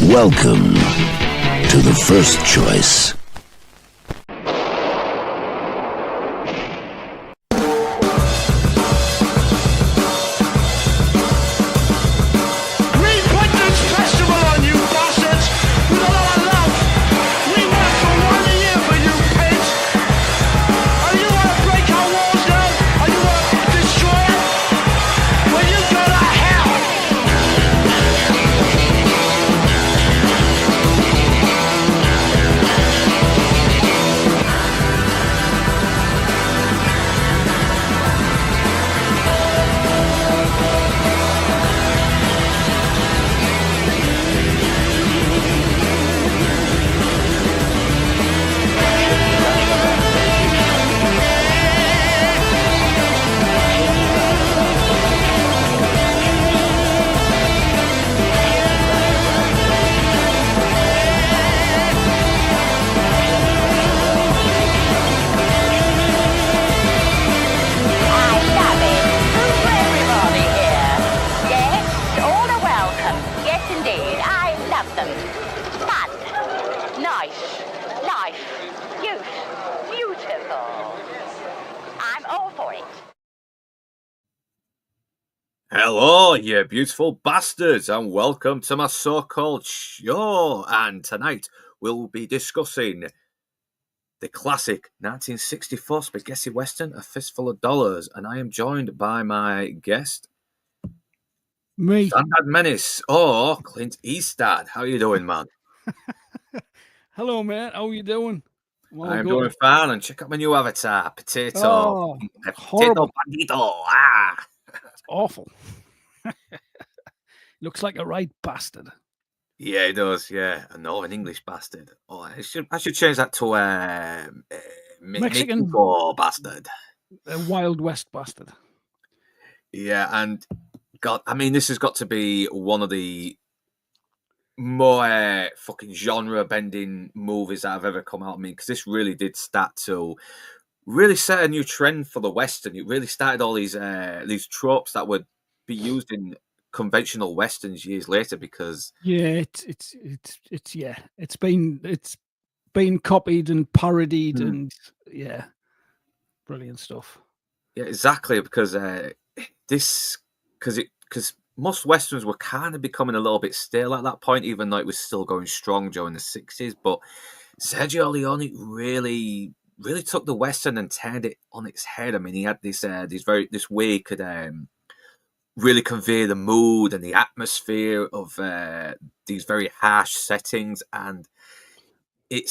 Welcome to the First Choice. Hello, you beautiful bastards, and welcome to my so-called show. And tonight we'll be discussing the classic 1964 spaghetti western, A Fistful of Dollars. And I am joined by my guest, me, Standard Menace, or Clint Eastwood. How are you doing, man? Hello, mate. How are you doing? I'm doing fine. And check out my new avatar, Potato. Oh, Potato Bandito. Ah. It's awful. Looks like a right bastard. Yeah, it does. Yeah, a Northern English bastard. Oh, I should change that to Mexican Mexico bastard. A Wild West bastard. Yeah, and God, I mean, this has got to be one of the more fucking genre-bending movies that have ever come out. I mean, because this really did start to really set a new trend for the Western. It really started all these tropes that would be used in conventional Westerns years later. Because it's been copied and parodied and brilliant stuff. Yeah, exactly. Because most Westerns were kind of becoming a little bit stale at that point, even though it was still going strong during the 60s. But Sergio Leone really took the Western and turned it on its head. I mean, he had this way he could really convey the mood and the atmosphere of these very harsh settings, and it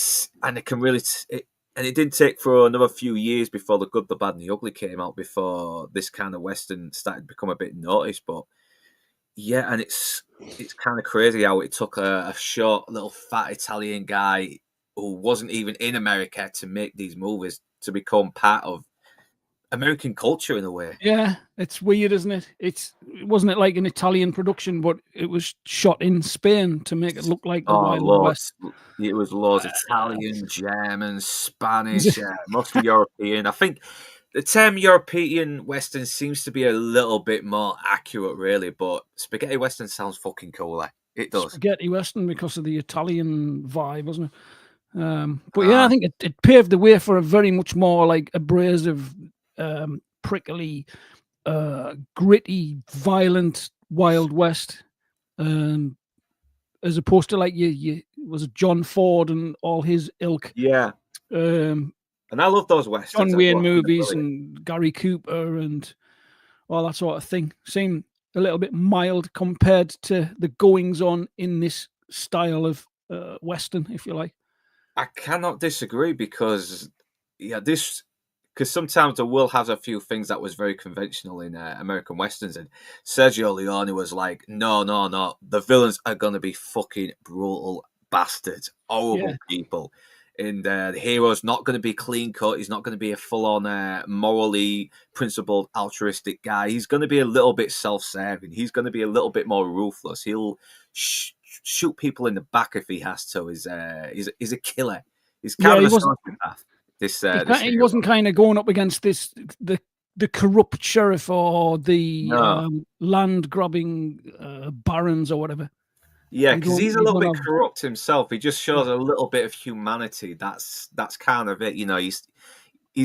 didn't take for another few years before The Good, the Bad, and the Ugly came out before this kind of Western started to become a bit noticed. But yeah, and it's kind of crazy how it took a short little fat Italian guy who wasn't even in America to make these movies to become part of American culture in a way. Yeah, it's weird, isn't it? It wasn't like an Italian production, but it was shot in Spain to make it look like the Wild West. It was loads Italian, German, Spanish, mostly European. I think the term European Western seems to be a little bit more accurate, really, but spaghetti Western sounds fucking cooler. It does. Spaghetti Western because of the Italian vibe, wasn't it? But yeah, I think it paved the way for a very much more like abrasive, prickly, gritty, violent Wild West, as opposed to like you was it John Ford and all his ilk. Yeah. And I love those Westerns. John Wayne movies and Gary Cooper and all that sort of thing. Seem a little bit mild compared to the goings on in this style of Western, if you like. I cannot disagree because sometimes the world has a few things that was very conventional in American Westerns, and Sergio Leone was like, no, the villains are going to be fucking brutal bastards, horrible people. And the hero's not going to be clean cut. He's not going to be a full-on morally principled, altruistic guy. He's going to be a little bit self-serving. He's going to be a little bit more ruthless. He'll shoot people in the back if he has to. He's a killer. He's kind of a sociopath. He wasn't kind of going up against the corrupt sheriff or the land grabbing barons or whatever. Yeah, because he's a you little don't bit have, corrupt himself. He just shows a little bit of humanity. That's kind of it. You know, he's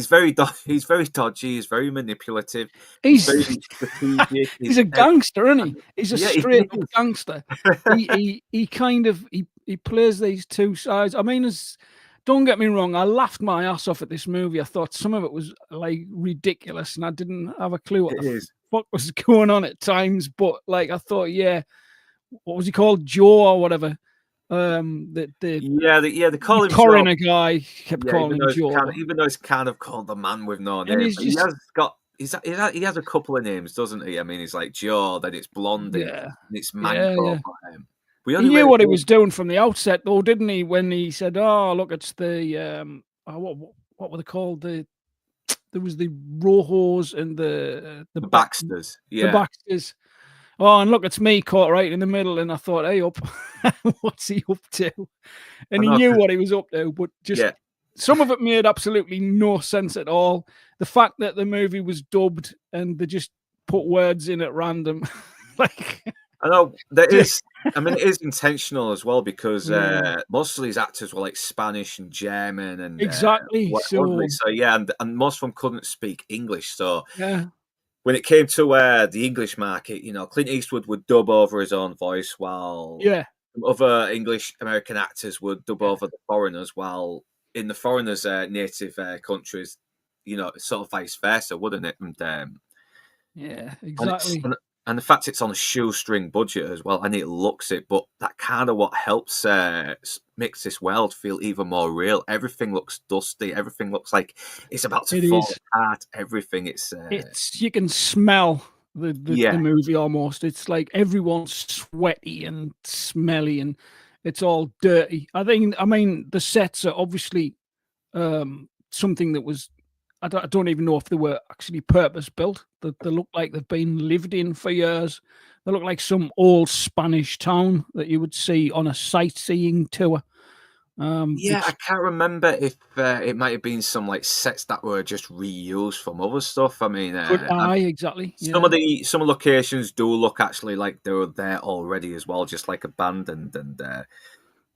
very he's very dodgy. He's very manipulative. He's very he's strategic. he's a gangster, isn't he? He's a Yeah, he straight up is. gangster. He kind of he plays these two sides. I mean, don't get me wrong, I laughed my ass off at this movie. I thought some of it was like ridiculous, and I didn't have a clue what It the is. fuck was going on at times. But like, I thought, yeah, what was he called, Joe or whatever? The They call him Joe. coroner guy kept Yeah, calling him Joe. even though it's kind of called the man with no And name, he's but he just has got he has a couple of names, doesn't he? I mean, he's like Joe, then it's Blondie, yeah, and it's yeah, Manco. yeah. We He only knew really what he know was doing from the outset, though, didn't he? When he said, "Oh, look, it's the what were they called? There was the Rojos and the Baxters. the Yeah, Baxters. Oh, and look, it's me caught right in the middle." And I thought, "Hey, up, what's he up to?" I And he know. knew what he was up to, but just Yeah, some of it made absolutely no sense at all. The fact that the movie was dubbed and they just put words in at random, like I know there just is. I mean, it is intentional as well because yeah, most of these actors were like Spanish and German and exactly. wasn't they? So So yeah, and most of them couldn't speak English. So yeah, when it came to the English market, you know, Clint Eastwood would dub over his own voice, while yeah, other English American actors would dub yeah, over the foreigners. While in the foreigners' native countries, you know, sort of vice versa, wouldn't it? yeah, And it's exactly. and the fact it's on a shoestring budget as well, and it looks it, but that kind of what helps makes this world feel even more real. Everything looks dusty. Everything looks like it's about to It fall is. apart. Everything, It's you can smell the yeah, movie almost. It's like everyone's sweaty and smelly and it's all dirty. I mean the sets are obviously something that was I don't even know if they were actually purpose built. They look like they've been lived in for years. They look like some old Spanish town that you would see on a sightseeing tour. yeah. I Which can't remember if it might have been some like sets that were just reused from other stuff. I mean, could exactly, some of yeah. the locations do look actually like they were there already as well, just like abandoned. And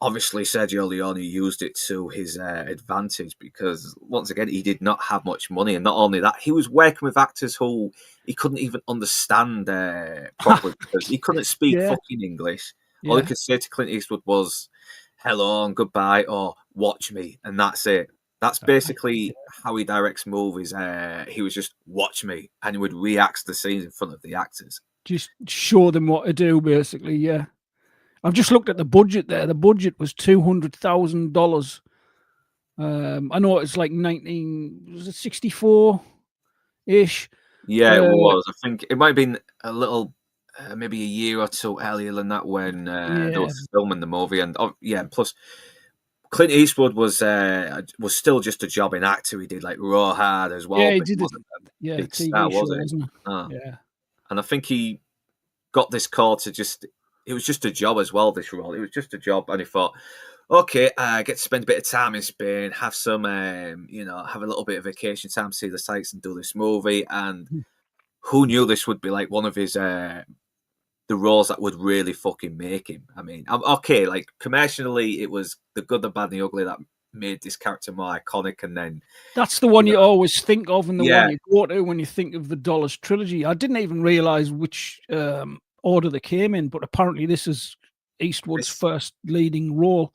obviously, Sergio Leone used it to his advantage because once again, he did not have much money, and not only that, he was working with actors who he couldn't even understand properly because he couldn't speak Yeah, fucking English. All he yeah. could say to Clint Eastwood was "hello" and "goodbye" or "watch me," and that's it. That's Aye. basically how he directs movies. He was just "watch me," and he would react to the scenes in front of the actors. Just show them what to do, basically. Yeah, I've just looked at the budget there. The budget was $200,000. I know it's like 1964 ish. Yeah, it Uh, was. I think it might have been a little, maybe a year or two earlier than that when they were yeah, filming the movie, and yeah, and plus Clint Eastwood was still just a jobbing actor. He did like Raw Hard as yeah, well, he but he did it. wasn't a Yeah, big star, TV was show, he? wasn't it? Uh, Yeah, and I think he got this call to just. It was just a job as well. This role, it was just a job, and he thought, okay, I get to spend a bit of time in Spain, have some, have a little bit of vacation time, see the sights, and do this movie. And who knew this would be like one of his the roles that would really fucking make him. I mean, okay, like commercially, it was The Good, the Bad, and the Ugly that made this character more iconic, and then that's the one you know, you always think of, and the one yeah, you go to when you think of the Dollars trilogy. I didn't even realize which order they came in, but apparently this is Eastwood's this first leading role.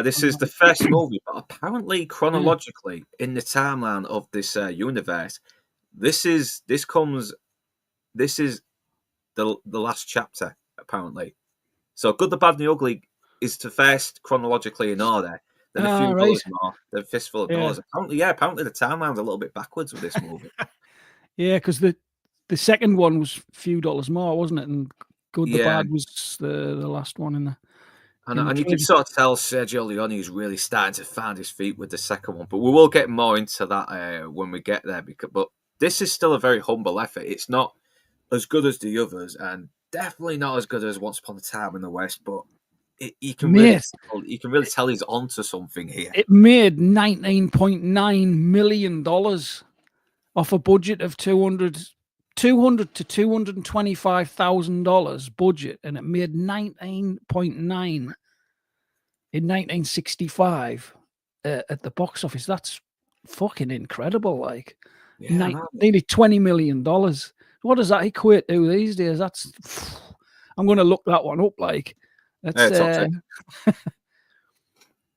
this is the first movie, but apparently Yeah. chronologically in the timeline of this universe, this is this is the last chapter apparently. So Good, the Bad, and the Ugly is the first chronologically in order. Then A Ah, Few right. Dollars More, then Fistful of Yeah. Dollars. Apparently the timeline's a little bit backwards with this movie. Yeah, because the second one was a few dollars more, wasn't it? And Good the Yeah, Bad was the last one in the and you can trilogy. sort of tell Sergio Leone is really starting to find his feet with the second one. But we will get more into that when we get there. But this is still a very humble effort. It's not as good as the others, and definitely not as good as Once Upon a Time in the West. But Mate, you can really tell he's onto something here. it made $19.9 million off a budget of $200,000 to $225,000 budget, and it made 19.9 in 1965 at the box office. That's fucking incredible. Like, nearly $20 million. What does that equate to these days? That's I'm going to look that one up. Like, that's toxic.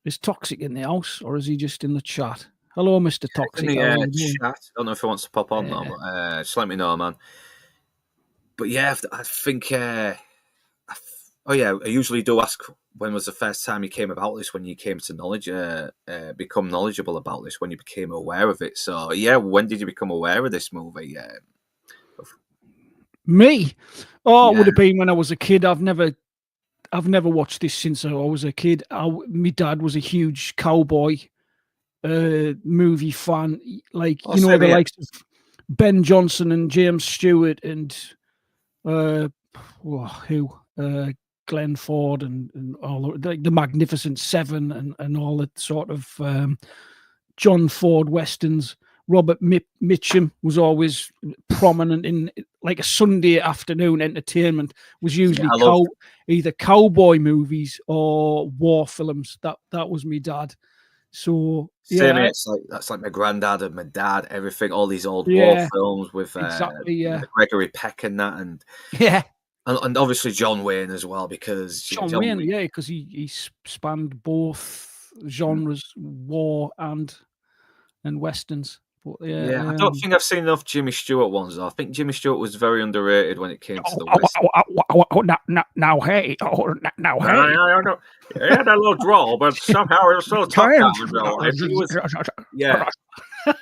Is Toxic in the house, or is he just in the chat? Hello, Mr. Toxic. In the chat. I don't know if he wants to pop on now, but just let me know, man. But yeah, I think. I usually do ask when was the first time you came about this, when you came to become knowledgeable about this, when you became aware of it. So yeah, when did you become aware of this movie? Me? Oh, it would have been when I was a kid. I've never watched this since I was a kid. My dad was a huge cowboy movie fan, like the likes of Ben Johnson and James Stewart and Glenn Ford and all the Magnificent Seven and all that sort of John Ford westerns. Robert Mitchum was always prominent in, like, a Sunday afternoon entertainment was usually either cowboy movies or war films. That was me dad. So that's like my granddad and my dad. Everything, all these old war films with Gregory Peck and that, and and obviously John Wayne as well, because John Wayne, because he spanned both genres, war and westerns. But, I don't think I've seen enough Jimmy Stewart ones, though. I think Jimmy Stewart was very underrated when it came to the West. Now, hey. He had that little drawl, but somehow it was so tough.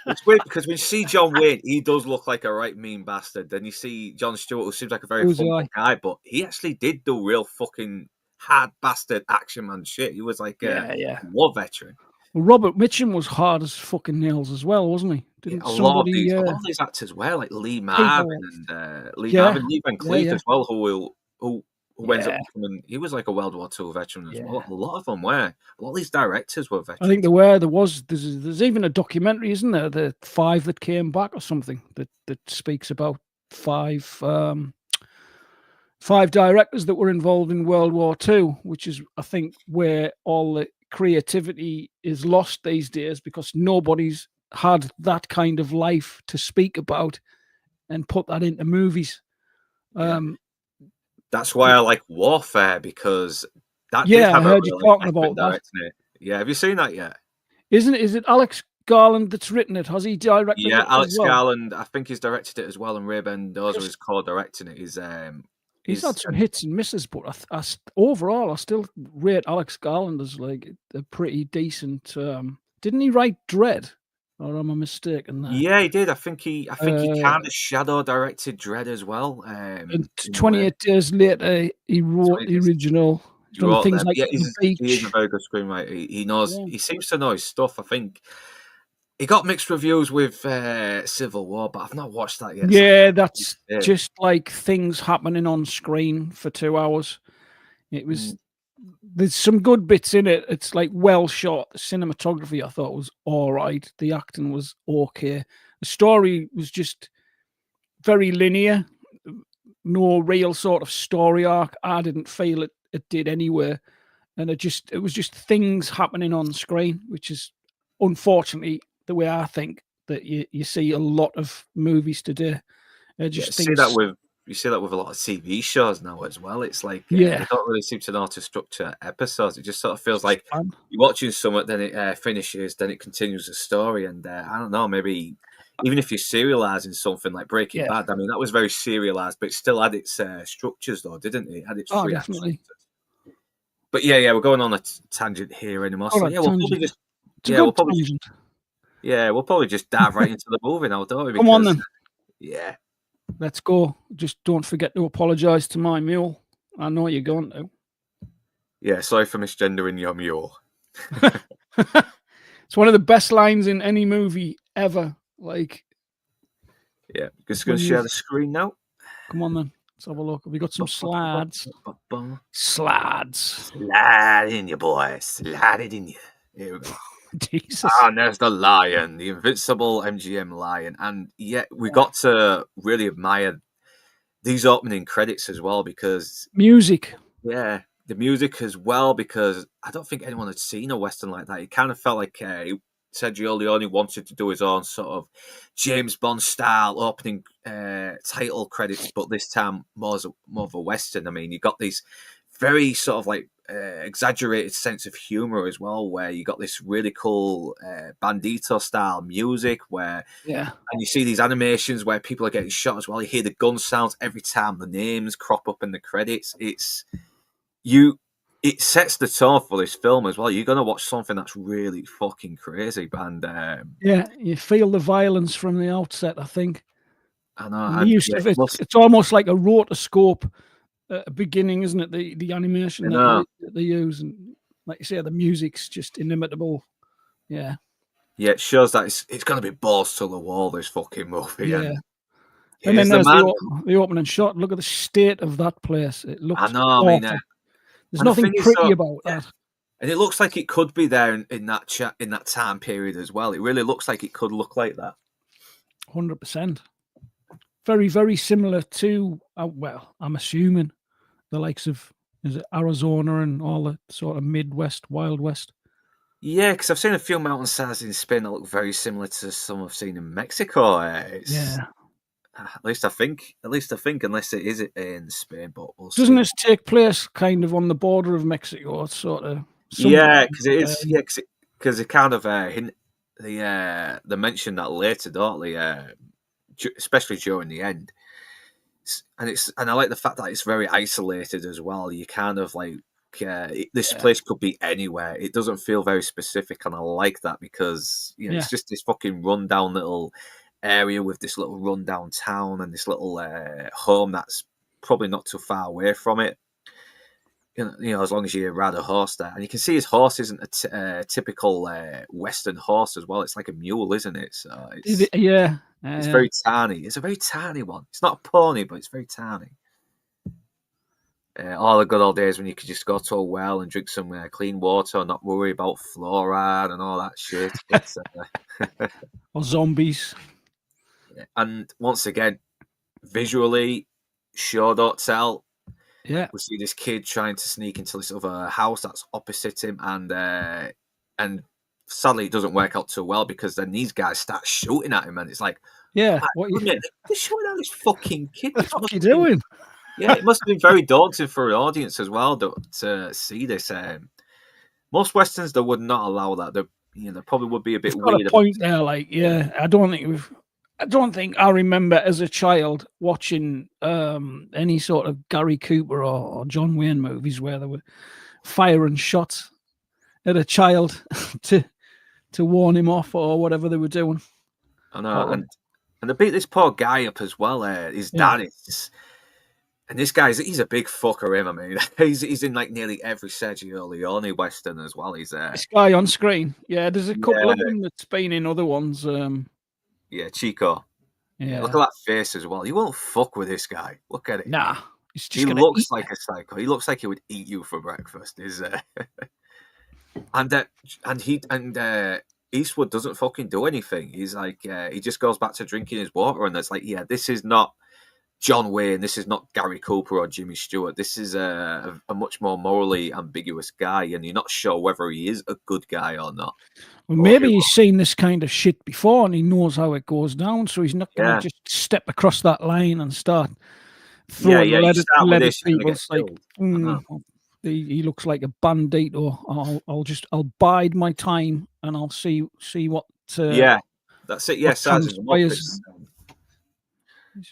It's weird because when you see John Wayne, he does look like a right mean bastard. Then you see John Stewart, who seems like a very fun guy, but he actually did do real fucking hard bastard action man shit. He was like a war veteran. Well, Robert Mitchum was hard as fucking nails as well, wasn't he? A lot of these actors were, like Lee Marvin and Lee Van Cleef as well, who ends up becoming. He was like a World War II veteran as well. A lot of them were. A lot of these directors were veterans. I think there were. There's even a documentary, isn't there? The 5 that came back or something that speaks about 5 directors that were involved in World War II, which is, I think, where all the creativity is lost these days, because nobody's had that kind of life to speak about and put that into movies. That's why I like Warfare, because that I heard you talking about that. Yeah, have you seen that yet? Is it Alex Garland that's written it? Has he directed it? Yeah, Alex Garland, I think he's directed it as well, and Ray Mendoza is co-directing it. He's had some hits and misses, but overall, I still rate Alex Garland as like a pretty decent. Didn't he write Dread, or am I mistaken there? Yeah, he did. I think he kind of shadow directed Dread as well. And 28 Days Later, he wrote the original. He's done things like The Beach. He is a very good screenwriter. He knows. He seems to know his stuff. I think he got mixed reviews with Civil War, but I've not watched that yet. Yeah, that's just like things happening on screen for 2 hours. It was. There's some good bits in it. It's like well shot. The cinematography, I thought, was all right. The acting was okay. The story was just very linear. No real sort of story arc. I didn't feel it did anywhere. And it was just things happening on screen, which is unfortunately the way I think that you see a lot of movies today. You see that with a lot of TV shows now as well. It's like they don't really seem to know how to structure episodes. It just sort of feels like you're watching something, then it finishes, then it continues the story. And I don't know, maybe even if you're serializing something like Breaking Bad, I mean, that was very serialized, but it still had its structures, though, didn't it? It had its definitely. But we're going on a tangent here anymore. So we'll probably just dive right into the movie now, don't we? Come on then. Yeah. Let's go. Just don't forget to apologise to my mule. I know you're going to. Yeah, sorry for misgendering your mule. It's one of the best lines in any movie ever. Like, just going to share the screen now. Come on then. Let's have a look. Have we got some slides? Slide in you, boy. Slide it in you. Here we go. Jesus. And there's the lion, the invincible MGM lion. And yet we got to really admire these opening credits as well, because Music. the music as well, because I don't think anyone had seen a Western like that. It kind of felt like Sergio Leone wanted to do his own sort of James Bond style opening title credits, but this time more of a Western. I mean, you got these very sort of like exaggerated sense of humor as well, where you got this really cool bandito style music and you see these animations where people are getting shot as well. You hear the gun sounds every time the names crop up in the credits. It sets the tone for this film as well. You're gonna watch something that's really fucking crazy, and you feel the violence from the outset, I think. I know. And it's almost like a rotoscope beginning, isn't it? The animation that they use, and like you say, the music's just inimitable. Yeah, it shows that it's going to be balls to the wall, this fucking movie. Yeah, and then there's the opening shot. Look at the state of that place. It looks. I know. Awful. I mean, there's nothing pretty about that. And it looks like it could be there in that time period as well. It really looks like it could look like that. 100%. Very, very similar to, well, I'm assuming the likes of Arizona and all the sort of Midwest, Wild West. Yeah, because I've seen a few mountainsides in Spain that look very similar to some I've seen in Mexico. At least I think, unless it is in Spain, but we'll see. Doesn't this take place kind of on the border of Mexico? It's sort of because it is. Because it kind of they mention that later, don't they? Especially during the end, and I like the fact that it's very isolated as well. You kind of like this place could be anywhere. It doesn't feel very specific, and I like that because it's just this fucking rundown little area with this little rundown town and this little home that's probably not too far away from it. As long as you ride a horse there, and you can see his horse isn't a typical Western horse as well. It's like a mule, isn't it? So it's very tiny. It's a very tiny one. It's not a pony, but it's very tiny. All the good old days when you could just go to a well and drink some clean water and not worry about fluoride and all that shit. But, or zombies. And once again, visually, sure don't tell. Yeah, we see this kid trying to sneak into this other house that's opposite him, and sadly it doesn't work out too well because then these guys start shooting at him, and it's like, what they're shooting at this fucking kid. What are you doing? It must have been very daunting for an audience as well to see this. Most westerns they would not allow that. They probably would be a bit weird. Got a point there, I don't think I remember as a child watching any sort of Gary Cooper or John Wayne movies where they were firing shots at a child to warn him off or whatever they were doing. I know, and they beat this poor guy up as well. His dad is, and this guy's he's a big fucker. I mean, he's in like nearly every Sergio Leone Western as well. He's this guy on screen. Yeah, there's a couple of them that's been in other ones. Chico. Yeah. Look at that face as well. You won't fuck with this guy. Look at it. Nah. He looks like a psycho. He looks like he would eat you for breakfast. And Eastwood doesn't fucking do anything. He's like he just goes back to drinking his water, and it's like, this is not John Wayne. This is not Gary Cooper or Jimmy Stewart. This is a much more morally ambiguous guy, and you're not sure whether he is a good guy or not. Well, maybe he's seen this kind of shit before and he knows how it goes down, so he's not going to just step across that line and start throwing letter people. It's like, he looks like a bandit, or I'll bide my time and I'll see what. That's it. Yes,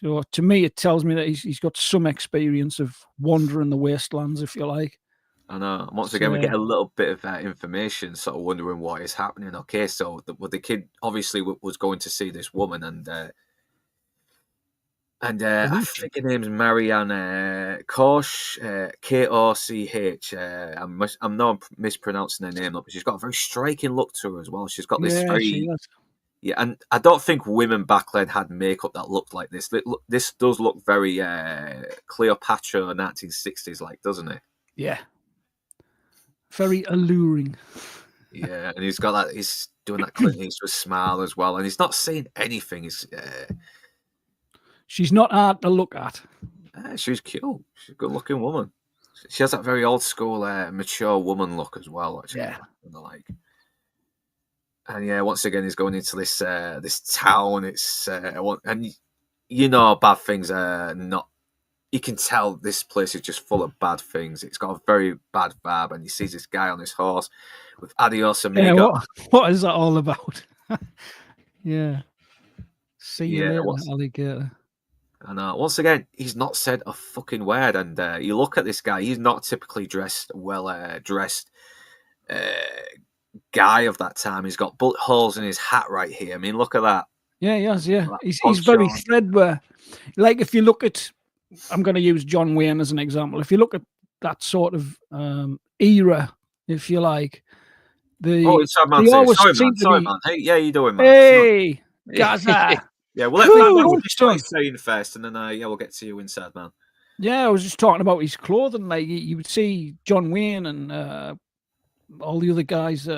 so to me, it tells me that he's got some experience of wandering the wastelands, if you like. I know. Once again, we get a little bit of think sort of wondering what is happening. Okay, so the kid obviously was going to see this woman, and I think her name's Marianne Koch, Koch. I'm mispronouncing her name, but she's got a very striking look to her as well. She's got this and I don't think women back then had makeup that looked like this. This does look very Cleopatra 1960s like, doesn't it? Yeah. Very alluring. Yeah, and he's got that. He's doing that Clint Eastwood smile as well, and he's not saying anything. She's not hard to look at. She's cute. She's a good-looking woman. She has that very old school, mature woman look as well. Which Yeah. I like. And yeah, once again, he's going into this this town. It's and you know, bad things are not. You can tell this place is just full of bad things. It's got a very bad vibe, and he sees this guy on this horse with Adios Amigo. Yeah, what is that all about? Yeah. See you later, alligator. And once again, he's not said a fucking word. And you look at this guy; he's not typically dressed, dressed guy of that time. He's got bullet holes in his hat right here. I mean, look at that. Yeah, he has. Yeah, he's very threadbare. Like if you look at, I'm going to use John Wayne as an example. If you look at that sort of era, if you like, Inside Man. Sorry, man. Hey, yeah, you doing, man? Hey, Gaza. Yeah, we'll just saying first, and then we'll get to you, Inside Man. Yeah, I was just talking about his clothing. Like you would see John Wayne and all the other guys,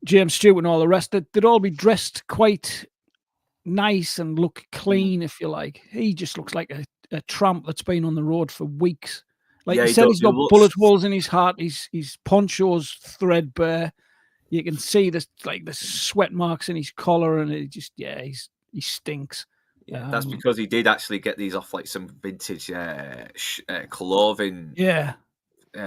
James Stewart and all the rest. They'd all be dressed quite nice and look clean, if you like. He just looks like a tramp that's been on the road for weeks. Like you said, he's got bullet holes in his heart. His poncho's threadbare. You can see the sweat marks in his collar, and it just he stinks. Yeah, that's because he did actually get these off like some vintage clothing. Yeah.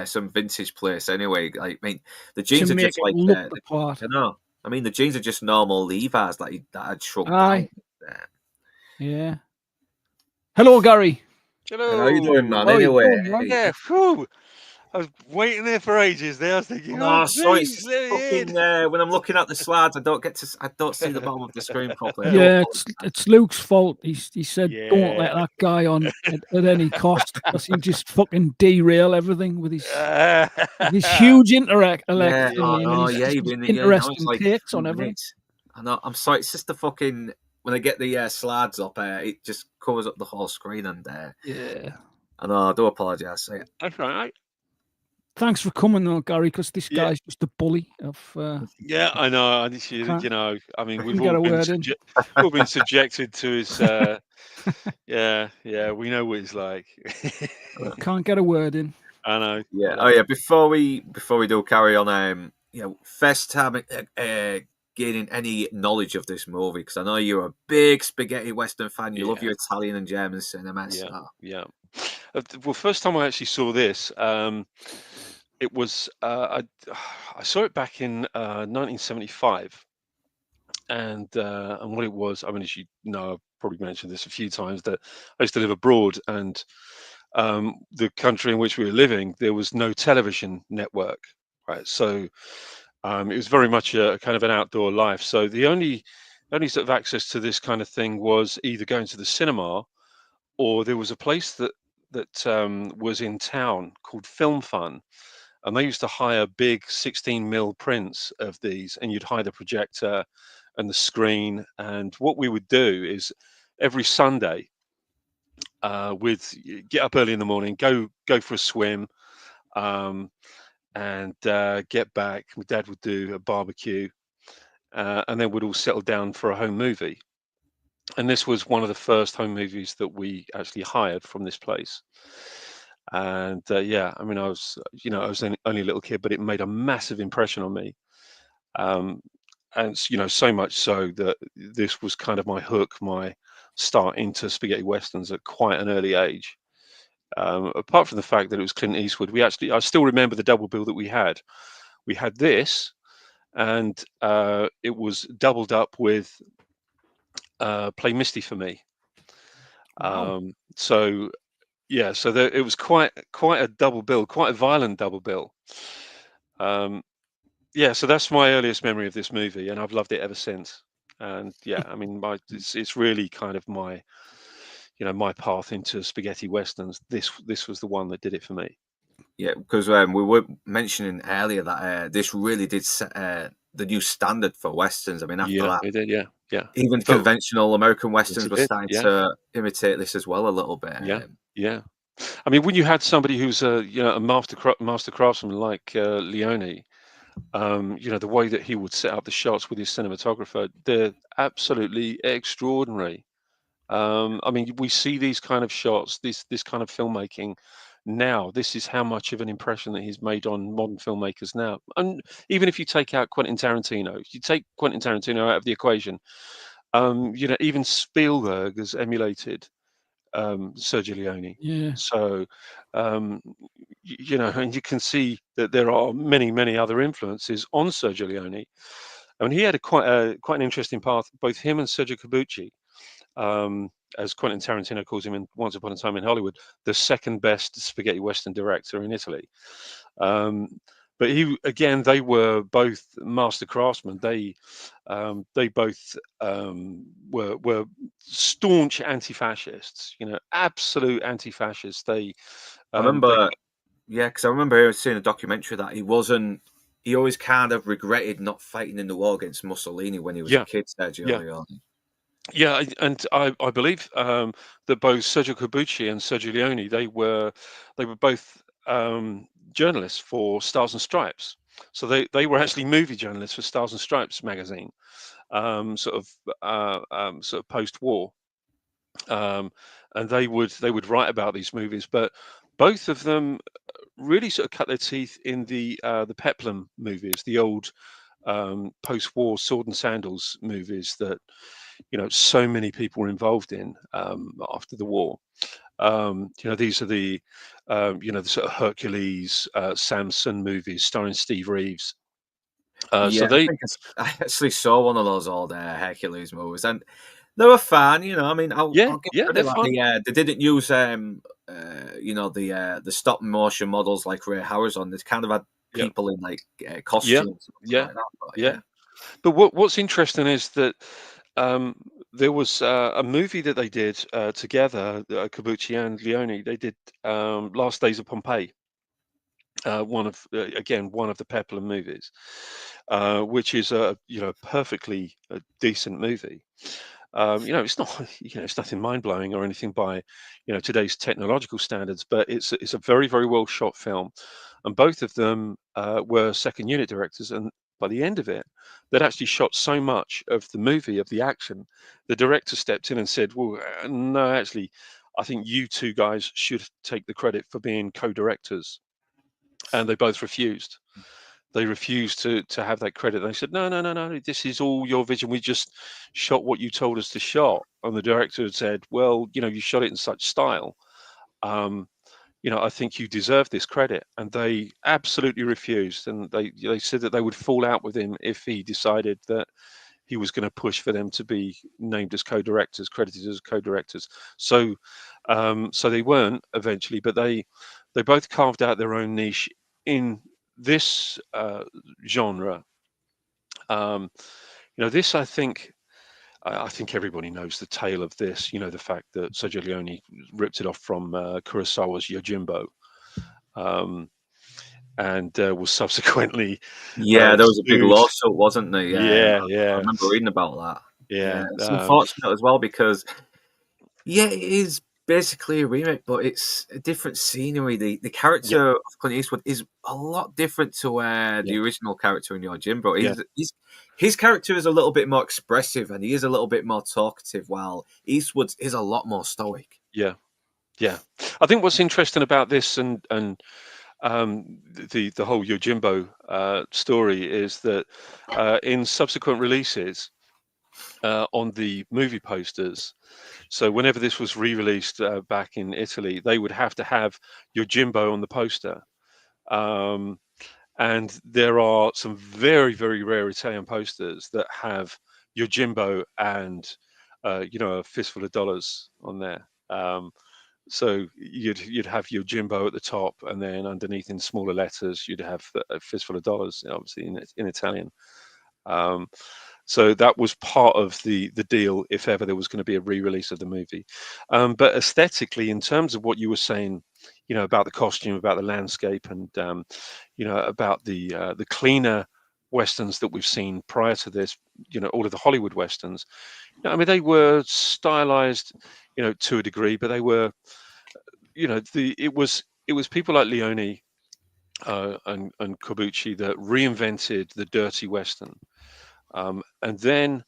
Some vintage place anyway. Like, I mean, the jeans are just like the part. I know. I mean, the jeans are just normal Levi's that had shrunk down. Yeah. Hello, Gary. Hello. How you doing, man? Anyway, yeah. Whew. I was waiting there for ages. There, I was thinking, sorry, when I'm looking at the slides, I don't see the bottom of the screen properly. Yeah, it's Luke's fault. He said, "Don't let that guy on at any cost, because he'll just fucking derail everything with his huge intellect." Interesting takes on everything. I know. I'm sorry. It's just the fucking when I get the slides up, it just covers up the whole screen, and yeah. I know. I do apologise. That's right. Thanks for coming, though, Gary, because this guy's just a bully. Yeah, I know. You know, I mean, we've all been subjected to his. Yeah, we know what he's like. Can't get a word in. I know. Yeah. Oh, yeah. Before we do carry on, first time gaining any knowledge of this movie, because I know you're a big spaghetti western fan. You love your Italian and German cinema. Yeah. Well, first time I actually saw this, it was I saw it back in 1975, and what it was. I mean, as you know, I've probably mentioned this a few times, that I used to live abroad, and the country in which we were living, there was no television network, right? So it was very much a kind of an outdoor life. So the only sort of access to this kind of thing was either going to the cinema, or there was a place that was in town called Film Fun, and they used to hire big 16mm prints of these, and you'd hire the projector and the screen. And what we would do is every Sunday, we'd get up early in the morning, go for a swim, and get back. My dad would do a barbecue, and then we'd all settle down for a home movie. And this was one of the first home movies that we actually hired from this place. And I mean, I was only a little kid, but it made a massive impression on me. And so much so that this was kind of my hook, my start into spaghetti westerns at quite an early age. Apart from the fact that it was Clint Eastwood, I still remember the double bill that we had. We had this, and it was doubled up with Play Misty for Me. Wow. So it was quite a double bill, quite a violent double bill. So that's my earliest memory of this movie, and I've loved it ever since. And I mean, it's really kind of my path into spaghetti westerns. This was the one that did it for me. Yeah, because we were mentioning earlier that this really did set the new standard for westerns. I mean, after that, it did. Yeah. Even conventional American westerns were starting to imitate this as well a little bit. Yeah. I mean, when you had somebody who's a master craftsman like Leone, The way that he would set up the shots with his cinematographer, they're absolutely extraordinary. I mean, we see these kind of shots, this kind of filmmaking now. This is how much of an impression that he's made on modern filmmakers now. And even if you take out Quentin Tarantino, if you take Quentin Tarantino out of the equation, even Spielberg has emulated Sergio Leone. Yeah. So, and you can see that there are many, many other influences on Sergio Leone. I mean, he had quite an interesting path. Both him and Sergio Corbucci, as Quentin Tarantino calls him in Once Upon a Time in Hollywood, the second best spaghetti western director in Italy. But they were both master craftsmen. They both were staunch anti-fascists. Absolute anti-fascists. I remember, because I remember seeing a documentary that he always kind of regretted not fighting in the war against Mussolini when he was a kid, Sergio Leone. Yeah, and I believe that both Sergio Corbucci and Sergio Leone, they were both journalists for Stars and Stripes. So they were actually movie journalists for Stars and Stripes magazine, sort of post-war, and they would write about these movies. But both of them really sort of cut their teeth in the Peplum movies, the old post-war Sword and Sandals movies that so many people were involved in after the war. These are the sort of Hercules, Samson movies starring Steve Reeves. I actually saw one of those old Hercules movies, and they were fun. I mean, I'll give credit. They didn't use the stop motion models like Ray Harryhausen. They kind of had people in like costumes. Like that, But what's interesting is that there was a movie that they did together, Corbucci and Leone. They did Last Days of Pompeii, one of the Peplum movies, which is a perfectly decent movie. It's not it's nothing mind blowing or anything by today's technological standards, but it's a very, very well shot film, and both of them were second unit directors. And by the end of it, they'd actually shot so much of the movie, of the action, the director stepped in and said, "Well, no, actually, I think you two guys should take the credit for being co-directors," and they both refused. They refused to have that credit. They said, no, this is all your vision. We just shot what you told us to shot. And the director had said, well, you shot it in such style. I think you deserve this credit. And they absolutely refused. And they said that they would fall out with him if he decided that he was going to push for them to be named as co-directors, credited as co-directors. So they weren't eventually, but they both carved out their own niche in this genre. This, I think everybody knows the tale of this. The fact that Sergio Leone ripped it off from Kurosawa's Yojimbo, and was subsequently there was a big lawsuit, wasn't there? Yeah. I remember reading about that. Yeah, it's unfortunate as well because it is basically a remake, but it's a different scenery. The character of Clint Eastwood is a lot different to the original character in Yojimbo. His character is a little bit more expressive and he is a little bit more talkative, while Eastwood's is a lot more stoic. Yeah. I think what's interesting about this and the whole Yojimbo story is that in subsequent releases on the movie posters. So whenever this was re-released back in Italy, they would have to have Yojimbo on the poster. And there are some very, very rare Italian posters that have Yojimbo and a fistful of dollars on there. So you'd have Yojimbo at the top, and then underneath in smaller letters you'd have a fistful of dollars, obviously in Italian. So that was part of the deal if ever there was going to be a re-release of the movie. But aesthetically, in terms of what you were saying, about the costume, about the landscape, and about the cleaner westerns that we've seen prior to this, all of the Hollywood westerns. I mean, they were stylized, to a degree, but they were, it was people like Leone and Corbucci that reinvented the dirty Western. And then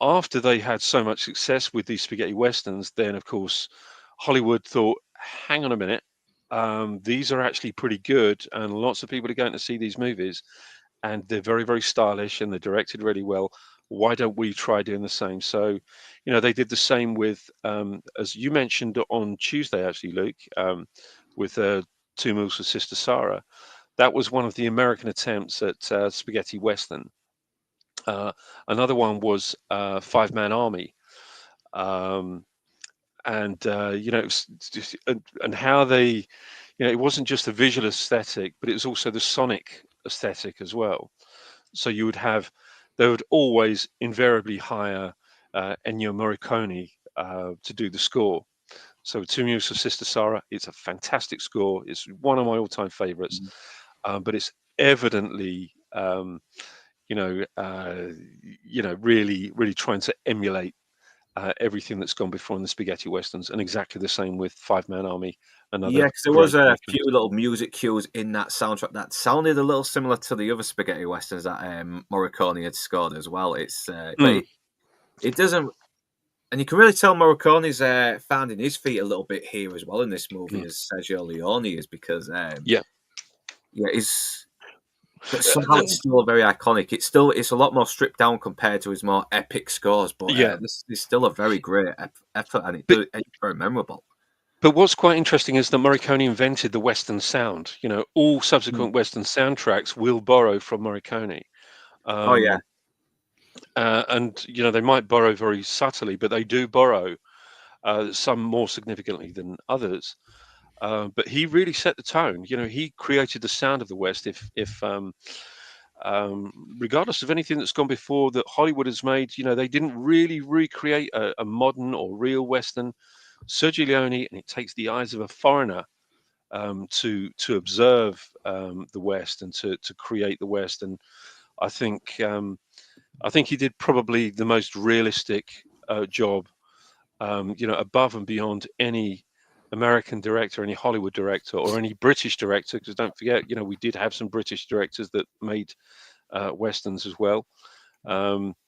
after they had so much success with these spaghetti westerns, then of course Hollywood thought, hang on a minute, these are actually pretty good, and lots of people are going to see these movies, and they're very, very stylish, and they're directed really well. Why don't we try doing the same? So, they did the same with, as you mentioned on Tuesday, actually, Luke, with Two Mules for Sister Sarah. That was one of the American attempts at spaghetti western. Another one was Five Man Army, um, and and how they, it wasn't just the visual aesthetic, but it was also the sonic aesthetic as well. So they would always invariably hire Ennio Morricone to do the score. So Two Mules for Sister Sarah, it's a fantastic score. It's one of my all-time favorites, but it's evidently really, really trying to emulate everything that's gone before in the spaghetti westerns, and exactly the same with Five Man Army. Yeah, Another because there was great a reference. few little music cues in that soundtrack that sounded a little similar to the other spaghetti westerns that Morricone had scored as well. It's but it doesn't, and you can really tell Morricone's finding his feet a little bit here as well in this movie as Sergio Leone is, because Yeah. but somehow it's still very iconic. It's a lot more stripped down compared to his more epic scores, but this is still a very great effort, and it's very memorable. But what's quite interesting is that Morricone invented the Western sound. All subsequent Western soundtracks will borrow from Morricone. Oh yeah. And they might borrow very subtly, but they do borrow, some more significantly than others. But he really set the tone. He created the sound of the West. If regardless of anything that's gone before that Hollywood has made, they didn't really recreate a modern or real Western. Sergio Leone, and it takes the eyes of a foreigner to observe the West and to create the West. And I think he did probably the most realistic job, above and beyond any American director, any Hollywood director, or any British director. Because don't forget, we did have some British directors that made westerns as well. But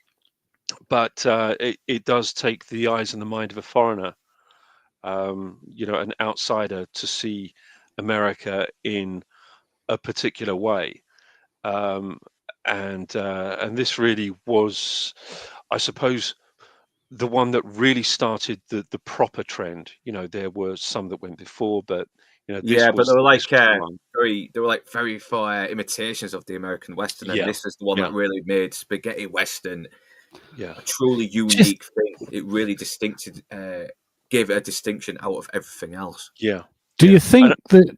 it does take the eyes and the mind of a foreigner, an outsider, to see America in a particular way. And this really was, I suppose, the one that really started the proper trend. There were some that went before, but this Yeah, but was the one. they were like very far imitations of the American Western, and Yeah, this is the one yeah, that really made spaghetti Western yeah. a truly unique thing. It really gave it a distinction out of everything else. Yeah. Do you think that?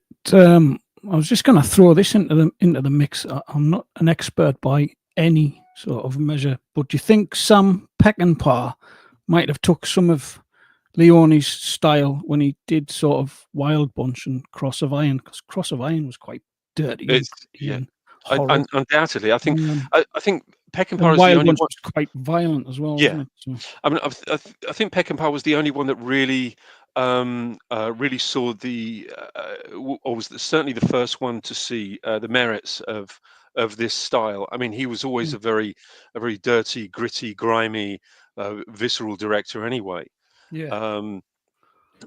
I was just going to throw this into the mix. I'm not an expert by any sort of measure, but do you think Sam Peckinpah might have took some of Leone's style when he did sort of Wild Bunch and Cross of Iron? Because Cross of Iron was quite dirty and horrible. Undoubtedly. I think Peckinpah is the Wild only Bunch one. was quite violent as well, Yeah. wasn't it? So, I mean, I think Peckinpah was the only one that really, really saw or was certainly the first one to see the merits of this style. I mean, he was always a very dirty, gritty, grimy, visceral director anyway. yeah.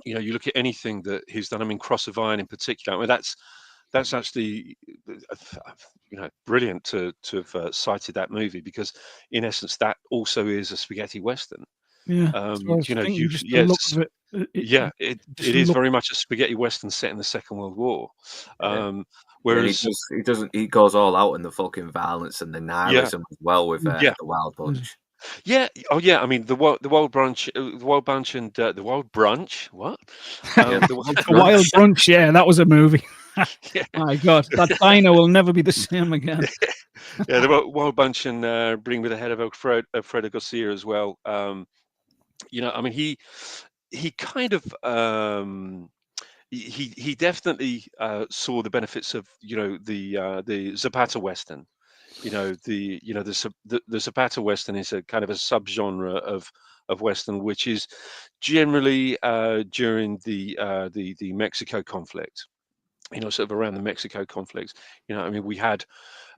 You look at anything that he's done. I mean, Cross of Iron in particular. I mean, that's actually, brilliant to have cited that movie, because in essence that also is a spaghetti western. Yeah, that's what I was thinking. Just the Yes, look of it. it Just the is look. very much a spaghetti western set in the Second World War. Yeah. Whereas He goes all out in the fucking violence and the nihilism as well with the Wild Bunch. Yeah. Oh, yeah. I mean, the Wild Brunch, the Wild Bunch, and the Wild Brunch. What? The Wild Brunch. Yeah, that was a movie. My God, that diner will never be the same again. Yeah, the Wild Bunch, and Bring Me the Head of Alfredo Garcia as well. I mean, he kind of. He definitely saw the benefits of the Zapata Western. The Zapata Western is a kind of a subgenre of Western, which is generally during the Mexico conflict. sort of around the Mexico conflicts. I mean, we had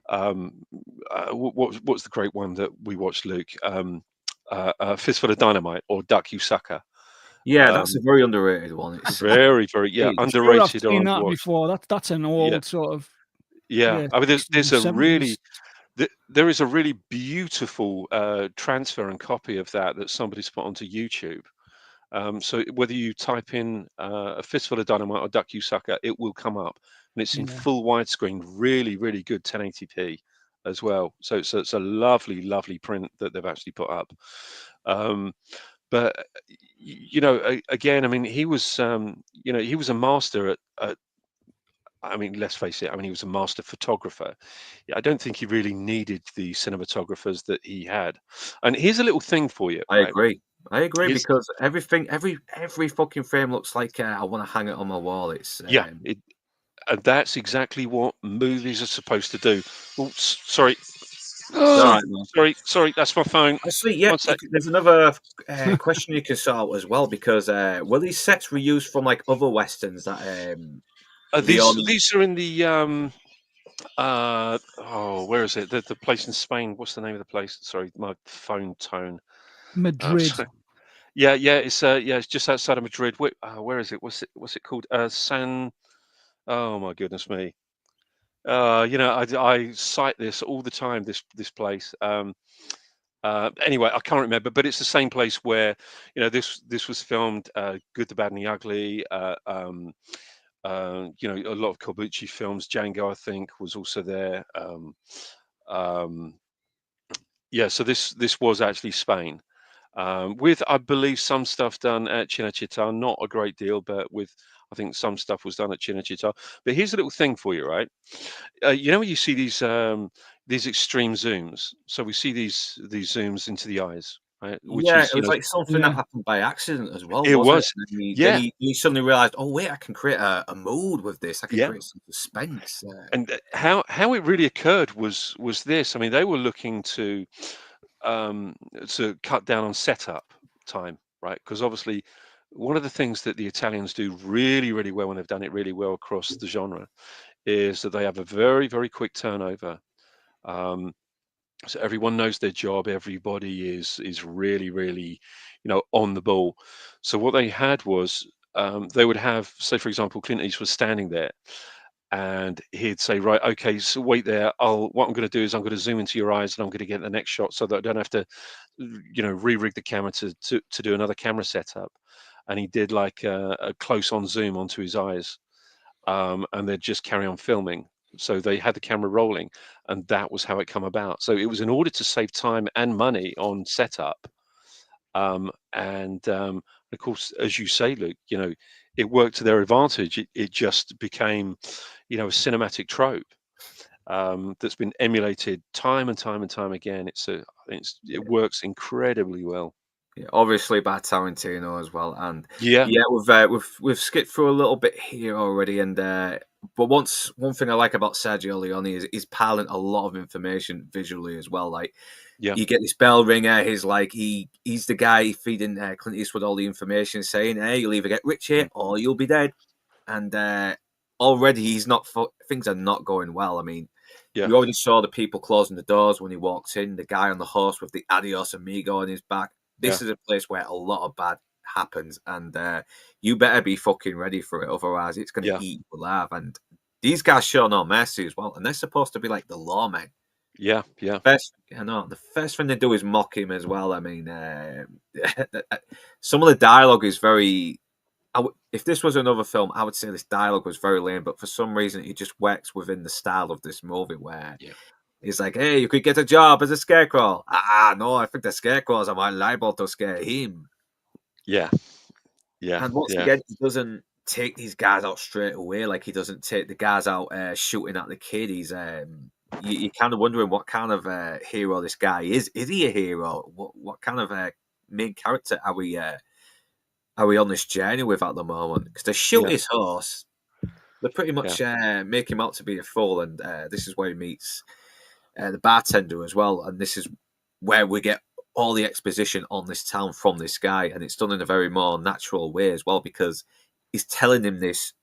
what's the great one that we watched, Luke? Fistful of Dynamite, or Duck You Sucker. Yeah, that's a very underrated one. It's Very, very, Sure, I've underrated or seen that underwatched. before. That's an Yeah, old sort of yeah. I mean, there's 60s, a 70s. really there is a really beautiful transfer and copy of that somebody's put onto YouTube. So whether you type in a Fistful of Dynamite or Duck You Sucker, it will come up, and it's in Yeah. full widescreen, really, really good 1080p as well. So it's a lovely, lovely print that they've actually put up. But again, I mean, he was he was a master at I mean, let's face it. I mean, he was a master photographer. Yeah, I don't think he really needed the cinematographers that he had. And here's a little thing for you, I right? agree. I agree Here's because every fucking frame looks like I want to hang it on my wall. It's Yeah, and that's exactly what movies are supposed to do. Oh, sorry, all Oh, right, man. sorry, that's my phone. Actually, yeah, One sec. there's another question you can sort out as well because were these sets reused from like other westerns that Leon? These are in the where is it? The place in Spain. What's the name of the place? Sorry, my phone tone. Madrid. Sorry. It's just outside of Madrid. Where is it? What's it called? San. Oh my goodness me. I cite this all the time. This place. Anyway, I can't remember, but it's the same place where this was filmed. Good, the Bad, and the Ugly. A lot of Corbucci films. Django, I think, was also there. Um, so this was actually Spain, with, I believe, some stuff done at Cinecittà. Not a great deal, but with, I think, some stuff was done at Cinecittà. But here's a little thing for you, right? When you see these extreme zooms. So we see these zooms into the eyes, right? Which Yeah, is, it was like something that Yeah. happened by accident as well, it wasn't it? was, And then yeah, he suddenly realized, oh wait, I can create a mood with this. I can yeah. create some suspense. And how it really occurred was this. I mean, they were looking um, to cut down on setup time, right? Because obviously, one of the things that the Italians do really, really well, when they've done it really well across the genre, is that they have a very, very quick turnover. Um, so everyone knows their job. Everybody is really, really, on the ball. So what they had was, they would have, say, for example, Clint Eastwood standing there, and he'd say, right, okay, so wait there. What I'm going to do is I'm going to zoom into your eyes, and I'm going to get the next shot, so that I don't have to, re-rig the camera to do another camera setup. And he did like a close-on zoom onto his eyes, and they'd just carry on filming. So they had the camera rolling, and that was how it come about. So it was in order to save time and money on setup. And of course, as you say, Luke, it worked to their advantage. It just became, a cinematic trope, that's been emulated time and time and time again. It works incredibly well. Yeah, obviously by Tarantino as well, and Yeah, yeah, we've skipped through a little bit here already, and but one thing I like about Sergio Leone is he's piling a lot of information visually as well. Like yeah, you get this bell ringer, he's like he's the guy feeding Clint Eastwood all the information, saying, "Hey, you'll either get rich here or you'll be dead," and already things are not going well. I mean, yeah, we already saw the people closing the doors when he walks in, the guy on the horse with the Adios Amigo on his back. yeah, This is a place where a lot of bad happens, and you better be fucking ready for it. Otherwise, it's going to yeah, eat you alive. And these guys show no mercy as well, and they're supposed to be like the lawmen. yeah, yeah, The first thing they do is mock him as well. I mean, some of the dialogue is very. If this was another film, I would say this dialogue was very lame, but for some reason, it just works within the style of this movie where. yeah, He's like, hey, you could get a job as a scarecrow. No, I think the scarecrows are more liable to scare him. yeah, yeah, And once yeah, again, he doesn't take these guys out straight away. Like he doesn't take the guys out shooting at the kid. He's you're kind of wondering what kind of hero this guy is. Is he a hero? What kind of main character are we on this journey with at the moment? Because they shoot yeah, his horse. They pretty yeah, much make him out to be a fool, and this is where he meets the bartender as well, and this is where we get all the exposition on this town from this guy, and it's done in a very more natural way as well because he's telling him this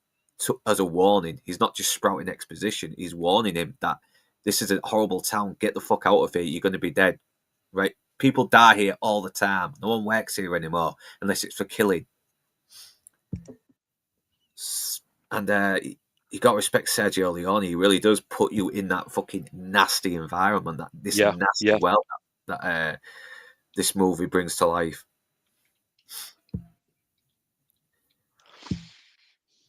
as a warning. He's not just sprouting exposition. He's warning him that this is a horrible town. Get the fuck out of here. You're going to be dead. Right? People die here all the time. No one works here anymore unless it's for killing. And you got to respect Sergio Leone. He really does put you in that fucking nasty environment, that this nasty world that this movie brings to life.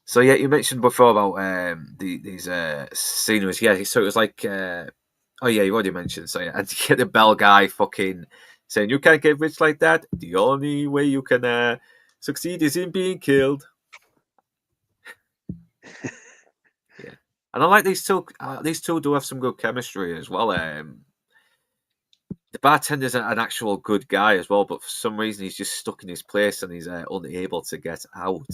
So yeah, you mentioned before about these sceneries. Yeah, so it was like, oh yeah, you already mentioned. So yeah, and you get the bell guy fucking saying, "You can't get rich like that. The only way you can succeed is in being killed." Yeah, and I like these two. These two do have some good chemistry as well. The bartender's an actual good guy as well, but for some reason he's just stuck in his place and he's unable to get out.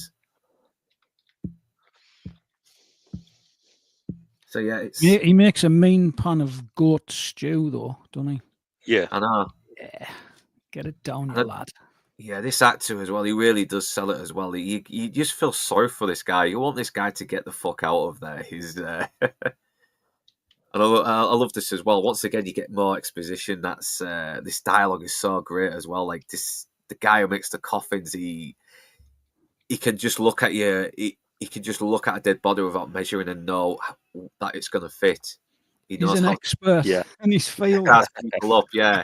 So yeah, he makes a mean pan of goat stew, though, doesn't he? Yeah, I know. Yeah, get it down, you lad. Yeah, this actor as well, he really does sell it as well. You just feel sorry for this guy. You want this guy to get the fuck out of there. He's and I love this as well. Once again, you get more exposition. That's this dialogue is so great as well. Like the guy who makes the coffins, he can just look at you. He can just look at a dead body without measuring and know that it's going to fit. He's an expert in his field. People up, yeah.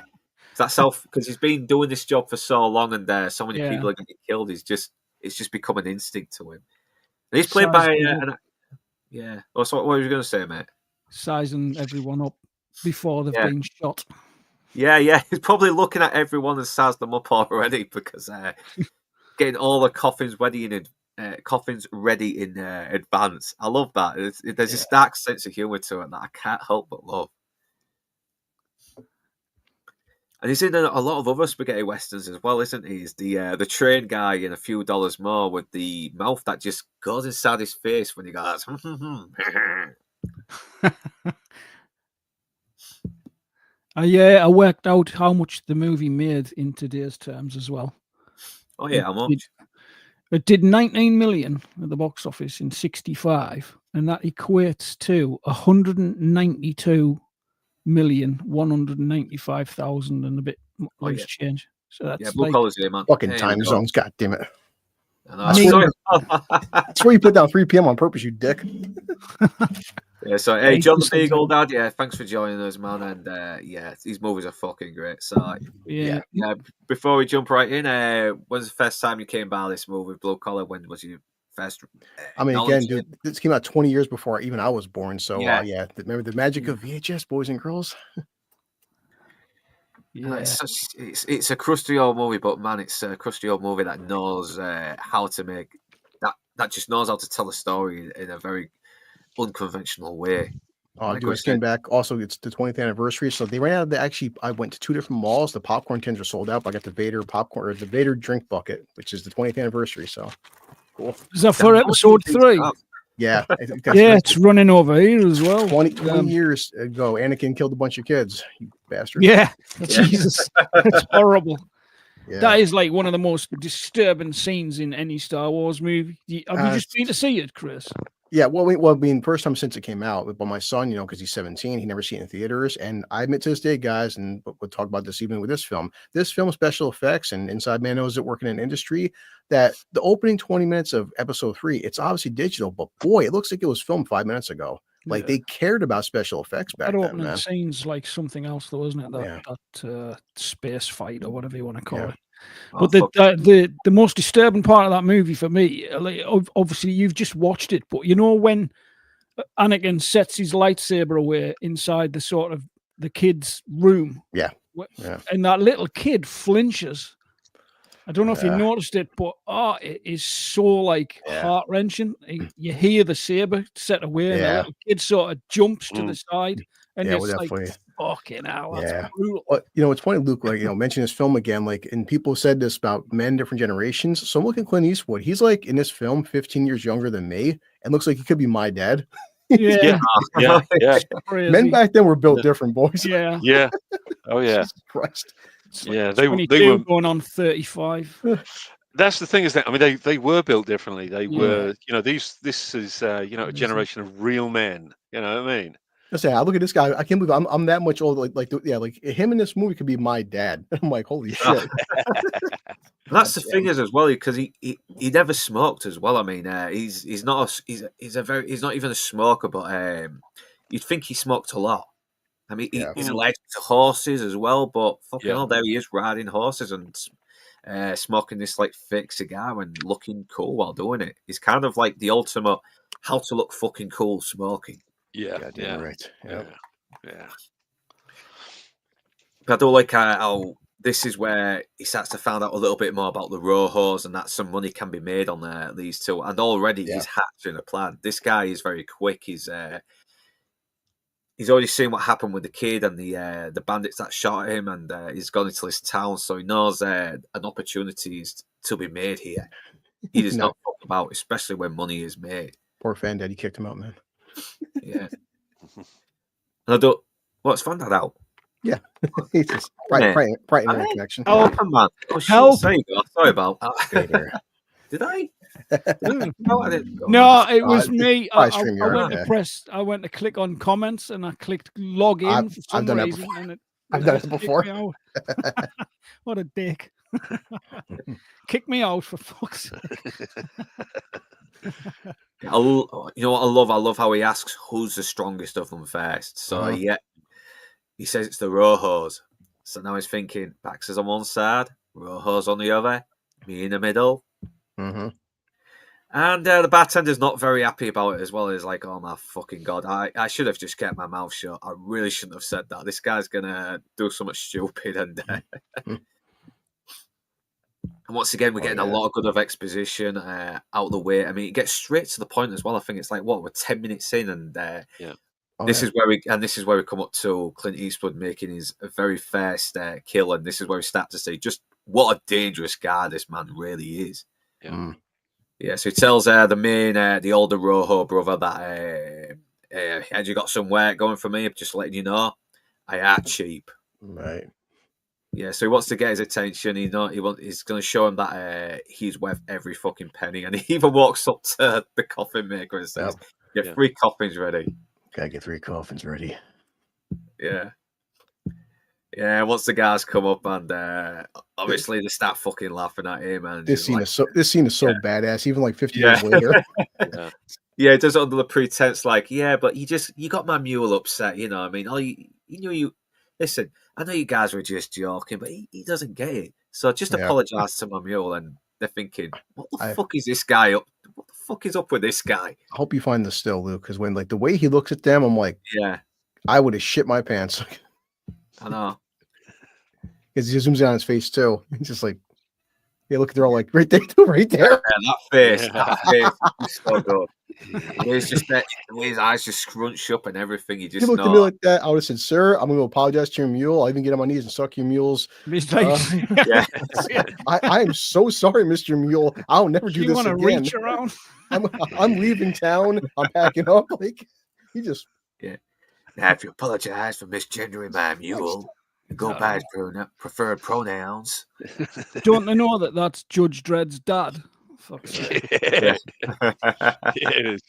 That's because he's been doing this job for so long, and so many people are getting killed. It's just become an instinct to him. And he's played by yeah. Oh, so what were you going to say, mate? Sizing everyone up before they've been shot. Yeah. He's probably looking at everyone and sized them up already because getting all the coffins ready in advance. I love that. There's this dark sense of humour to it that I can't help but love. And he's in a lot of other spaghetti westerns as well, isn't he? He's the train guy in A Few Dollars More with the mouth that just goes inside his face when he goes. I worked out how much the movie made in today's terms as well. Oh yeah, how much? It did 19 million at the box office in 1965, and that equates to 192,195,000 and a bit loose change. So that's blue collars here, man. Fucking time zones, god damn it. That's where you put down 3 p.m. on purpose, you dick. Yeah, so hey, John Siegel, Dad, thanks for joining us, man. And these movies are fucking great. So yeah. Before we jump right in, when's the first time you came by this movie, Blue Collar? When was you first? I mean, again, dude, this came out 20 years before even I was born. So remember the magic of VHS, boys and girls. Yeah, it's a crusty old movie, but man, it's a crusty old movie that knows how to make that just knows how to tell a story in a very unconventional way. I just came back. Also, it's the 20th anniversary, so they ran out of I went to 2 different malls. The popcorn tins are sold out. But I got the Vader popcorn or the Vader drink bucket, which is the 20th anniversary. So cool. Is that for episode 3? Yeah, it's running over here as well. 20 years ago, Anakin killed a bunch of kids. You bastard. Yeah, Jesus, it's horrible. Yeah. That is like one of the most disturbing scenes in any Star Wars movie. Have you just been to see it, Chris? Yeah, well, I mean, first time since it came out, but my son, because he's 17, he never seen it in theaters. And I admit to this day, guys, and we'll talk about this even with this film special effects and Inside Man knows it working in industry, that the opening 20 minutes of episode 3, it's obviously digital, but boy, it looks like it was filmed 5 minutes ago. Like they cared about special effects back then. That opening scene's like something else, though, isn't it? That space fight or whatever you want to call it. But the most disturbing part of that movie for me, like, obviously you've just watched it, but when Anakin sets his lightsaber away inside the sort of the kid's room, and that little kid flinches. I don't know if you noticed it, but it is so like heart-wrenching. You hear the saber set away, and the little kid sort of jumps to the side, and it's like, fucking hell, that's brutal. Well, it's funny, Luke, like, mention this film again, like, and people said this about men, different generations. So I'm looking at Clint Eastwood. He's like in this film 15 years younger than me, and looks like he could be my dad. Yeah. Men back then were built different, boys. Yeah. Oh yeah. Jesus Christ. Yeah, they were going on 35. That's the thing, is that I mean they were built differently. They Yeah. were, you know, this is you know, a generation of real men. You know what I mean? I say, I look at this guy. I can't believe I'm that much older. Like him in this movie could be my dad. I'm like, holy shit. That's the thing is as well, because he never smoked as well. I mean, he's not he's not even a smoker, but you'd think he smoked a lot. I mean, he's allergic to horses as well, but fucking hell, there he is riding horses and smoking this like fake cigar and looking cool while doing it. He's kind of like the ultimate how to look fucking cool smoking. Yeah, goddamn right. Yep. Yeah. But I do like how this is where he starts to find out a little bit more about the Rojos and that some money can be made on these two. And already he's hatching a plan. This guy is very quick. He's already seen what happened with the kid and the bandits that shot at him, and he's gone into this town, so he knows an opportunity is to be made here. He does not talk about, especially when money is made. Poor fan daddy kicked him out, man. Yeah. And I don't. What's fun that out? Yeah, he's just right connection. Oh, come on! Oh, Help! Sorry about that. Did I? No, I didn't. No, it was me. I went to click on comments and I clicked log in for some reason. I've done it before. What a dick! Kick me out for fuck's sake. You know what I love? I love how he asks who's the strongest of them first. So he says it's the Rojos. So now he's thinking Baxter's on one side, Rojos on the other, me in the middle. Mm-hmm. And the bartender's not very happy about it as well. He's like, oh my fucking God, I should have just kept my mouth shut. I really shouldn't have said that. This guy's going to do something stupid. And once again, we're getting a lot of good of exposition out of the way. I mean, it gets straight to the point as well. I think it's like, we're 10 minutes in, and this is where we come up to Clint Eastwood making his very first kill, and this is where we start to see just what a dangerous guy this man really is. Yeah. So he tells the older Rojo brother that had you got some work going for me? Just letting you know, I are cheap. Right. Yeah, so he wants to get his attention. He's going to show him that he's worth every fucking penny. And he even walks up to the coffin maker and says, "Get 3 coffins ready." Gotta get 3 coffins ready. Yeah. Yeah, once the guys come up and obviously they start fucking laughing at him. And this scene is so badass, even like 50 years later. Yeah, it does it under the pretense like, but you got my mule upset, you know. I mean, listen, I know you guys were just joking, but he doesn't get it. So just apologize to my mule. And they're thinking, what the fuck is this guy up? What the fuck is up with this guy? I hope you find this still, Luke, because when like the way he looks at them, I'm like, I would have shit my pants. I know. Because he zooms in on his face too. He's just like, look, they're all like right there, right there. Yeah, that face is so good. It's just that his eyes just scrunch up and everything. He looked at me like that. I would have said, "Sir, I'm going to apologize to your mule. I'll even get on my knees and suck your mule's." I am so sorry, Mr. Mule. I'll never do this again. You want to reach around? I'm leaving town. I'm packing up. Like he just Now, if you apologize for misgendering my mule, go by his preferred pronouns. Don't they know that that's Judge Dredd's dad? It is,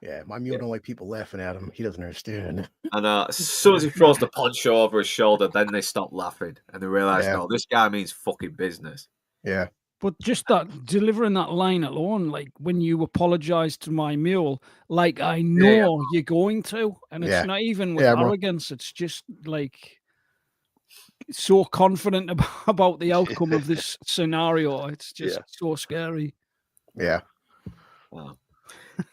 yeah. My mule don't like people laughing at him. He doesn't understand. And as soon as he throws the poncho over his shoulder, then they stop laughing and they realize, no, this guy means fucking business. Yeah. But just that delivering that line alone, like when you apologize to my mule, like I know you're going to, and it's not even with arrogance. It's just like so confident about the outcome of this scenario. It's just so scary. Yeah. Wow.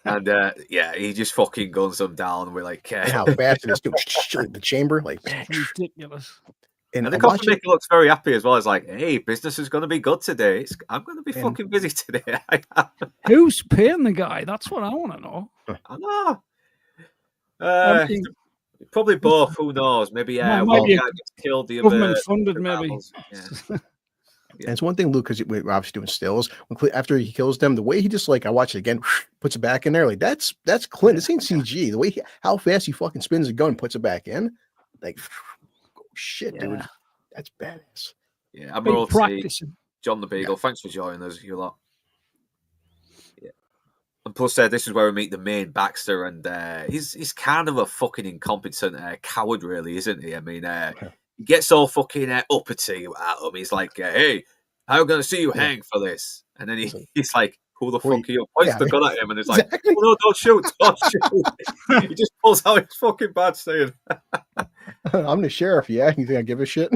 And he just fucking guns them down. And we're like, how fast it is the chamber, like ridiculous. And the coffee maker looks very happy as well. It's like, hey, business is going to be good today. I'm going to be fucking busy today. Who's paying the guy? That's what I want to know. I know. Probably both. Who knows? Maybe one guy gets killed. The government funded, maybe. And it's one thing, Luke, because we're obviously doing stills. After he kills them, the way he just like I watch it again, puts it back in there. Like that's Clint. This ain't CG. The way how fast he fucking spins the gun, and puts it back in, like shit, dude. That's badass. Yeah, I'm practicing. John the Beagle. Thanks for joining us, you lot. Yeah. And plus, this is where we meet the main Baxter, and he's kind of a fucking incompetent coward, really, isn't he? I mean, he gets all fucking uppity at him. He's like, "Hey, I'm gonna see you hang for this," and then he's like, "Who the fuck are you?" Points the gun at him, and it's like, "Oh no, don't shoot, don't shoot!" He just pulls out his fucking badge, saying, "I'm the sheriff." Yeah, you think I give a shit?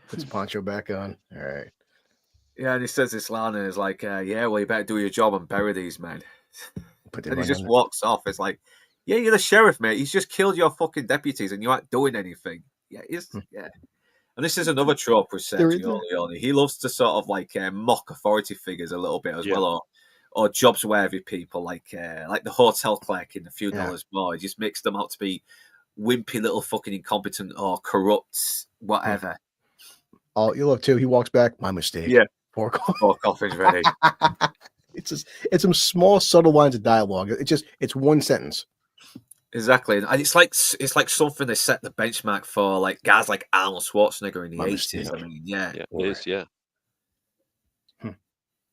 Puts Poncho back on. All right. Yeah, and he says this line, and it's like, "Yeah, well, you better do your job and bury these men." And he just walks off. It's like, "Yeah, you're the sheriff, mate. He's just killed your fucking deputies, and you aren't doing anything." Yeah, yeah. And this is another trope with Sergio Leone. He loves to sort of like mock authority figures a little bit as well, or jobs worthy people, like the hotel clerk in A Few Dollars More. He just makes them out to be wimpy little fucking incompetent or corrupt, whatever. Oh, you look too. He walks back. My mistake. Yeah. Pour coffee's ready. It's some small, subtle lines of dialogue. It's one sentence. Exactly, and it's like something they set the benchmark for, like guys like Arnold Schwarzenegger in the 80s. I mean, it is,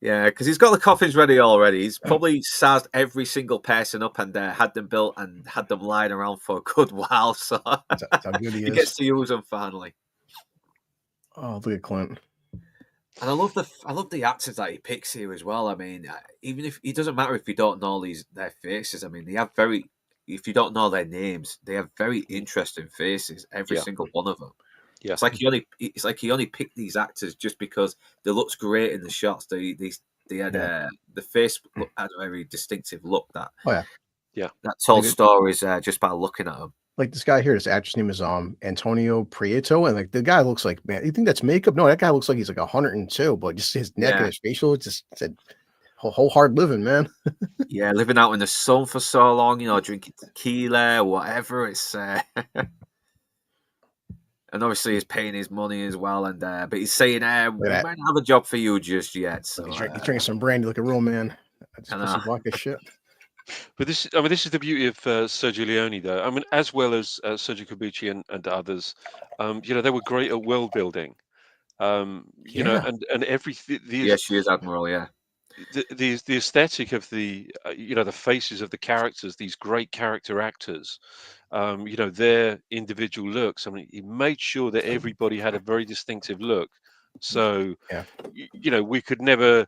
yeah, because he's got the coffins ready already. He's probably sized every single person up and had them built and had them lying around for a good while. So that's how good he is. Gets to use them finally. Oh, look at Clint. And I love the actors that he picks here as well. I mean, even if it doesn't matter if you don't know their faces. I mean, if you don't know their names, they have very interesting faces. Every single one of them. Yeah, it's like he only picked these actors just because they looked great in the shots. They had the face had a very distinctive look. That that told stories just by looking at them. Like this guy here, this actor's name is Antonio Prieto, and like the guy looks like, man, you think that's makeup? No, that guy looks like he's like 102, but just his neck and his facial, just said whole hard living, man. Yeah, living out in the sun for so long, drinking tequila, whatever. It's and obviously he's paying his money as well, and but he's saying, "We might not have a job for you just yet." So he's drinking some brandy like a real man. Just block his shit. But this is the beauty of Sergio Leone, though. I mean, as well as Sergio Corbucci and others, they were great at world building. You know, and everything. Yes, she is Admiral. Yeah. The aesthetic of the the faces of the characters, these great character actors, their individual looks. I mean, he made sure that everybody had a very distinctive look. So, we could never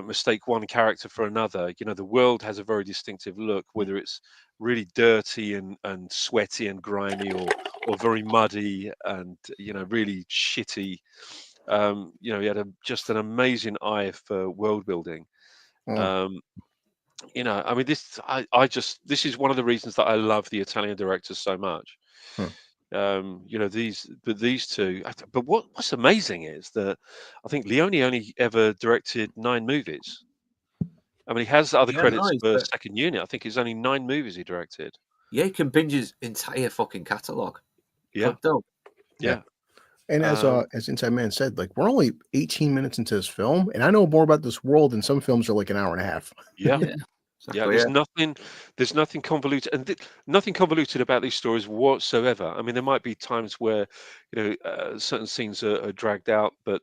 mistake one character for another. The world has a very distinctive look, whether it's really dirty and sweaty and grimy, or very muddy and really shitty. He had just an amazing eye for world building. I mean, this is one of the reasons that I love the Italian directors so much. These two. But what's amazing is that I think Leone only ever directed 9 movies. I mean, he has other credits for Second Unit. I think it's only 9 movies he directed. Yeah, he can binge his entire fucking catalogue. Yeah. And as Inside Man said, like we're only 18 minutes into this film, and I know more about this world than some films are like an hour and a half. There's nothing convoluted, and nothing convoluted about these stories whatsoever. I mean, there might be times where certain scenes are dragged out, but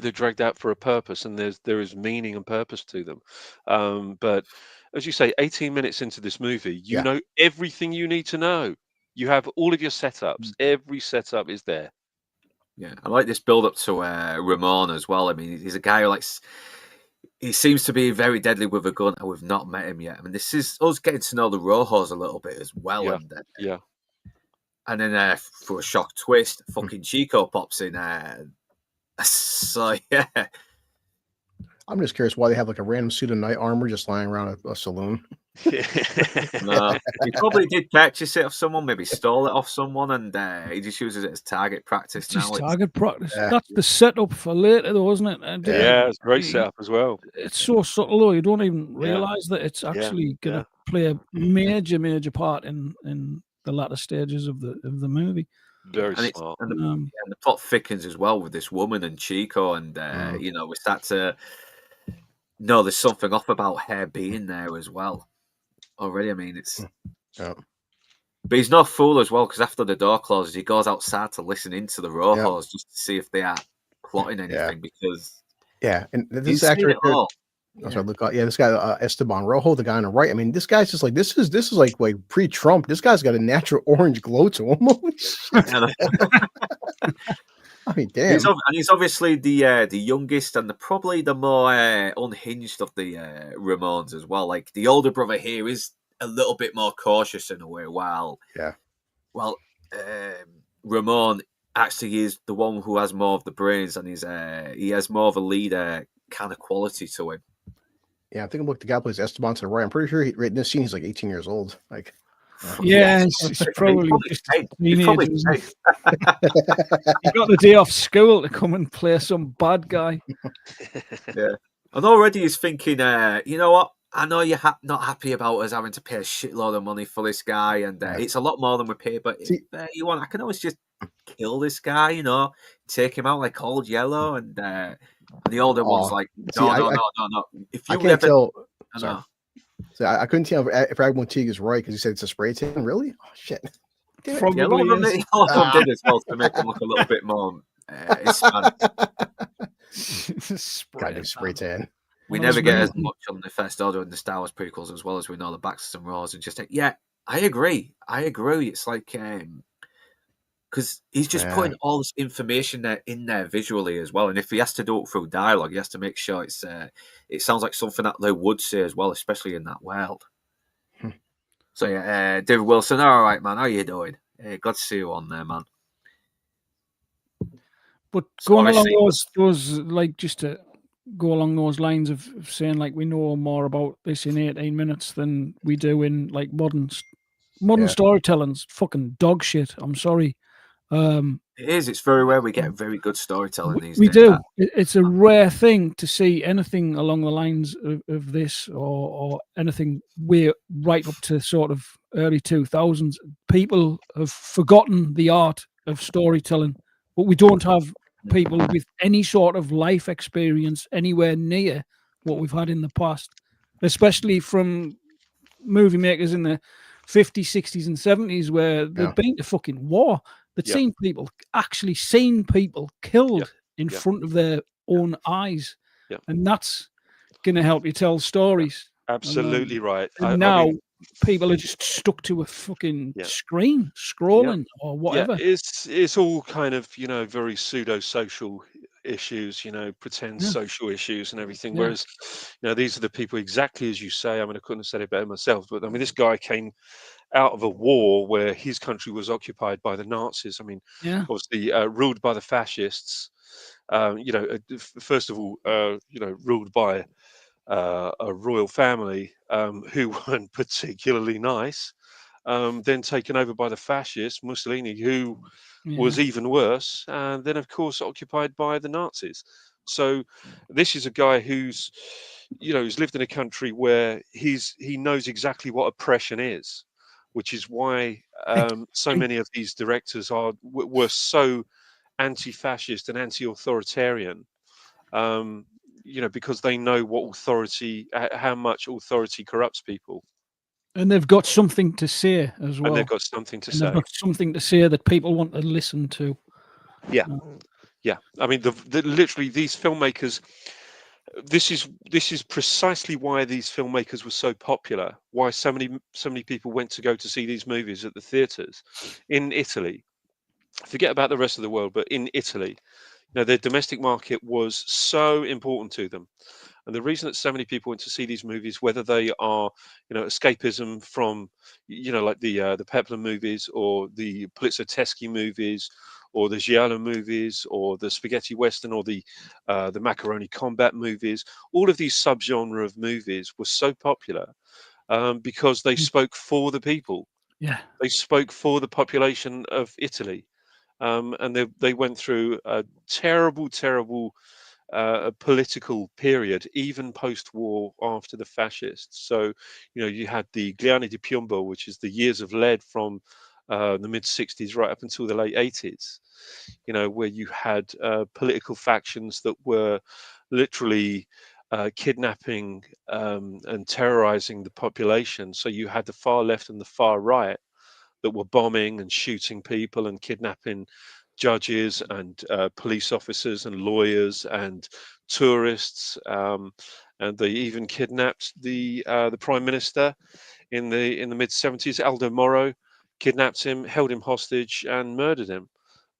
they're dragged out for a purpose, and there is meaning and purpose to them. But as you say, 18 minutes into this movie, you know everything you need to know. You have all of your setups. Every setup is there. Yeah, I like this build up to Ramon as well. I mean, he's a guy who he seems to be very deadly with a gun, and we've not met him yet. I mean, this is us getting to know the Rojos a little bit as well. And then for a shock twist, fucking Chico pops in. So yeah, I'm just curious why they have like a random suit of knight armor just lying around a saloon. No, he probably did purchase it off someone, maybe stole it off someone, and he just uses it as target practice. It's target practice. That's the setup for later, though, isn't it? And it's a great setup as well. It's so subtle, though. You don't even realize that it's actually going to play a major part in the latter stages of the movie. Very smart. And the plot thickens as well with this woman and Chico, and we start to know there's something off about her being there as well. Already, I mean, it's. But he's not a fool as well, because after the door closes, he goes outside to listen into the Rojos just to see if they are plotting anything because and you've this seen actor it all. that's what I look at. This guy Esteban Rojo, the guy on the right. I mean, this guy's just like this is like pre-Trump. This guy's got a natural orange glow to him. Holy shit. I mean, damn. He's obviously the youngest and probably the more unhinged of the Ramones as well. Like the older brother here is a little bit more cautious in a way, while Ramon actually is the one who has more of the brains and he has more of a leader kind of quality to him. Yeah, I think the guy plays Esteban to the right. I'm pretty sure right in this scene he's like 18 years old. Like, it's probably just a teenager. He got the day off school to come and play some bad guy. And already he's thinking, you know what? I know you're not happy about us having to pay a shitload of money for this guy, and it's a lot more than we pay. But if you want, I can always just kill this guy, take him out like Old Yellow, and the older one's like, no. If you I can't tell. Sorry. So I couldn't tell if Ragman Teague is right because he said it's a spray tan. Really? Oh shit! Probably a lot of them did as well to make him look a little bit more Hispanic. Spray tan. We never get as much on the First Order and the Star Wars prequels as well as we know the Baxters and Raws, and just I agree. It's like because he's just putting all this information in there visually as well, and if he has to do it through dialogue, he has to make sure it sounds like something that they would say as well, especially in that world. So David Wilson, all right, man, how you doing? Glad to see you on there, man. But going along those like just to go along those lines of saying like we know more about this in 18 minutes than we do in like modern storytelling's fucking dog shit. I'm sorry. It is. It's very rare we get very good storytelling these days. We do. It's a rare thing to see anything along the lines of this or anything right up to sort of early 2000s. People have forgotten the art of storytelling, but we don't have people with any sort of life experience anywhere near what we've had in the past, especially from movie makers in the 50s, 60s, and 70s where they've been to fucking war. They've seen people killed in front of their own eyes. And that's going to help you tell stories. Absolutely right. And now people are just stuck to a fucking screen, scrolling or whatever. It's all kind of, very pseudo-social issues, pretend social issues and everything. Whereas, these are the people exactly as you say. I mean, I couldn't have said it better myself, but I mean, this guy came out of a war where his country was occupied by the Nazis. I mean, obviously ruled by the fascists. First of all, ruled by a royal family who weren't particularly nice. Then taken over by the fascists, Mussolini, who was even worse, and then of course occupied by the Nazis. So this is a guy who's lived in a country where he knows exactly what oppression is, which is why so many of these directors were so anti-fascist and anti-authoritarian, because they know how much authority corrupts people. And they've got something to say as well. And they've got something to say. They've got something to say that people want to listen to. Yeah. I mean, literally these filmmakers. This is precisely why these filmmakers were so popular. Why so many people went to go to see these movies at the theaters in Italy. Forget about the rest of the world, but in Italy, their domestic market was so important to them. And the reason that so many people went to see these movies, whether they are, escapism from, like the Peplum movies or the Poliziotteschi movies or the Giallo movies or the spaghetti western or the macaroni combat movies, all of these subgenre of movies were so popular because they spoke for the people. Yeah, they spoke for the population of Italy, and they went through a terrible political period, even post-war after the fascists. So, you had the Gli anni di piombo, which is the years of lead from the mid-60s right up until the late 80s, where you had political factions that were literally kidnapping and terrorizing the population. So you had the far left and the far right that were bombing and shooting people and kidnapping judges and police officers and lawyers and tourists, and they even kidnapped the prime minister in the mid-70s. Aldo Moro kidnapped him, held him hostage, and murdered him.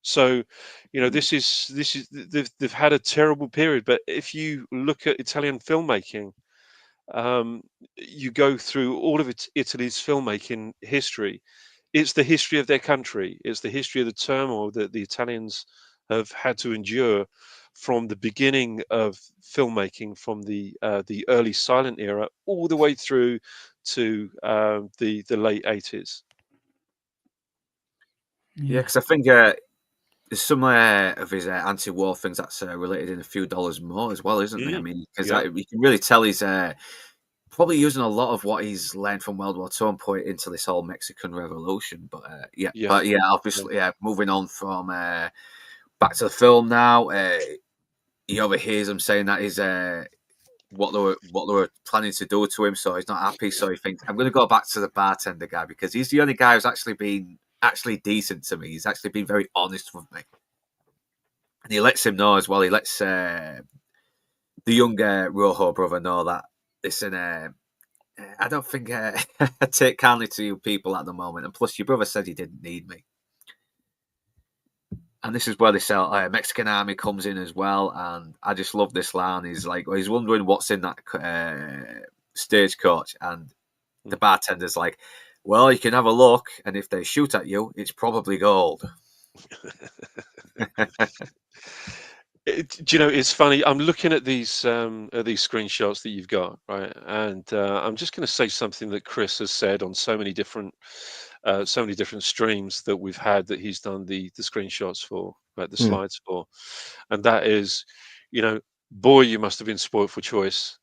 So, this is they've had a terrible period. But if you look at Italian filmmaking, you go through all of Italy's filmmaking history. It's the history of their country. It's the history of the turmoil that the Italians have had to endure from the beginning of filmmaking, from the early silent era, all the way through to the late 80s. Yeah, because I think there's some of his anti-war things that's related in a few dollars more as well, isn't there? I mean, because you can really tell he's probably using a lot of what he's learned from World War II and put it into this whole Mexican Revolution. But obviously, moving on from back to the film now, he overhears him saying that is what they were planning to do to him, so he's not happy. So he thinks, I'm going to go back to the bartender guy because he's the only guy who's actually been decent to me. He's actually been very honest with me, and he lets him know as well. He lets the younger Rojo brother know that, listen, I don't think I take kindly to you people at the moment, and plus your brother said he didn't need me. And this is where this Mexican army comes in as well, and I just love this line. He's like, he's wondering what's in that stagecoach, and the bartender's like, well, you can have a look, and if they shoot at you, it's probably gold. Do you know, it's funny. I'm looking at these screenshots that you've got, right? And I'm just going to say something that Chris has said on so many different streams that we've had, that he's done the screenshots for, like the slides for, and that is, boy, you must have been spoiled for choice,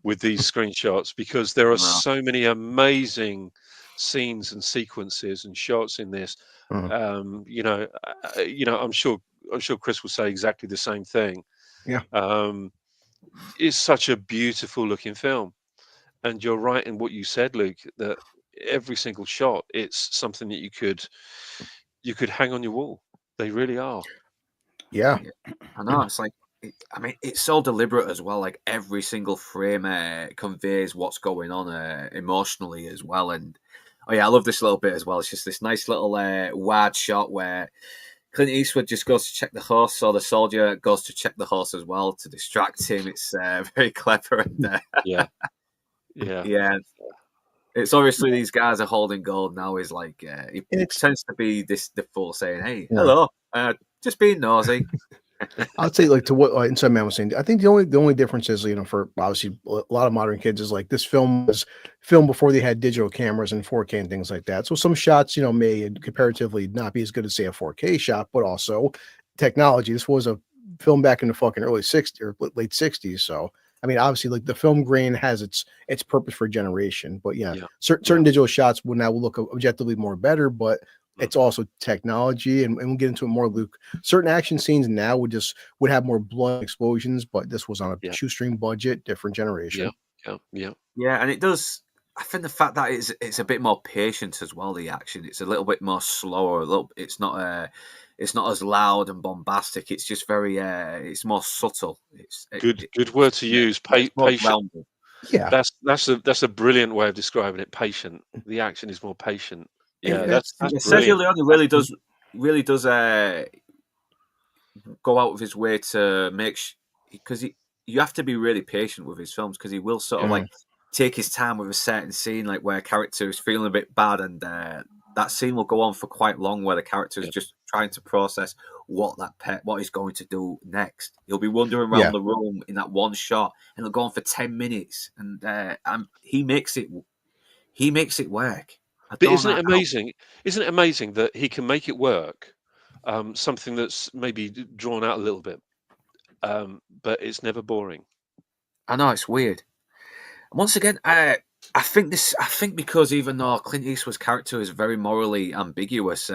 with these screenshots, because there are so many amazing scenes and sequences and shots in this. I'm sure Chris will say exactly the same thing. Yeah. It's such a beautiful looking film, and you're right in what you said, Luke, that every single shot, it's something that you could hang on your wall. They really are. Yeah. I know. It's like, it's so deliberate as well. Like every single frame conveys what's going on emotionally as well. And I love this little bit as well. It's just this nice little wide shot where Clint Eastwood just goes to check the horse, so the soldier goes to check the horse as well to distract him. It's very clever. And, yeah. It's obviously these guys are holding gold now. Is like it tends to be the fool saying, "Hey, hello, just being nosy." I'd say, like, to what Inside Man was saying, I think the only difference is, for obviously a lot of modern kids, is like this film was filmed before they had digital cameras and 4K and things like that. So some shots, may comparatively not be as good as, say, a 4K shot, but also technology. This was a film back in the fucking early 60s or late 60s. So, I mean, obviously, like, the film grain has its purpose for generation, but certain digital shots will look objectively more better, but it's also technology, and we'll get into it more, Luke. Certain action scenes now would have more blood explosions, but this was on a shoestring budget, different generation. Yeah, and it does. I think the fact that it's a bit more patient as well. The action, it's a little bit more slower. It's not as loud and bombastic. It's just very it's more subtle. It's good word to use. Patient. Yeah, that's a brilliant way of describing it. Patient. The action is more patient. Yeah, that's Sergio Leone really does go out of his way to make because you have to be really patient with his films, because he will sort of like take his time with a certain scene, like where a character is feeling a bit bad, and that scene will go on for quite long, where the character is just trying to process what he's going to do next. He'll be wandering around the room in that one shot, and it'll go on for 10 minutes, and he makes it work. But isn't it amazing? Isn't it amazing that he can make it work? Something that's maybe drawn out a little bit, but it's never boring. I know, it's weird. And once again, I think because even though Clint Eastwood's character is very morally ambiguous,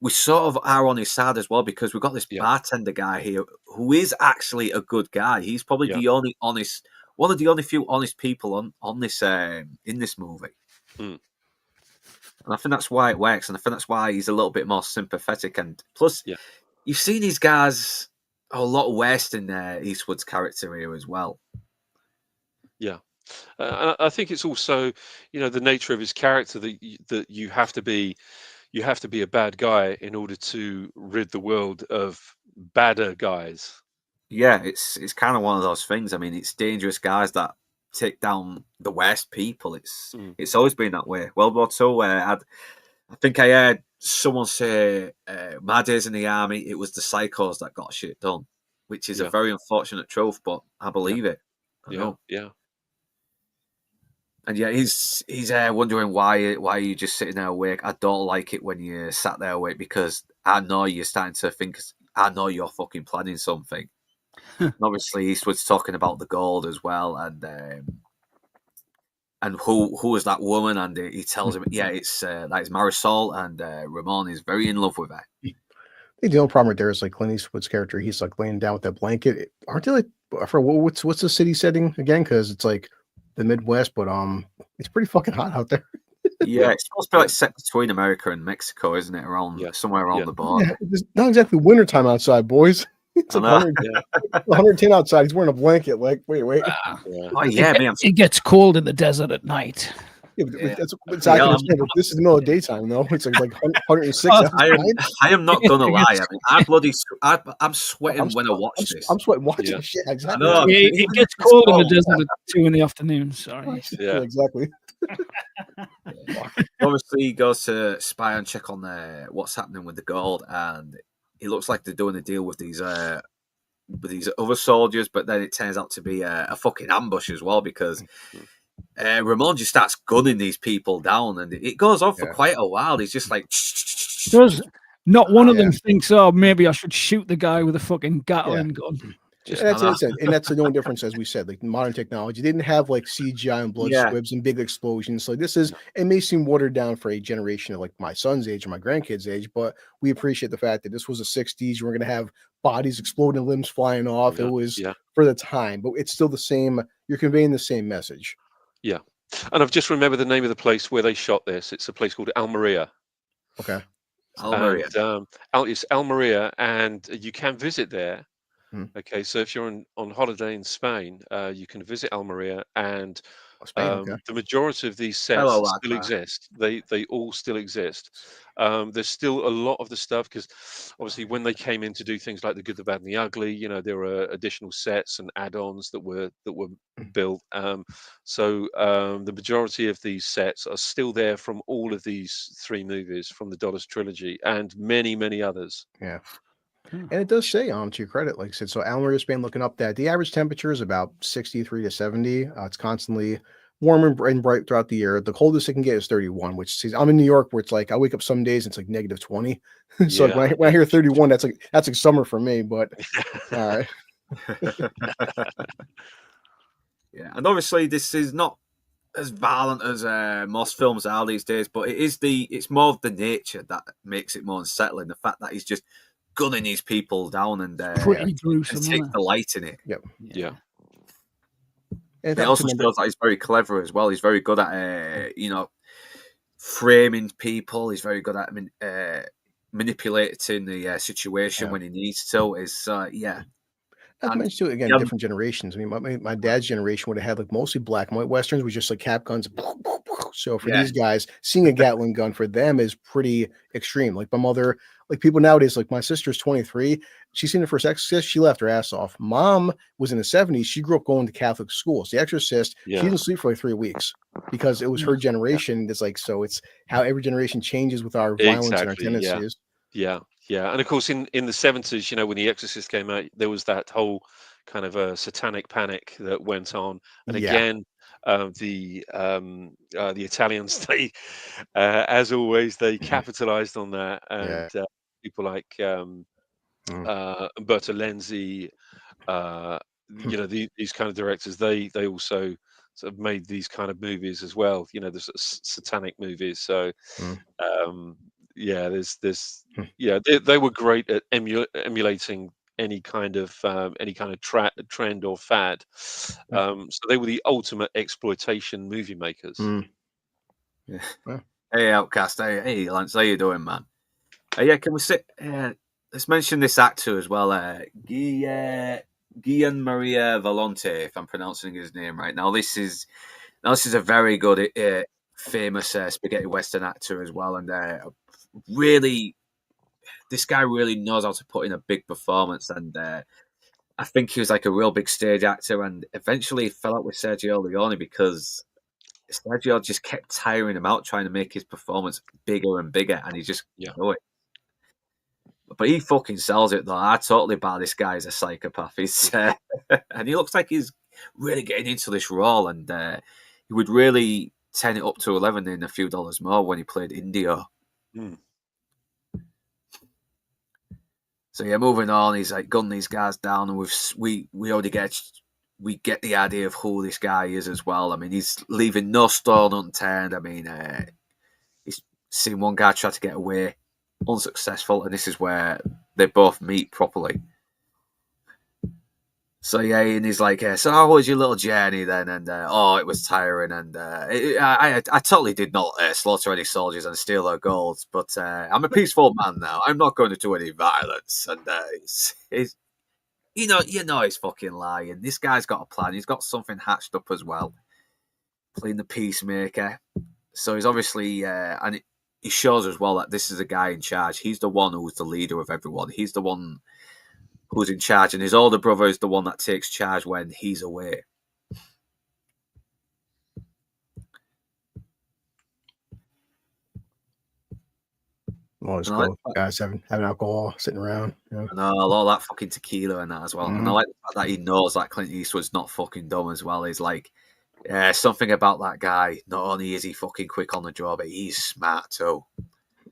we sort of are on his side as well, because we've got this bartender guy here who is actually a good guy. He's probably the only honest, one of the only few honest people on this in this movie. And I think that's why it works, and I think that's why he's a little bit more sympathetic. And plus, Yeah. you've seen these guys a lot worse than Eastwood's character here as well. Yeah. And I think it's also, the nature of his character that you have to be a bad guy in order to rid the world of badder guys. Yeah, it's kind of one of those things. I mean, it's dangerous guys that take down the worst people. Mm. It's always been that way. World War II, I think I heard someone say, "My days in the army, it was the psychos that got shit done," which is a Yeah. very unfortunate truth, but I believe it. I Yeah. know. Yeah. And yeah, he's wondering why you just sitting there awake. I don't like it when you sat there awake because I know you're starting to think. I know you're fucking planning something. And obviously, Eastwood's talking about the gold as well, and who is that woman? And he tells him, yeah, it's Marisol, and Ramon is very in love with her. The only problem right there is like Clint Eastwood's character. He's like laying down with that blanket. Aren't they like? I forgot what's the city setting again? Because it's like the Midwest, but it's pretty fucking hot out there. Yeah, it's supposed to be like set between America and Mexico, isn't it? Somewhere around the border. Yeah, it's not exactly wintertime outside, boys. It's like 110 outside. He's wearing a blanket. Like, wait. Oh yeah, man. It gets cold in the desert at night. Yeah, but it's I can understand, but this is the middle of daytime, though. It's like 106. I am not gonna lie. I mean, I'm sweating when I watch this. I'm sweating watching shit. Exactly. I know. It gets cold in the desert at 2 in the afternoon. Sorry. Yeah, exactly. Obviously, he goes to spy and check on what's happening with the gold, and it looks like they're doing a deal with these other soldiers, but then it turns out to be a fucking ambush as well because Ramon just starts gunning these people down, and it goes on for quite a while. He's just like, does not one of them thinks, oh, maybe I should shoot the guy with a fucking Gatling gun. And that's the only difference, as we said, like modern technology. They didn't have like CGI and blood squibs and big explosions. So it may seem watered down for a generation of like my son's age or my grandkids' age, but we appreciate the fact that this was the 60s. We're going to have bodies exploding, limbs flying off. It was for the time, but it's still the same. You're conveying the same message. Yeah. And I've just remembered the name of the place where they shot this. It's a place called Almeria. Okay. Almeria. And, it's Almeria, and you can visit there. Okay, so if you're on holiday in Spain, you can visit Almeria, and the majority of these sets still exist. They all still exist. There's still a lot of the stuff because obviously when they came in to do things like The Good, the Bad, and the Ugly, there were additional sets and add-ons that were built. So the majority of these sets are still there from all of these three movies from the Dollars trilogy and many, many others. Yeah. And it does say, to your credit, like I said, so Almeria, Spain, looking up that the average temperature is about 63 to 70. It's constantly warm and bright throughout the year. The coldest it can get is 31, which I'm in New York, where it's like I wake up some days and it's like negative 20. So when I hear 31, that's like summer for me. But all right. Yeah, and obviously this is not as violent as most films are these days, but it's more of the nature that makes it more unsettling. The fact that he's just gunning these people down and pretty gruesome, and take the light in it. Yep. Yeah. And it also shows that he's very clever as well. He's very good at framing people. He's very good at manipulating the situation when he needs to. Not to mention too, again, different generations. I mean, my dad's generation would have had like mostly black and white westerns with just like cap guns. So for these guys, seeing a Gatling gun for them is pretty extreme. Like my mother, like people nowadays, like my sister's 23. She's seen the first Exorcist. She left her ass off. Mom was in the 70s. She grew up going to Catholic schools. The Exorcist, she didn't sleep for like 3 weeks because it was her generation. It's like, so it's how every generation changes with our violence and our tendencies. Yeah. And of course, in the 70s, when The Exorcist came out, there was that whole kind of a satanic panic that went on. And again, the Italians, they, as always, they capitalized on that. And people like Umberto Lenzi, these kind of directors, they also sort of made these kind of movies as well. The sort of satanic movies. So. They were great at emulating any kind of trend or fad. So they were the ultimate exploitation movie makers. Yeah. Hey, Outcast. Hey, Lance. How you doing, man? Yeah, can we sit? Let's mention this actor as well. Gian Maria Volonte, if I'm pronouncing his name right. This is a very good, famous spaghetti western actor as well, and really, this guy really knows how to put in a big performance. And I think he was like a real big stage actor, and eventually fell out with Sergio Leone because Sergio just kept tiring him out, trying to make his performance bigger and bigger, and he just do it. But he fucking sells it though. I totally buy this guy as a psychopath. He's and he looks like he's really getting into this role, and he would really 10 it up to 11 in a few dollars more when he played Indio. So yeah, moving on, he's like gunning these guys down, and we already get the idea of who this guy is as well. I mean, he's leaving no stone unturned. I mean, he's seen one guy try to get away, unsuccessful, and this is where they both meet properly. So yeah, and he's like, so how was your little journey then? And it was tiring, and I totally did not slaughter any soldiers and steal their gold, but I'm a peaceful man now. I'm not going to do any violence. And he's he's fucking lying. This guy's got a plan. He's got something hatched up as well, playing the peacemaker. So he's obviously and he shows as well that this is a guy in charge. He's the one who's the leader of everyone. He's the one who's in charge, and his older brother is the one that takes charge when he's away. Well, it's cool. Guys having alcohol, sitting around. And all that fucking tequila and that as well. And I like the fact that he knows that Clint Eastwood's not fucking dumb as well. He's like, something about that guy. Not only is he fucking quick on the draw, but he's smart too.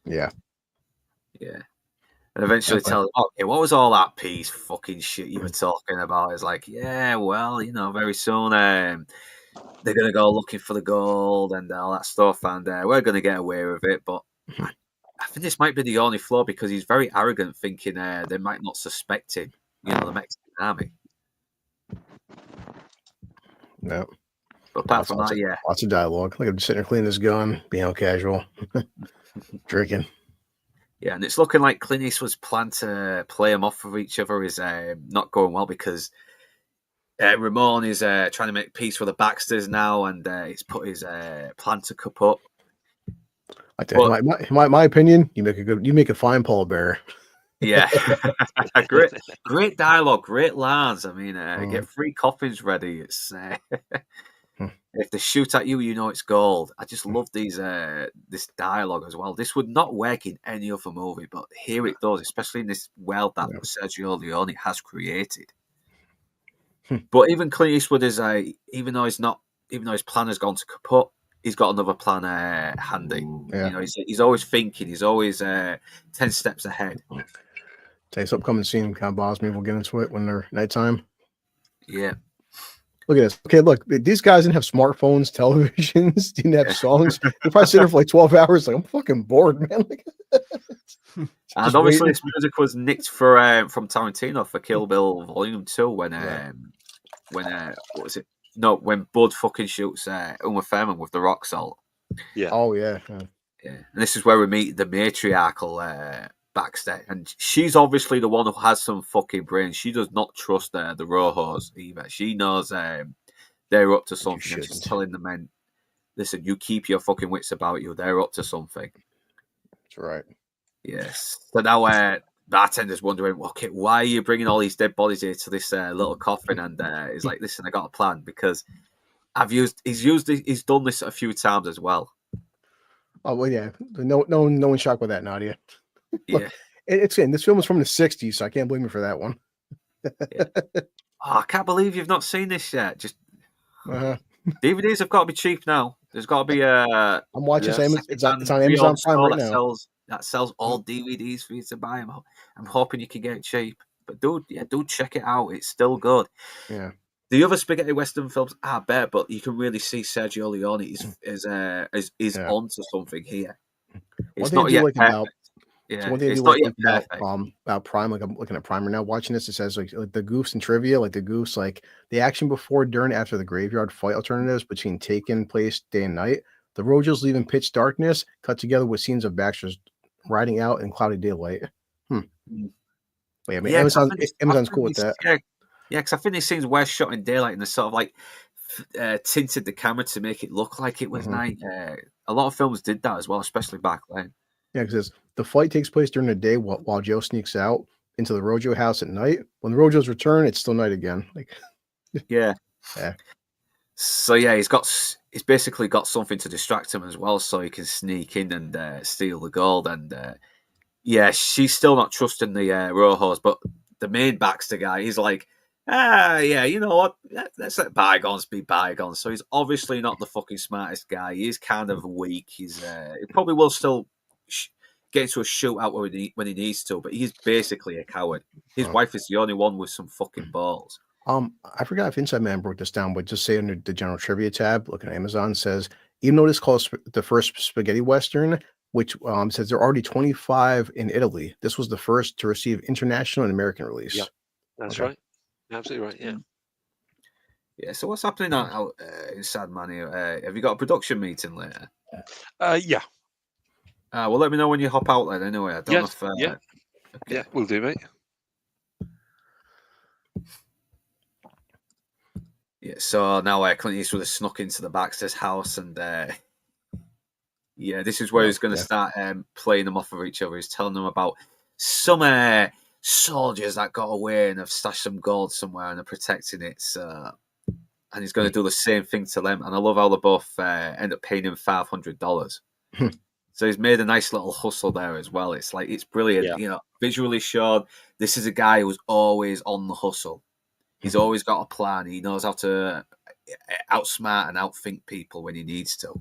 Yeah. Yeah. And eventually tell him, okay, what was all that piece fucking shit you were talking about? It's like, yeah, well, very soon they're going to go looking for the gold and all that stuff, and we're going to get away with it. But I think this might be the only flaw, because he's very arrogant, thinking they might not suspect him, the Mexican army. No. But apart from that, yeah. Lots of dialogue. Like I'm just sitting there cleaning his gun, being all casual, drinking. Yeah, and it's looking like Clint Eastwood's plan to play them off of each other is not going well, because Ramon is trying to make peace with the Baxters now, and he's put his plan to kaput. My opinion, you make a fine pallbearer. Yeah, great dialogue, great lines. I mean, get 3 coffins ready. It's if they shoot at you, it's gold. I just love this dialogue as well. This would not work in any other movie, but here it does, especially in this world that Sergio Leone has created. But even Clint Eastwood is even though his plan has gone to kaput, he's got another plan handy. Yeah. He's always thinking. He's always 10 steps ahead. Tell you something, coming scene kind of bothers me. We'll get into it when they're nighttime. Yeah. Look at this. Okay, look, these guys didn't have smartphones, televisions, didn't have songs. They probably sit there for like 12 hours. Like, I'm fucking bored, man. And obviously, this music was nicked from Tarantino for Kill Bill Volume 2 when what was it? No, when Bud fucking shoots Uma Thurman with the rock salt. Yeah. Oh yeah. Yeah. And this is where we meet the matriarchal Baxter, and she's obviously the one who has some fucking brains. She does not trust the Rojos either. She knows they're up to something, and she's telling the men, "Listen, you keep your fucking wits about you. They're up to something." That's right. Yes. So now bartender's wondering, okay, why are you bringing all these dead bodies here to this little coffin? And he's like, "Listen, I got a plan, because he's done this a few times as well." Oh well, yeah. No one's shocked with that, Nadia. Look, Yeah. It's in this film was from the 60s, so I can't blame you for that one. Yeah. I can't believe you've not seen this yet. Just DVDs have got to be cheap now. There's got to be I'm watching it's on Amazon Prime right now. That sells all DVDs for you to buy. I'm hoping you can get it cheap. But do check it out. It's still good. Yeah. The other spaghetti western films are better, but you can really see Sergio Leone is onto something here. It's not yet perfect. Yeah, so one thing it's not yet perfect. About Prime, like I'm looking at Prime right now, watching this. It says like the goofs and trivia, like the goofs, like the action before, during, after the graveyard fight alternatives between taking place day and night The Rogers leave in pitch darkness, cut together with scenes of Baxter's riding out in cloudy daylight. But yeah, I mean, Yeah, 'cause Amazon's cool with that. Yeah, because I think these scenes were shot in daylight and they sort of like tinted the camera to make it look like it was night. A lot of films did that as well, especially back then. Yeah, because the fight takes place during the day while Joe sneaks out into the Rojo house at night. When the Rojos return, it's still night again. Like, yeah. Yeah. So yeah, he's basically got something to distract him as well, so he can sneak in and steal the gold. And yeah, she's still not trusting the Rojos, but the main Baxter guy, he's like, yeah, you know what? Let's let bygones be bygones. So he's obviously not the fucking smartest guy. He is kind of weak. He probably will still get into a shootout when he needs to, but he's basically a coward. His wife is the only one with some fucking balls. I forgot if Inside Man broke this down, but just say under the general trivia tab, look at Amazon, says, even though this calls the first spaghetti Western, which says there are already 25 in Italy. This was the first to receive international and American release. Yeah, that's right. Absolutely right. Yeah. Yeah. So what's happening out Inside Man here? Have you got a production meeting later? Yeah. Well, let me know when you hop out then. Anyway, I don't know if. Yeah. Okay. Yeah, we'll do, mate. Yeah. So now Clint Eastwood has snuck into the Baxter's house, and yeah, this is where he's going to start playing them off of each other. He's telling them about some soldiers that got away and have stashed some gold somewhere and are protecting it. So, and he's going to do the same thing to them. And I love how they both end up paying him $500. So he's made a nice little hustle there as well. It's like, it's brilliant. You know, visually shown. This is a guy who's always on the hustle. He's always got a plan. He knows how to outsmart and outthink people when he needs to.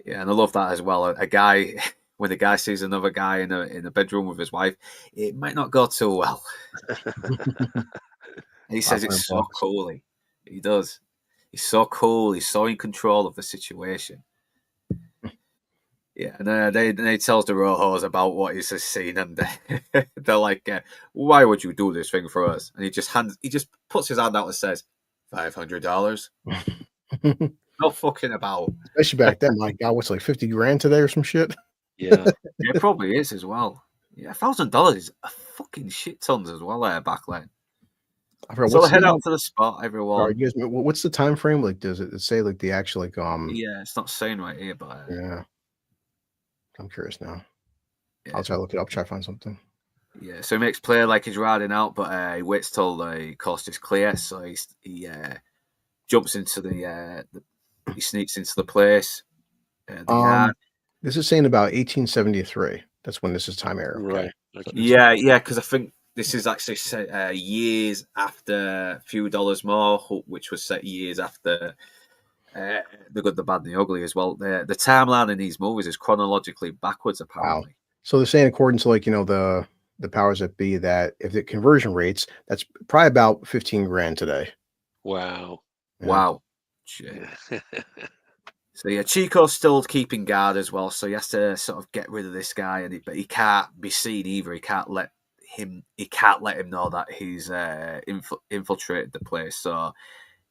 Yeah, and I love that as well. A guy, when the guy sees another guy in a bedroom with his wife, it might not go too well. He says it's so cool. He does. He's so cool. He's so in control of the situation. Yeah, and then he tells the Rojos about what he's seen, and they're like, "Why would you do this thing for us?" And he just puts his hand out and says, $500. No fucking about. Especially back then, my God, what's like 50 grand today or some shit? Yeah. Yeah, it probably is as well. Yeah, $1,000 is a fucking shit tons as well back then. So head out to the spot, everyone. Right, you guys, what's the time frame? Like, does it say like the actual like Yeah, it's not saying right here, but yeah, I'm curious now. Yeah. I'll try to look it up. Try to find something. Yeah, so he makes play like he's riding out, but he waits till the coast is clear. So he jumps into he sneaks into the place. This is saying about 1873. That's when this is time era. Right. Okay. Yeah, because I think this is actually set years after A Few Dollars More, which was set years after The Good, the Bad, and the Ugly as well. The timeline in these movies is chronologically backwards, apparently. Wow. So they're saying, according to like the powers that be, that if the conversion rates, that's probably about 15 grand today. Wow. Yeah. Wow. So yeah, Chico's still keeping guard as well, so he has to sort of get rid of this guy, but he can't be seen either. He can't let him know that he's infiltrated the place. So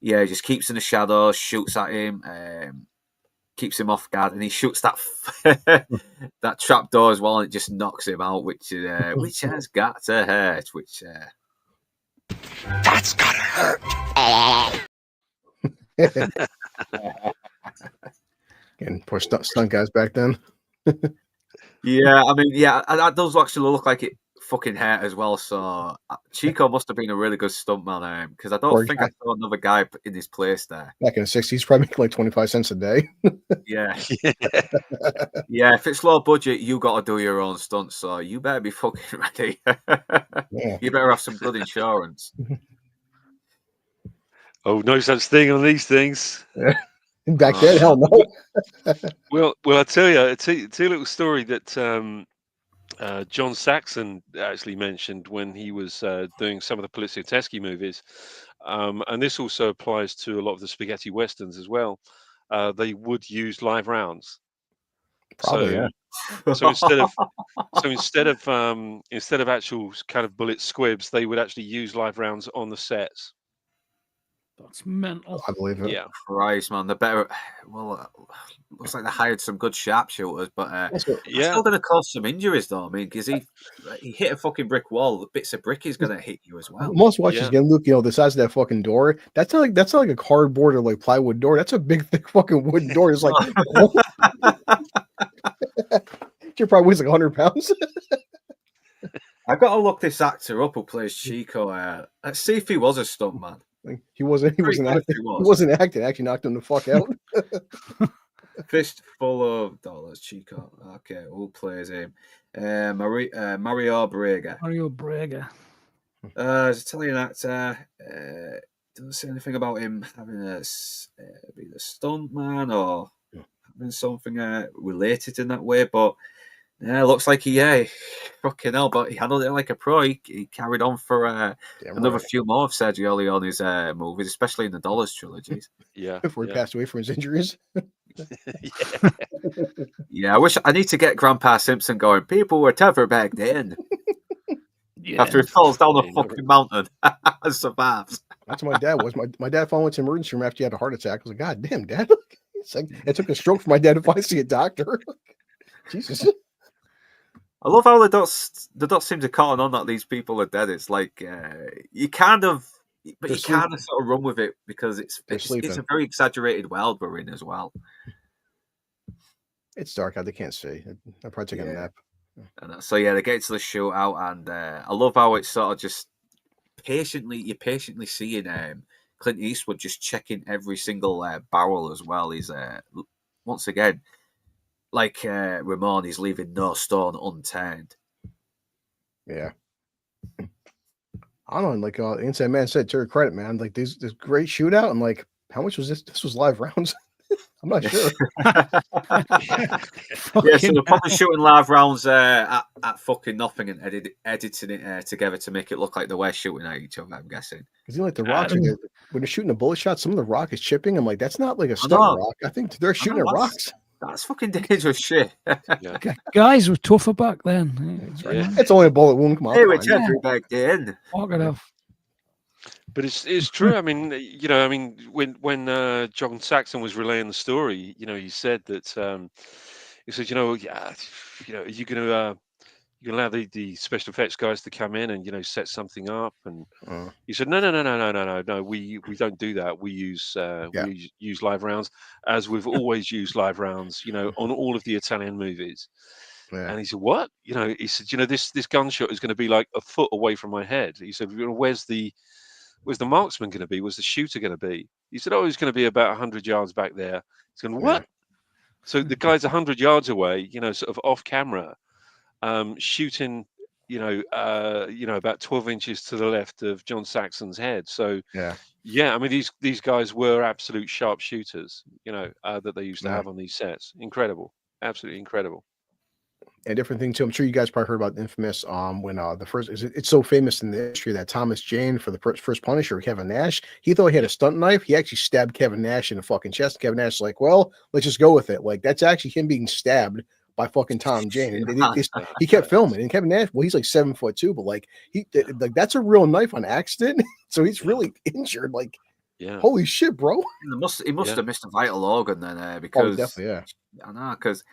yeah, he just keeps in the shadows, shoots at him, keeps him off guard, and he shoots that that trap door as well, and it just knocks him out, which has got to hurt. That's gotta hurt. And poor stunt guys back then. Yeah, I mean, yeah, that does actually look like it fucking hurt as well. So Chico must have been a really good stuntman, because I don't think I saw another guy in his place there. Back in the 60s, probably making like 25 cents a day. Yeah. Yeah, if it's low budget, you got to do your own stunts, so you better be fucking ready. Yeah. You better have some good insurance. Oh, no such thing on these things. Back then, hell no. Well, I'll tell you a little story that John Saxon actually mentioned when he was doing some of the Polizioteschi movies, and this also applies to a lot of the spaghetti westerns as well. They would use live rounds. Probably, yeah. So instead of actual kind of bullet squibs, they would actually use live rounds on the sets. That's mental. I believe it. Yeah. Christ, man, the better. Well, looks like they hired some good sharpshooters, but Also, that's Yeah. still going to cause some injuries, though. I mean, because he hit a fucking brick wall, bits of brick is going to hit you as well. most watches Yeah. again, Luke. You know the size of that fucking door. That's not like a cardboard or like plywood door. That's a big, thick fucking wooden door. It's like, it probably weighs like 100 pounds. I've got to look this actor up who plays Chico. Let's see if he was a stuntman. Like, he wasn't Pretty good if acting. he He was. wasn't acting. Actually knocked him the fuck out. Fistful of dollars, Chico. Okay, who plays him? Mario Brega. Mario Brega. He's an Italian actor. Doesn't say anything about him having being a stuntman or having something related in that way. But yeah, looks like he fucking hell. But he handled it like a pro. He carried on for another few more of Sergio Leone's movies, especially in the Dollars trilogies. Yeah. Before he passed away from his injuries. Yeah, I need to get Grandpa Simpson going. People were tougher back then. Yeah. After he falls down a fucking mountain and survives. That's what my dad was. My dad finally went to the emergency room after he had a heart attack. I was like, God damn, Dad. It's like it took a stroke for my dad to finally see a doctor. Jesus. I love how they don't seem to cotton on that these people are dead. It's like you kind of sort of run with it because it's a very exaggerated world we're in as well. It's dark out. They can't see. I'll probably take a nap. And so yeah, they get to the shootout, and I love how it's sort of just you're patiently seeing Clint Eastwood just checking every single barrel as well. He's once again, like Ramon, he's leaving no stone unturned. Yeah. I don't know, like the Inside Man said, to her credit, man, like this great shootout, and like how much was this? This was live rounds. I'm not sure. Yeah, so they're probably shooting live rounds at fucking nothing and editing it together to make it look like they were shooting at each other, I'm guessing. Because like the rocks, when they're shooting a bullet shot, some of the rock is chipping. I'm like, that's not like a stunt rock. I think they're shooting at rocks. That's fucking dangerous shit. Yeah. Guys were tougher back then. Yeah. It's only a bullet wound. Come on. They were tougher back then. Walk it off. But it's true. I mean, when John Saxon was relaying the story, he said that he said, are you going to allow the special effects guys to come in and set something up? And he said, no, we don't do that. We use use live rounds, as we've always used live rounds, on all of the Italian movies. Yeah. And he said, what? He said, this gunshot is going to be like a foot away from my head. He said, where's the marksman going to be? Where's the shooter going to be? He said, he's going to be about 100 yards back there. He's going, what? So the guy's 100 yards away, sort of off camera, shooting, about 12 inches to the left of John Saxon's head. So, I mean, these guys were absolute sharpshooters, that they used to have on these sets. Incredible. Absolutely incredible. A different thing too. I'm sure you guys probably heard about the infamous when the first it's so famous in the history that Thomas Jane for the first Punisher, Kevin Nash, he thought he had a stunt knife. He actually stabbed Kevin Nash in the fucking chest. Kevin Nash is like, well, let's just go with it. Like that's actually him being stabbed by fucking Tom Jane. And he kept filming. And Kevin Nash, well, he's like 7'2", but like that's a real knife on accident. So he's really injured. Like, holy shit, bro. He must have missed a vital organ then, because definitely, I know, because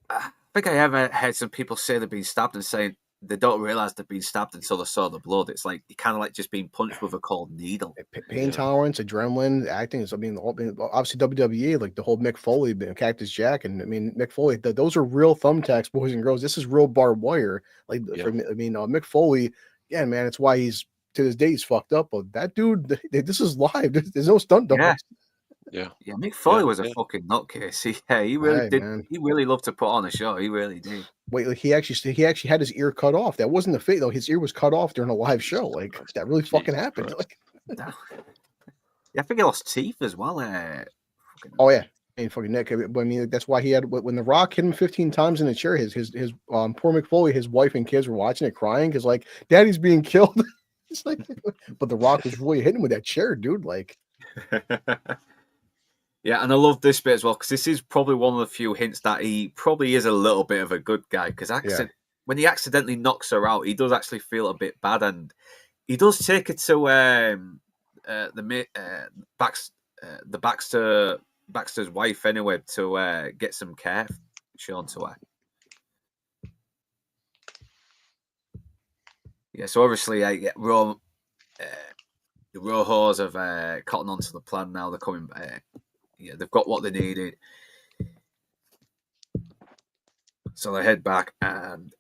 I think I ever heard some people say they've been stabbed and saying they don't realize they've been stabbed until they saw the blood. It's like you kind of like just being punched with a cold needle. Pain tolerance, adrenaline, acting. I mean, obviously WWE, like the whole Mick Foley, Cactus Jack, and I mean Mick Foley. Those are real thumbtacks, boys and girls. This is real barbed wire. Like, Mick Foley. Yeah, man, it's why he's to this day he's fucked up. But that dude, this is live. There's no stunt doubles. Yeah, Mick Foley was a fucking nutcase. He really did. Man. He really loved to put on a show. He really did. Wait, like he actually had his ear cut off. That wasn't a fake though. His ear was cut off during a live show. Like that really fucking happened. Like, I think he lost teeth as well. Oh yeah, and fucking neck. But I mean, that's why he had when The Rock hit him 15 times in the chair. His poor Mick Foley, his wife and kids were watching it, crying because like Daddy's being killed. It's like, but The Rock was really hitting with that chair, dude. Like. Yeah, and I love this bit as well because this is probably one of the few hints that he probably is a little bit of a good guy because when he accidentally knocks her out, he does actually feel a bit bad and he does take her to Baxter's wife anyway to get some care shown to her. Yeah, so obviously, the Rojos have cotton onto the plan now. They're coming. They've got what they needed, so they head back and.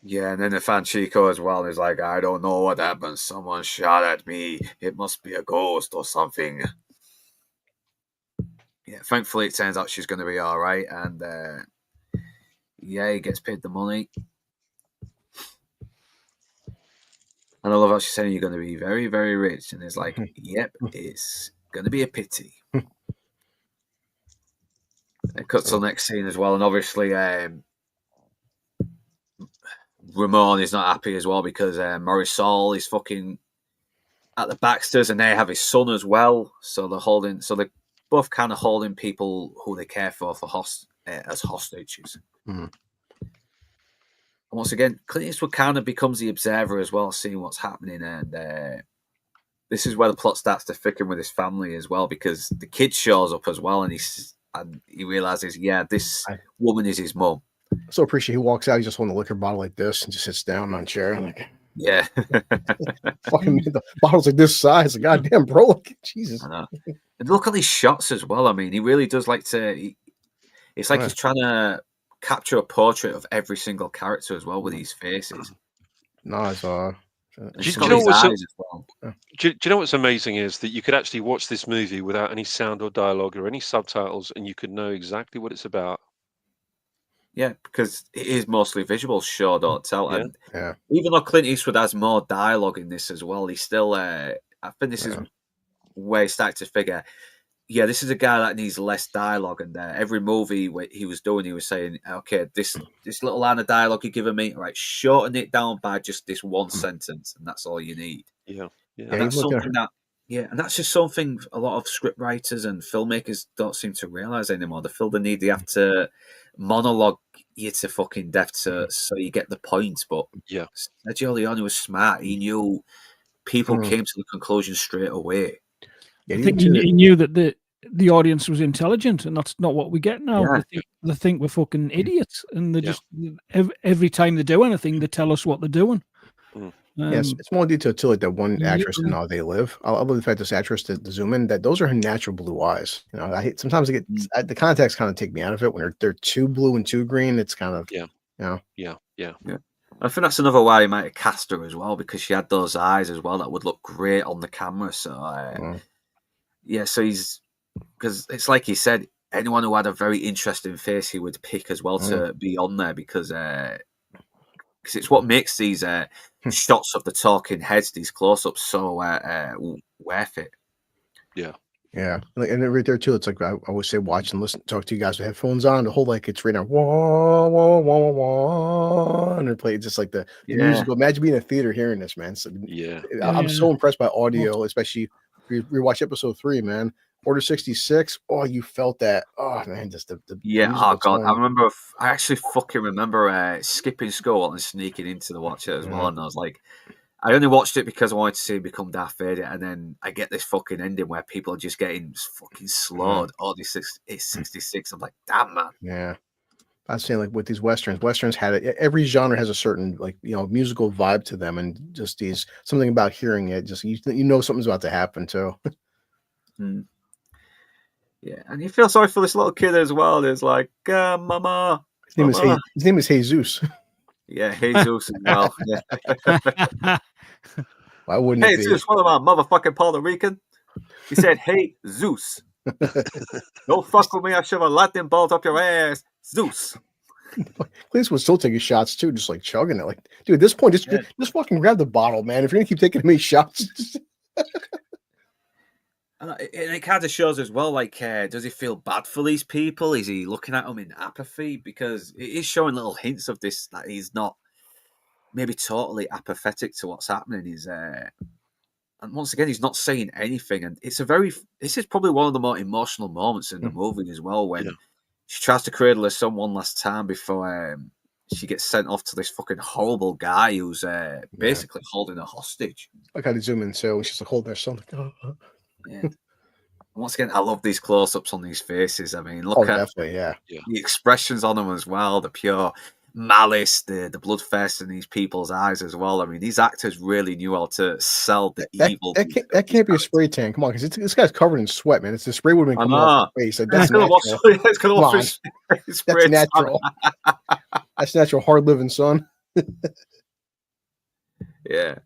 Yeah, and then they found Chico as well. And he's like, I don't know what happened. Someone shot at me. It must be a ghost or something. Yeah, thankfully it turns out she's going to be all right. And he gets paid the money. And I love how she's saying you're going to be very, very rich. And he's like, yep, it's going to be a pity. It cuts to the next scene as well. And obviously, Ramon is not happy as well because Marisol is fucking at the Baxters and they have his son as well. So they're both kind of holding people who they care for as hostages. Mm. And once again, Clint Eastwood kind of becomes the observer as well, seeing what's happening. And this is where the plot starts to thicken with his family as well, because the kid shows up as well, and he realizes, this woman is his mum. So appreciate he walks out. He's just holding a liquor bottle like this and just sits down on a chair. Like, yeah, fucking the bottle's like this size. Like, goddamn, bro, like, Jesus. I know. And look at these shots as well. I mean, he really does like to. It's like he's trying to capture a portrait of every single character as well with these faces. No, it's do you know what's amazing is that you could actually watch this movie without any sound or dialogue or any subtitles, and you could know exactly what it's about. Yeah, because it is mostly visual, show don't tell. Yeah. And even though Clint Eastwood has more dialogue in this as well, he's still. I think this is where he started to figure. Yeah, this is a guy that needs less dialogue, and every movie he was doing, he was saying, "Okay, this little line of dialogue you're giving me, right? Shorten it down by just this one sentence, and that's all you need." Yeah. And that's something and that's just something a lot of script writers and filmmakers don't seem to realize anymore. They feel the need they have to monologue you to fucking death so you get the point. But Sergio Leone was smart. He knew people came to the conclusion straight away. I think he knew that the audience was intelligent, and that's not what we get now. They think we're fucking idiots, and they just every time they do anything, they tell us what they're doing. Yes, it's more detail too, like that one actress in How They Live. I love the fact this actress, the zoom in, that those are her natural blue eyes. You know, sometimes I get the context kind of take me out of it when they're too blue and too green. It's kind of I think that's another why he might have cast her as well, because she had those eyes as well that would look great on the camera. So so he's, because it's like he said, anyone who had a very interesting face he would pick as well to be on there, because it's what makes these shots of the talking heads, these close-ups, so worth it. Yeah, and right there too, it's like I always say, watch and listen, talk to you guys with headphones on. The whole it's right now, wah, wah, wah, wah, wah, and they play just like the musical. Imagine being in a theater hearing this, man. So, I'm so impressed by audio, especially rewatch episode 3, man. Order 66. Oh, you felt that? Oh man, just the oh god, I actually fucking remember skipping school and sneaking into the watch it as well, and I was like, I only watched it because I wanted to see him become Darth Vader, and then I get this fucking ending where people are just getting fucking slaughtered. It's 66. I'm like, damn, man. Yeah. I was saying, like, with these westerns had it. Every genre has a certain, like, musical vibe to them, and just something about hearing it, just you know something's about to happen too. Yeah, and you feel sorry for this little kid as well. There's like, mama. His name is Jesus. Yeah, Jesus as well. Yeah. Why wouldn't hey, it be? Zeus, what am I, motherfucking Puerto Rican? He said, hey, Zeus. Don't fuck with me, I shove a Latin bolt up your ass. Zeus. Clint was still taking shots too, just like chugging it. Like, dude, at this point, just fucking grab the bottle, man. If you're gonna keep taking many shots. And it kind of shows as well, like, does he feel bad for these people? Is he looking at them in apathy? Because it is showing little hints of this, that he's not maybe totally apathetic to what's happening. And once again, he's not saying anything. And this is probably one of the more emotional moments in the movie as well, when she tries to cradle her son one last time before she gets sent off to this fucking horrible guy who's basically holding her hostage. I got to zoom in, so she's like holding her son. Yeah. Once again, I love these close-ups on these faces. I mean, look at definitely, the expressions on them as well, the pure malice, the bloodthirst in these people's eyes as well. I mean, these actors really knew how to sell the evil. That can't be a spray tan. Come on, because this guy's covered in sweat, man. It's the spray would have been coming off his face. That's natural. It's gonna wash his That's natural. That's natural, hard living, son. Yeah.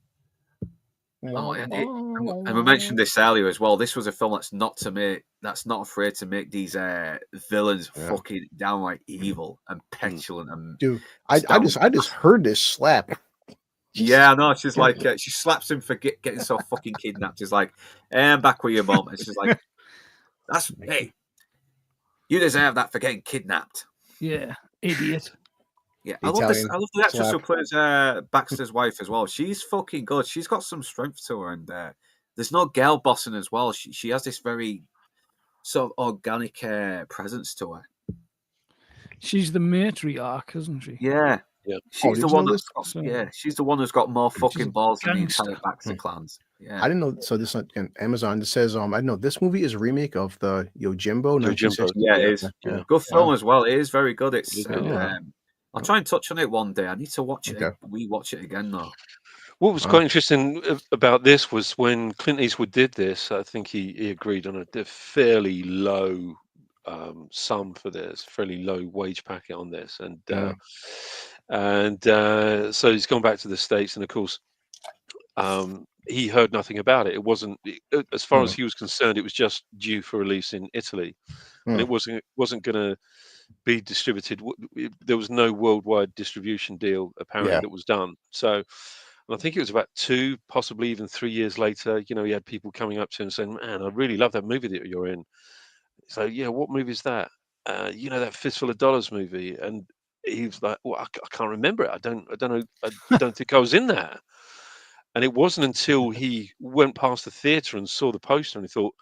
Oh, and we mentioned this earlier as well. This was a film that's not afraid to make these villains fucking downright evil and petulant. And dude, I just heard this slap. Yeah, no, she's like she slaps him for getting so fucking kidnapped. She's like, "I'm back with your mom," and she's like, "Hey, you deserve that for getting kidnapped." Yeah, idiot. Yeah, I love the actress who plays Baxter's wife as well. She's fucking good. She's got some strength to her, and there's no girl bossing as well. She has this very sort of organic presence to her. She's the matriarch, isn't she? Yeah. Yeah. She's the one she's the one who's got more fucking balls than the entire Baxter clans. Yeah. I didn't know. So this on Amazon. It says I didn't know this movie is a remake of the Yojimbo. Yeah, it is. Yeah. Good film as well. It is very good. It's I'll try and touch on it one day. I need to watch it. Rewatch it again though. What was quite interesting about this was when Clint Eastwood did this, I think he agreed on a fairly low sum for this, fairly low wage packet on this, and so he's gone back to the States, and of course he heard nothing about it. It wasn't, as far as he was concerned, it was just due for release in Italy, and it wasn't going to be distributed. There was no worldwide distribution deal apparently that was done. So, and I think it was about 2, possibly even 3 years later, you know, he had people coming up to him saying, "Man, I really love that movie that you're in." So, yeah, what movie is that? You know, that Fistful of Dollars movie. And he was like, "Well, I can't remember it. I don't know. I don't think I was in that." And it wasn't until he went past the theater and saw the poster and he thought,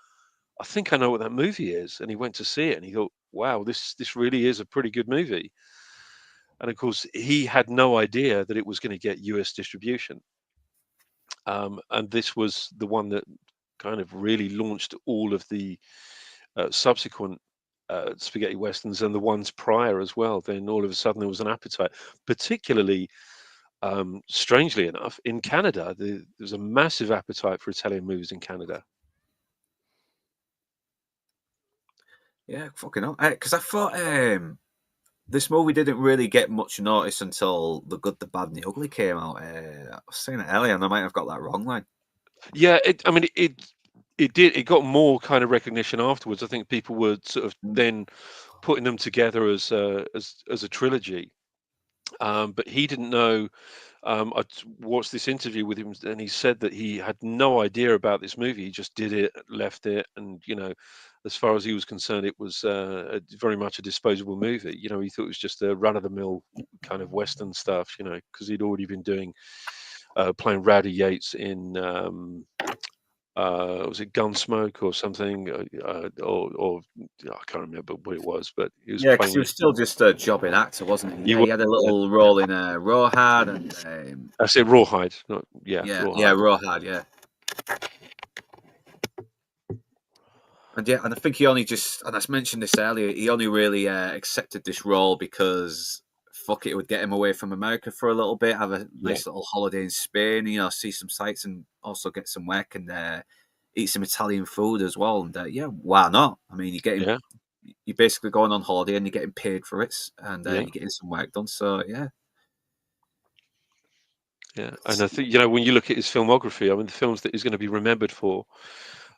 "I think I know what that movie is." And he went to see it and he thought, "Wow, this really is a pretty good movie." And of course, he had no idea that it was going to get US distribution. And this was the one that kind of really launched all of the subsequent spaghetti westerns and the ones prior as well. Then all of a sudden there was an appetite, particularly strangely enough, in Canada. There's a massive appetite for Italian movies in Canada. Yeah, fucking hell. Because I thought this movie didn't really get much notice until The Good, the Bad, and the Ugly came out. I was saying it earlier, and I might have got that wrong, like. Yeah, it did. It got more kind of recognition afterwards. I think people were sort of then putting them together as a trilogy. But he didn't know. I watched this interview with him, and he said that he had no idea about this movie. He just did it, left it, and you know, as far as he was concerned, it was very much a disposable movie. You know, he thought it was just a run-of-the-mill kind of Western stuff. You know, because he'd already been playing Rowdy Yates in was it Gunsmoke or something, or I can't remember what it was, but he was because he was still just a jobbing actor, wasn't he? Yeah, he had a little role in Rawhide, and I said Rawhide, not Rawhide, yeah. And I think he only and I mentioned this earlier, he only really accepted this role because fuck it would get him away from America for a little bit, have a nice little holiday in Spain, you know, see some sights and also get some work and eat some Italian food as well. And why not? I mean, you're basically going on holiday and you're getting paid for it, and you're getting some work done. So yeah. And I think, you know, when you look at his filmography, I mean, the films that he's going to be remembered for,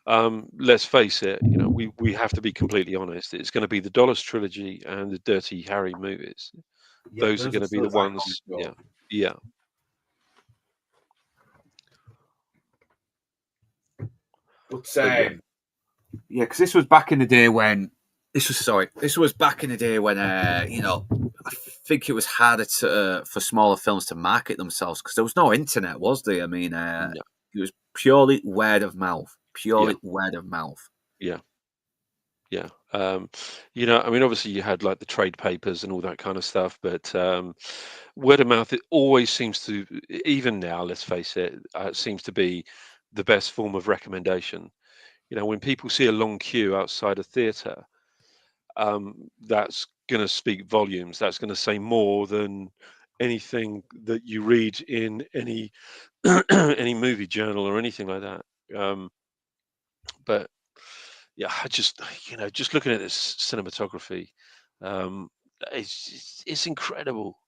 let's face it, you know, we have to be completely honest. It's going to be the Dollars trilogy and the Dirty Harry movies. Those are going to be the ones. Yeah. But because this was back in the day when you know, I think it was harder for smaller films to market themselves because there was no internet, was there? I mean, it was purely word of mouth. Yeah. You know, I mean, obviously you had like the trade papers and all that kind of stuff, but word of mouth, it always seems to, even now, let's face it, seems to be the best form of recommendation. You know, when people see a long queue outside a theatre, that's going to speak volumes. That's going to say more than anything that you read in any any movie journal or anything like that. But yeah, I just, you know, just looking at this cinematography, um, it's incredible.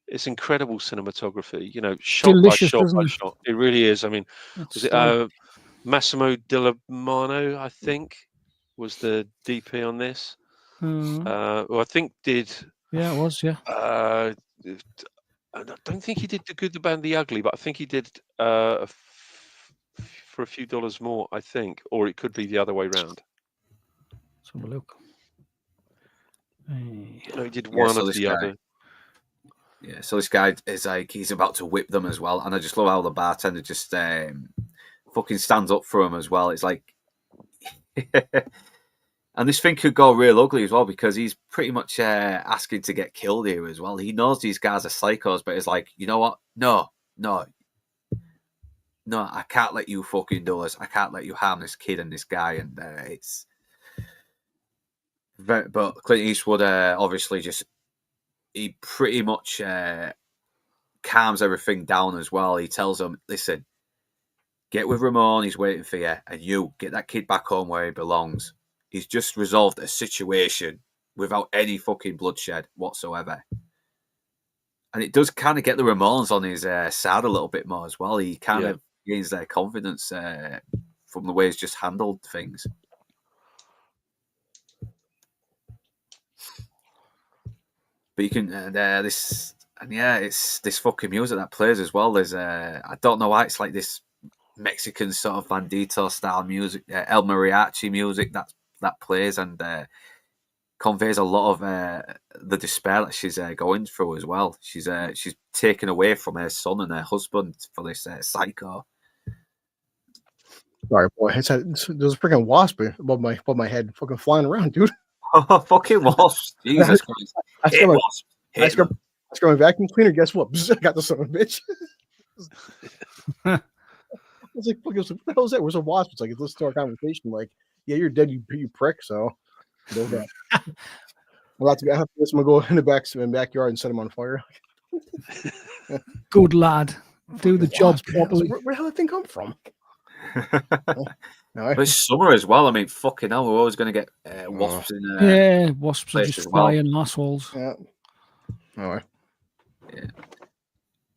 It's incredible cinematography. You know, shot by Delicious, shot by isn't it? shot. It really is. I mean, was It's it like, Massimo Dillamano? I think was the DP on this. Well, I think did. yeah, it was, yeah. Uh, I don't think he did The Good, the Bad, and the Ugly, but I think he did for a few dollars more, I think, or it could be the other way round. Let's have a look. Hey. No, he did Yeah, one so of this the guy- other. Yeah, so this guy is like he's about to whip them as well, and I just love how the bartender just fucking stands up for him as well. It's like, and this thing could go real ugly as well because he's pretty much asking to get killed here as well. He knows these guys are psychos, but it's like, you know what? No, I can't let you fucking do this. I can't let you harm this kid and this guy, and it's. But Clint Eastwood obviously just he pretty much calms everything down as well. He tells them, listen, get with Ramon, he's waiting for you, and you get that kid back home where he belongs. He's just resolved a situation without any fucking bloodshed whatsoever. And it does kind of get the Ramones on his side a little bit more as well. He kind of gains their confidence from the way he's just handled things. But you can it's this fucking music that plays as well. There's I don't know why it's like this Mexican sort of bandito style music, El Mariachi music that plays and conveys a lot of the despair that she's going through as well. She's taken away from her son and her husband for this psycho. Sorry, boy. There's a freaking wasp above my head, fucking flying around, dude. Oh, fucking wasps! Jesus Christ! I scrubbed my vacuum cleaner. Guess what? I got the son of a bitch. I was like, what the hell is that? Where's a wasp? It's like, it's listen to our conversation. Like, yeah, you're dead, you prick. So, I have to I'm gonna go in the backyard and set him on fire. Good lad. Do the job properly. Where the hell did that thing come from? But it's summer as well. I mean, fucking hell, we're always going to get wasps in. Wasps are just flying assholes. Yeah. All right. Yeah.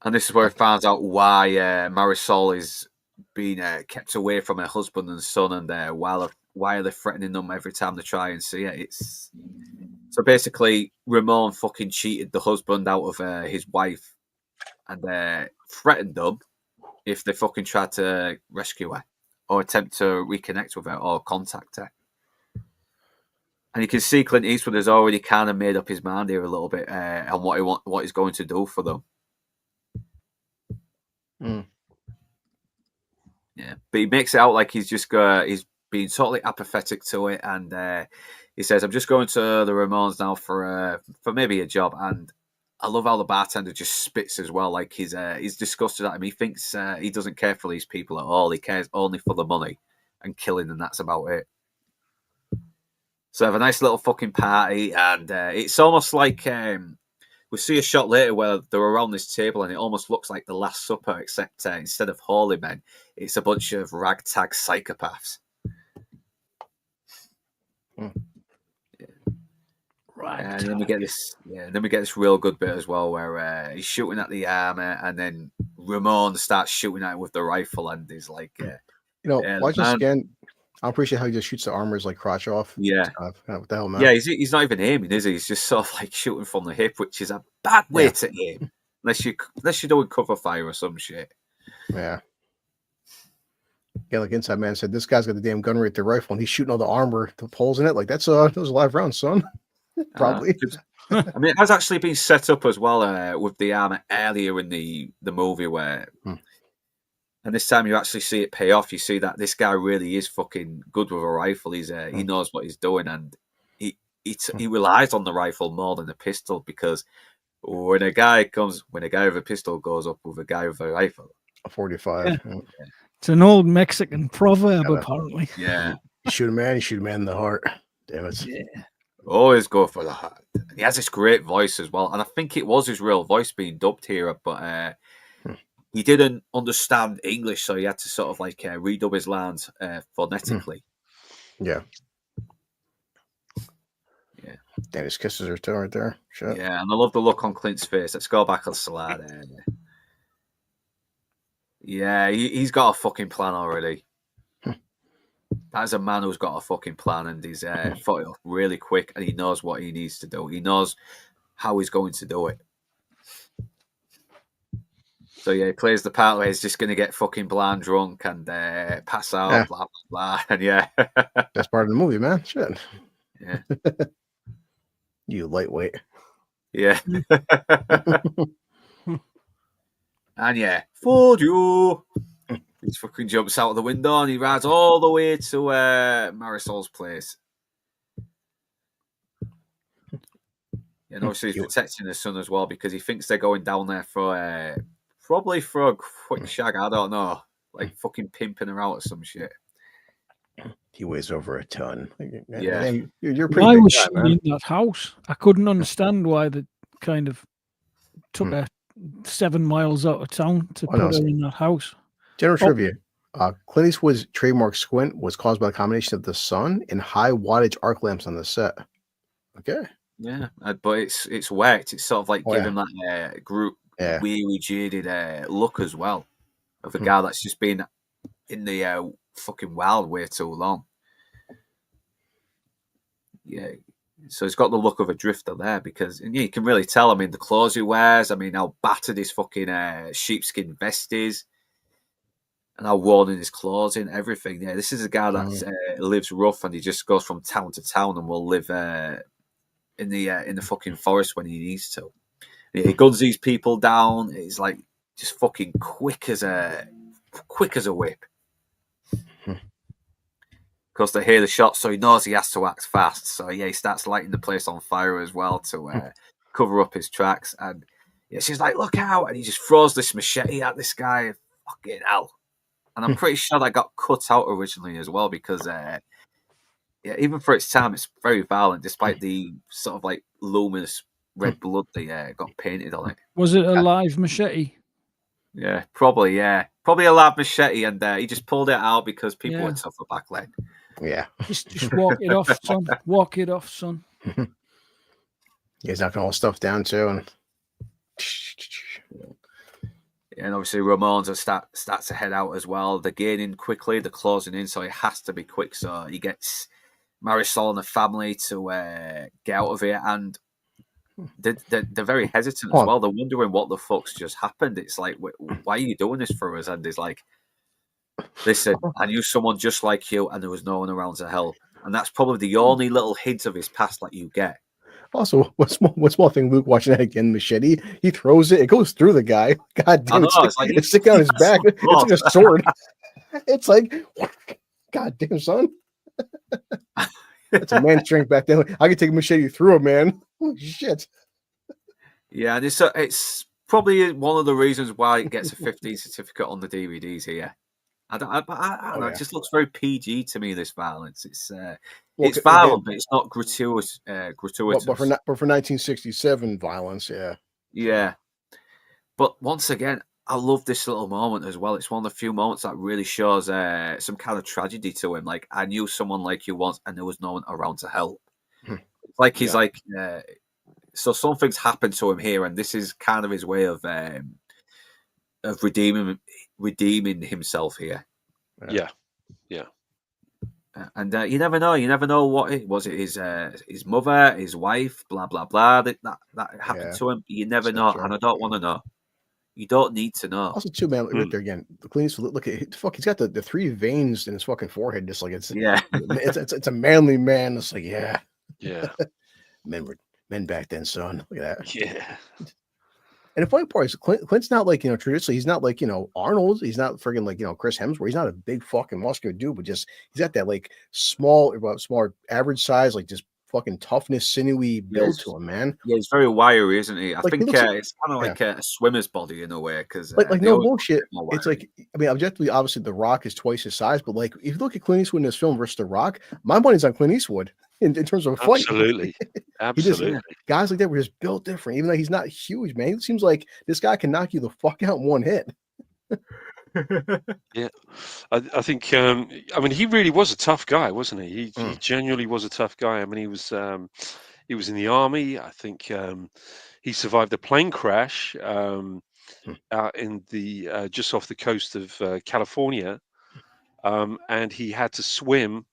And this is where it finds out why Marisol is being kept away from her husband and son, and why are they threatening them every time they try and see it? It's so basically Ramon fucking cheated the husband out of his wife, and threatened them if they fucking tried to rescue her or attempt to reconnect with her or contact her. And you can see Clint Eastwood has already kind of made up his mind here a little bit on what he's going to do for them. Yeah, but he makes it out like he's just he's being totally apathetic to it, and he says, "I'm just going to the Ramones now for maybe a job." And I love how the bartender just spits as well, like he's disgusted at him. He thinks he doesn't care for these people at all. He cares only for the money and killing, and that's about it. So have a nice little fucking party, and it's almost like we see a shot later where they're around this table, and it almost looks like the Last Supper, except instead of holy men, it's a bunch of ragtag psychopaths. Right. And then we get this real good bit as well where he's shooting at the armor, and then Ramon starts shooting at him with the rifle, and he's like, watch this again. I appreciate how he just shoots the armors like crotch off. Yeah. What the hell, man? Yeah, he's not even aiming, is he? He's just sort of like shooting from the hip, which is a bad way to aim, unless you're doing cover fire or some shit. Yeah. Yeah, like Inside Man said, this guy's got the damn gun right at the rifle, and he's shooting all the armor, the holes in it. Like those live rounds, son. Probably. I mean, it has actually been set up as well with the armor earlier in the movie where. And this time you actually see it pay off. You see that this guy really is fucking good with a rifle. He knows what he's doing, and he relies on the rifle more than the pistol, because when a guy with a pistol goes up with a guy with a rifle, A 45. Yeah. It's an old Mexican proverb, apparently. yeah, You shoot a man in the heart. Damn it. Yeah. always go for the heart. He has this great voice as well, and I think it was his real voice being dubbed here, but he didn't understand English, so he had to sort of like redub his lines phonetically. Yeah. Yeah. Dennis kisses her too right there. Shit. Yeah, and I love the look on Clint's face. Let's go back on Salad. Yeah, he's got a fucking plan already. That is a man who's got a fucking plan, and he's thought it up really quick, and he knows what he needs to do. He knows how he's going to do it. So yeah, he plays the part where he's just going to get fucking blind drunk and pass out, blah, blah, blah. And yeah. That's part of the movie, man. Shit. Yeah. You lightweight. Yeah. And yeah, fooled you. He fucking jumps out of the window and he rides all the way to Marisol's place. And obviously he's protecting his son as well, because he thinks they're going down there for probably for a quick shag. I don't know, like fucking pimping her out or some shit. He weighs over a ton. Yeah. Man, you're pretty Why big was guy, she man. in that house? I couldn't understand why they kind of took her 7 miles out of town to put her in that house. General trivia. Clint Eastwood's trademark squint was caused by a combination of the sun and high wattage arc lamps on the set. Okay. Yeah, but it's worked. It's sort of like giving that group weary, jaded look as well, of a guy that's just been in the fucking wild way too long. Yeah, so he's got the look of a drifter there, because you can really tell. I mean, the clothes he wears. I mean, how battered his fucking sheepskin vest is, and how worn in his clothing, everything. Yeah, this is a guy that lives rough, and he just goes from town to town, and will live in the fucking forest when he needs to. He guns these people down. He's like just fucking quick as a whip. Of course, they hear the shots, so he knows he has to act fast. So yeah, he starts lighting the place on fire as well to cover up his tracks. And yeah, she's like, "Look out!" And he just throws this machete at this guy. Fucking hell! And I'm pretty sure that got cut out originally as well, because even for its time, it's very violent, despite the sort of like luminous red blood they got painted on it. Was it a live machete? Yeah, probably. Yeah, probably a live machete, and he just pulled it out because people were tougher back then. Yeah. Just walk it off, son. Walk it off, son. He's knocking all stuff down too, and obviously Ramones starts to head out as well. They're gaining quickly, they're closing in, so it has to be quick. So he gets Marisol and the family to get out of here, and they're very hesitant as well. They're wondering what the fuck's just happened. It's like, why are you doing this for us? And he's like, listen, I knew someone just like you, and there was no one around to help. And that's probably the only little hint of his past that you get. Also, what small thing, Luke, watching that again, machete, he throws it, it goes through the guy. God damn, it's sticking on his back. It's like a sword. It's like, God damn, son. That's a man's strength back then. I could take a machete through a man. Holy shit. Yeah, and it's probably one of the reasons why it gets a 15 certificate on the DVDs here. I don't know, it just looks very PG to me, this violence. It's violent, but it's not gratuitous. But for 1967 violence, yeah. But once again, I love this little moment as well. It's one of the few moments that really shows some kind of tragedy to him. Like, I knew someone like you once, and there was no one around to help. It's like he's like, so something's happened to him here, and this is kind of his way of redeeming himself here. Yeah. And you never know. You never know what it was. It his mother, his wife, blah blah blah. That happened to him. You never know, and I don't want to know. You don't need to know. Also, too, man, right there again. The Clint Eastwood, look at fuck. He's got the 3 veins in his fucking forehead, just like it's a manly man. It's like yeah. Men back then, son. Look at that. Yeah. And the funny part is Clint's not like, traditionally, he's not like, Arnold. He's not friggin' like, Chris Hemsworth. He's not a big fucking muscular dude, but just, he's got that like smaller average size, like just fucking toughness, sinewy build to him, man. Yeah, he's very wiry, isn't he? I Like, he think looks like- it's kind of like a swimmer's body in a way, because like no bullshit. It's like, I mean, objectively, obviously, The Rock is twice his size, but like, if you look at Clint Eastwood in this film versus The Rock, my money's on Clint Eastwood in terms of a fight. Absolutely, absolutely. Guys like that were just built different, even though he's not huge, man. It seems like this guy can knock you the fuck out in one hit. Yeah, I think. I mean, he really was a tough guy, wasn't he? He genuinely was a tough guy. I mean, he was in the army. I think he survived a plane crash out in the just off the coast of California, and he had to swim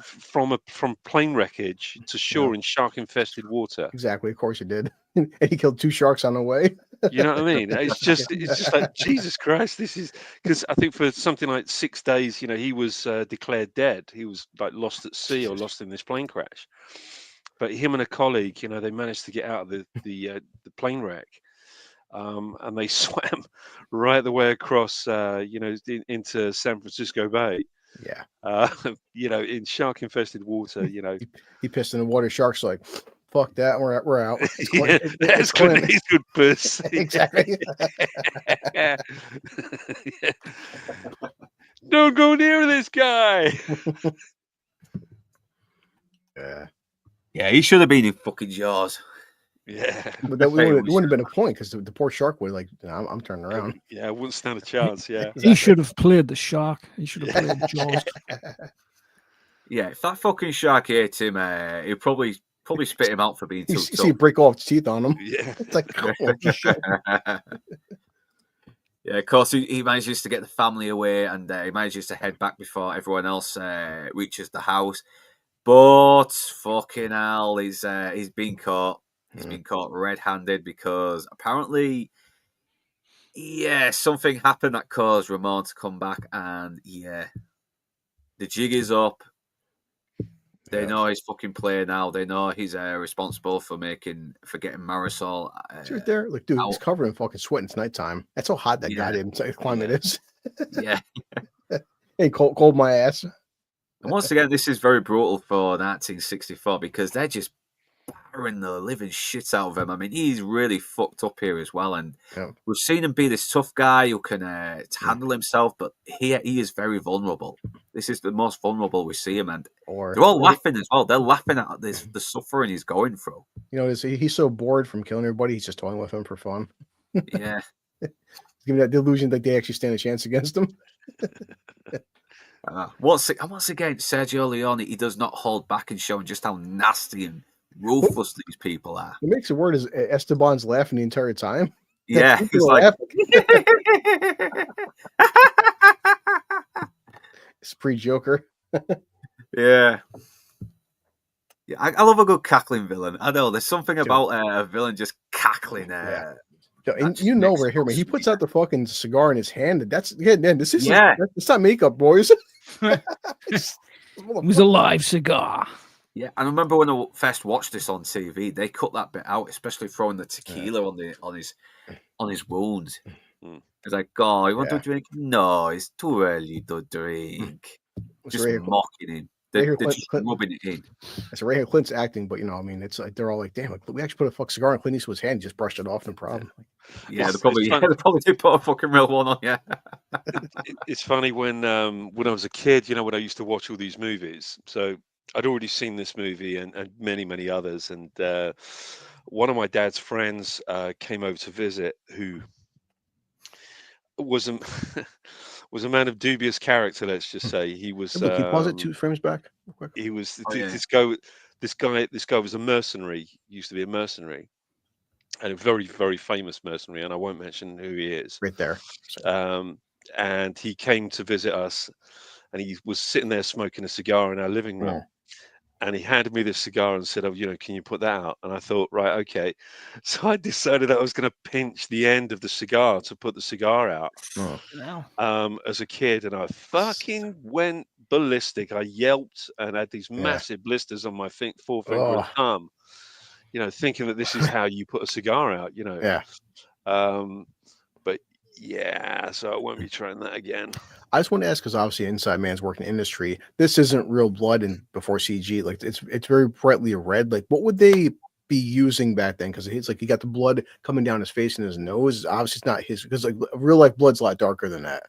from plane wreckage to shore in shark-infested water. Exactly, of course he did, and he killed 2 sharks on the way. You know what I mean? It's just like, Jesus Christ. This is because I think for something like 6 days, he was declared dead. He was like lost at sea or lost in this plane crash. But him and a colleague, they managed to get out of the plane wreck, and they swam right the way across, into San Francisco Bay. Yeah. In shark-infested water. He pissed in the water. Sharks like, fuck that, we're out. Yeah, that's Clint Eastwood puss. Exactly. Yeah. Don't go near this guy. Yeah, he should have been in fucking Jaws. Yeah, but that wouldn't have been a point, because the poor shark would like, I'm turning around. Yeah, I wouldn't stand a chance. Yeah, exactly. He should have played the shark. He should have played Jaws. Yeah, if that fucking shark ate him, he'd probably spit him out for being too tough. See him break off his teeth on him. Yeah, it's like, oh, shit. Yeah, of course, he manages to get the family away, and he manages to head back before everyone else reaches the house. But fucking hell, he's been caught. He's been caught red-handed because apparently, something happened that caused Ramon to come back, and the jig is up. They know he's fucking playing now. They know he's responsible for getting Marisol. Right there, look, dude, he's covered in fucking sweat. It's nighttime. That's how hot that goddamn climate is. Yeah. Hey, cold my ass. And once again, this is very brutal for 1964 because they're just battering the living shit out of him. I mean, he's really fucked up here as well. And we've seen him be this tough guy who can handle himself, but he is very vulnerable. This is the most vulnerable we see him, and they're all laughing as well. They're laughing at the suffering he's going through. He's so bored from killing everybody, he's just toying with him for fun. Yeah. Give me that delusion that they actually stand a chance against him. Once again, Sergio Leone, he does not hold back in showing just how nasty and ruthless these people are. What makes it weird is Esteban's laughing the entire time. Yeah, he's like... It's pre-Joker. Yeah, I love a good cackling villain. I know there's something about a villain just cackling. And right here, man. He puts out the fucking cigar in his hand. This is it's not makeup, boys. It was a live cigar. Yeah, and I remember when I first watched this on TV, they cut that bit out, especially throwing the tequila on his wounds. It's like, oh, you want to drink? No, it's too early to drink. Just mocking him. They're just rubbing it in. That's right here. Clint's acting, but it's like they're all like, damn, we actually put a fuck cigar in Clint Eastwood's hand, and just brushed it off, no problem. Yeah, they probably did put a fucking real one on. Yeah. It's funny when I was a kid, when I used to watch all these movies. So I'd already seen this movie and many, many others. And one of my dad's friends came over to visit, who was a man of dubious character. Let's just say he was. Look, he paused it 2 frames back. Real quick. He was this guy was a mercenary. Used to be a mercenary, and a very, very famous mercenary. And I won't mention who he is. Right there. And he came to visit us, and he was sitting there smoking a cigar in our living room. Yeah. And he handed me this cigar and said, can you put that out? And I thought, right, okay. So I decided I was going to pinch the end of the cigar to put the cigar out as a kid. And I fucking went ballistic. I yelped and had these massive blisters on my forefinger and thumb, thinking that this is how you put a cigar out, Yeah. But Yeah, so I won't be trying that again. I just want to ask because obviously Inside Man's working industry. This isn't real blood and before CG. Like it's very brightly red. Like what would they be using back then? Because it's like he got the blood coming down his face and his nose. Obviously, it's not his because like real life blood's a lot darker than that.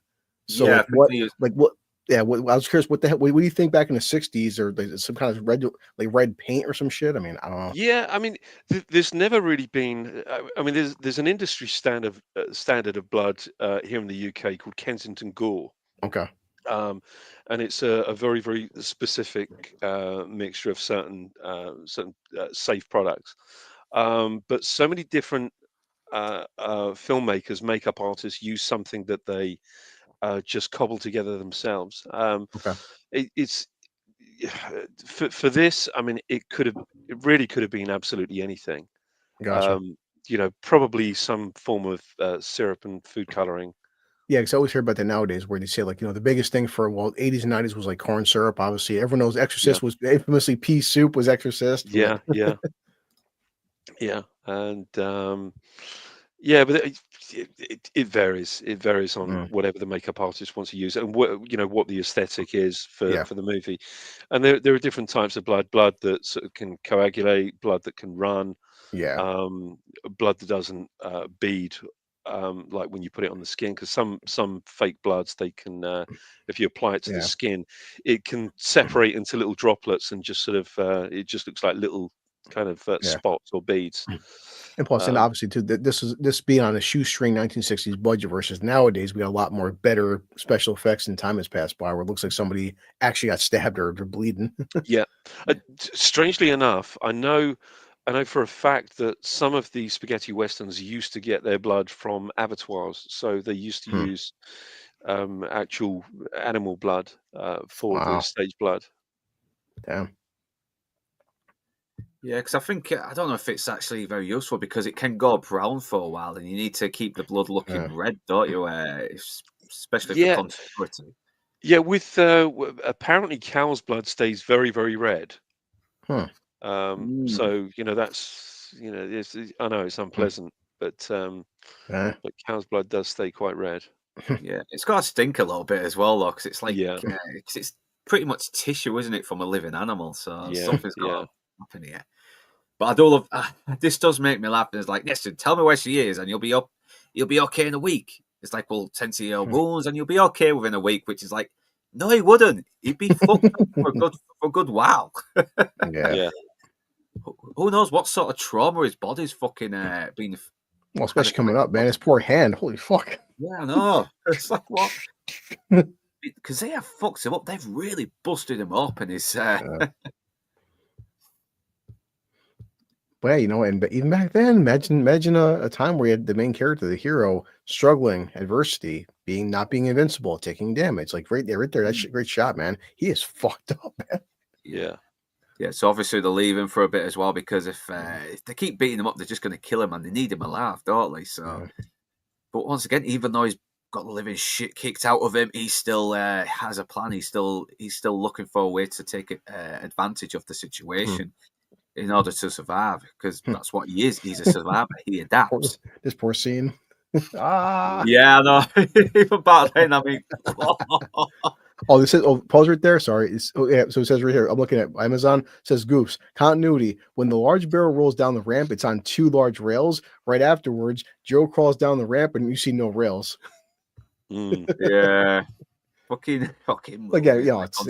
So Yeah, I like think what? they use, Like what? Yeah, I was curious. What the hell? What do you think back in the '60s or like some kind of red, like red paint or some shit? I mean, I don't know. Yeah, I mean, there's never really been. I mean, there's an industry standard of blood here in the UK called Kensington Gore, Okay, and it's a very very specific mixture of certain safe products. But so many different filmmakers, makeup artists use something that they just cobble together themselves. okay, It's for this. I mean, it really could have been absolutely anything. gotcha. Um, probably some form of syrup and food coloring. Yeah, because I always hear about that nowadays, where they say like the biggest thing for '80s and '90s was like corn syrup. Obviously, everyone knows Yeah, Exorcist was infamously pea soup was Exorcist. But yeah, yeah, yeah, and yeah, but it varies. It varies on Mm, whatever the makeup artist wants to use and what the aesthetic is yeah, for the movie. And there are different types of blood that sort of can coagulate, blood that can run, yeah, um, blood that doesn't bead, like when you put it on the skin. Because some fake bloods, they can, if you apply it to the yeah. skin, it can separate into little droplets and just sort of it just looks like little kind of Yeah. spots or beads. And plus, and Um, obviously, too, this being on a shoestring 1960s budget versus nowadays, we got a lot more better special effects and time has passed by where it looks like somebody actually got stabbed or they're bleeding. yeah, strangely enough, I know for a fact that some of the spaghetti westerns used to get their blood from abattoirs, so they used to Hmm. use actual animal blood for the Wow. stage blood. Damn. yeah, because I think I don't know if it's actually very useful because it can go brown for a while, and you need to keep the blood Yeah. looking red, don't you? Especially for Yeah, continuity. yeah. With apparently cow's blood stays very, very red. Huh. Mm. So that's I know it's Hmm. unpleasant, Yeah. but cow's blood does stay quite red. Yeah, it's got to stink a little bit as well, though, because it's like Yeah, 'cause it's pretty much tissue, isn't it, from a living animal? So yeah, something's got yeah. to happen here. But I do love this. Does make me laugh. It's like, yes, tell me where she is, and you'll be up. You'll be okay in a week. It's like, well, tend to your Hmm. wounds, and you'll be okay within a week. Which is like, no, he wouldn't. He'd be fucked up for a good while. Yeah. Yeah. Who knows what sort of trauma his body's fucking been Well, had especially coming effect up, man. on. His poor hand. Holy fuck. Yeah, I know. It's like what? Because they have fucked him up. They've really busted him up, and his Yeah. But yeah, and but even back then, imagine a time where you had the main character, the hero, struggling, adversity, not being invincible, taking damage. Like right there, right there. That's great shot, man. He is fucked up, man. Yeah. Yeah, so obviously they'll leave him for a bit as well because if they keep beating him up, they're just going to kill him, and they need him alive, don't they? So, Yeah. but once again, even though he's got the living shit kicked out of him, he still has a plan. He's still looking for a way to take advantage of the situation in order to survive because that's what he is. He's a survivor. He adapts. This poor scene. Ah. Yeah, no, even back then, I mean, Oh, this is pause right there. Sorry. Yeah, so it says right here. I'm looking at Amazon. It says goofs continuity. When the large barrel rolls down the ramp, it's on two large rails. Right afterwards, Joe crawls down the ramp and you see no rails. Mm. yeah. Fucking Like yeah, movies. it's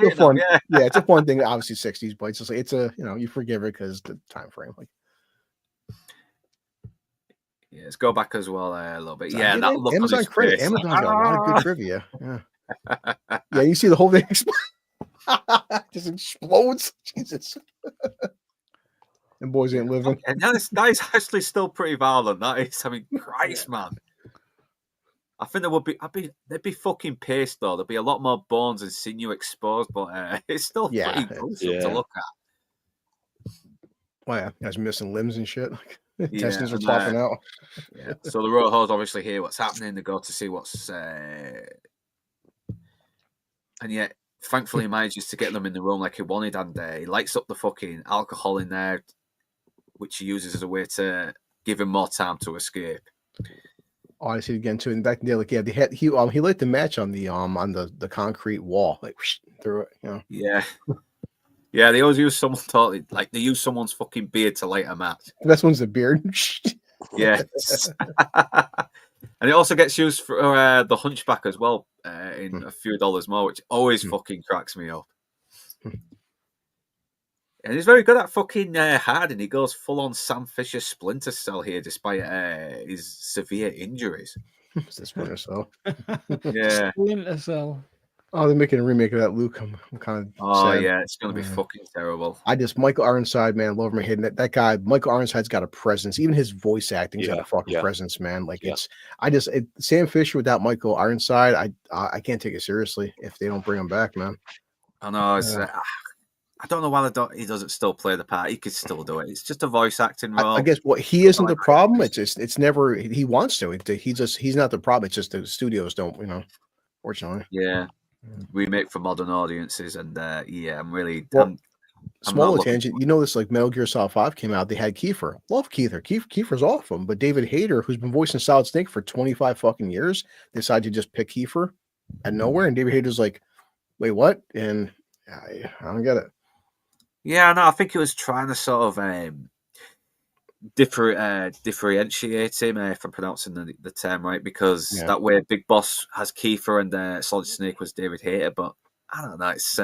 a fun Yeah. yeah, it's a fun thing. Obviously, '60s, but it's just like it's a you forgive it because the time frame. Like Yeah, let's go back as well a little bit. I Yeah, get that it. look on Amazon his credit. face. Amazon's got a lot of good trivia. Yeah, yeah. You see the whole thing just explodes. Jesus, and boys ain't living. And that is actually still pretty violent. That is, I mean, Christ, man. I think they'd be fucking pissed though. There'd be a lot more bones and sinew exposed, but it's still Yeah, pretty gruesome to Yeah. look at. Oh yeah, guys missing limbs and shit. Like intestines are and, popping out. Yeah. So the Rotos obviously hear what's happening. They go to see what's, and yet thankfully he manages to get them in the room like he wanted, and he lights up the fucking alcohol in there, which he uses as a way to give him more time to escape. Oh, I see it again too. And back in the day, like he lit the match on the concrete wall, like whoosh, through it. You know. Yeah. Yeah, they always use someone totally like they use someone's fucking beard to light a match. The best one's the beard. Yes. And it also gets used for the Hunchback as well in a few dollars more, which always fucking cracks me up. And he's very good at fucking Harden. He goes full on Sam Fisher Splinter Cell here, despite his severe injuries. It's the Splinter Cell. Yeah. Splinter Cell. Oh, they're making a remake of that, Luke. I'm kind of sad. Yeah, it's gonna be fucking terrible. Michael Ironside, man, love my head. That guy, Michael Ironside's got a presence. Even his voice acting's got a fucking presence, man. Like Sam Fisher without Michael Ironside, I can't take it seriously if they don't bring him back, man. I know. I don't know why he doesn't still play the part. He could still do it. It's just a voice acting role. I guess he isn't the problem. It's never he wants to. He's not the problem. It's just the studios don't, fortunately. Yeah. Remake for modern audiences, and I'm really small tangent. You know, this like Metal Gear Solid 5 came out. They had Kiefer. Love Kiefer. Kiefer's awesome, but David Hayter, who's been voicing Solid Snake for 25 fucking years, decided to just pick Kiefer out of nowhere. And David Hayter's like, "Wait, what?" And I don't get it. Yeah, no, I think he was trying to sort of differentiate him, if I'm pronouncing the term right, because that way Big Boss has Kiefer and Solid Snake was David Hayter, but I don't know. It's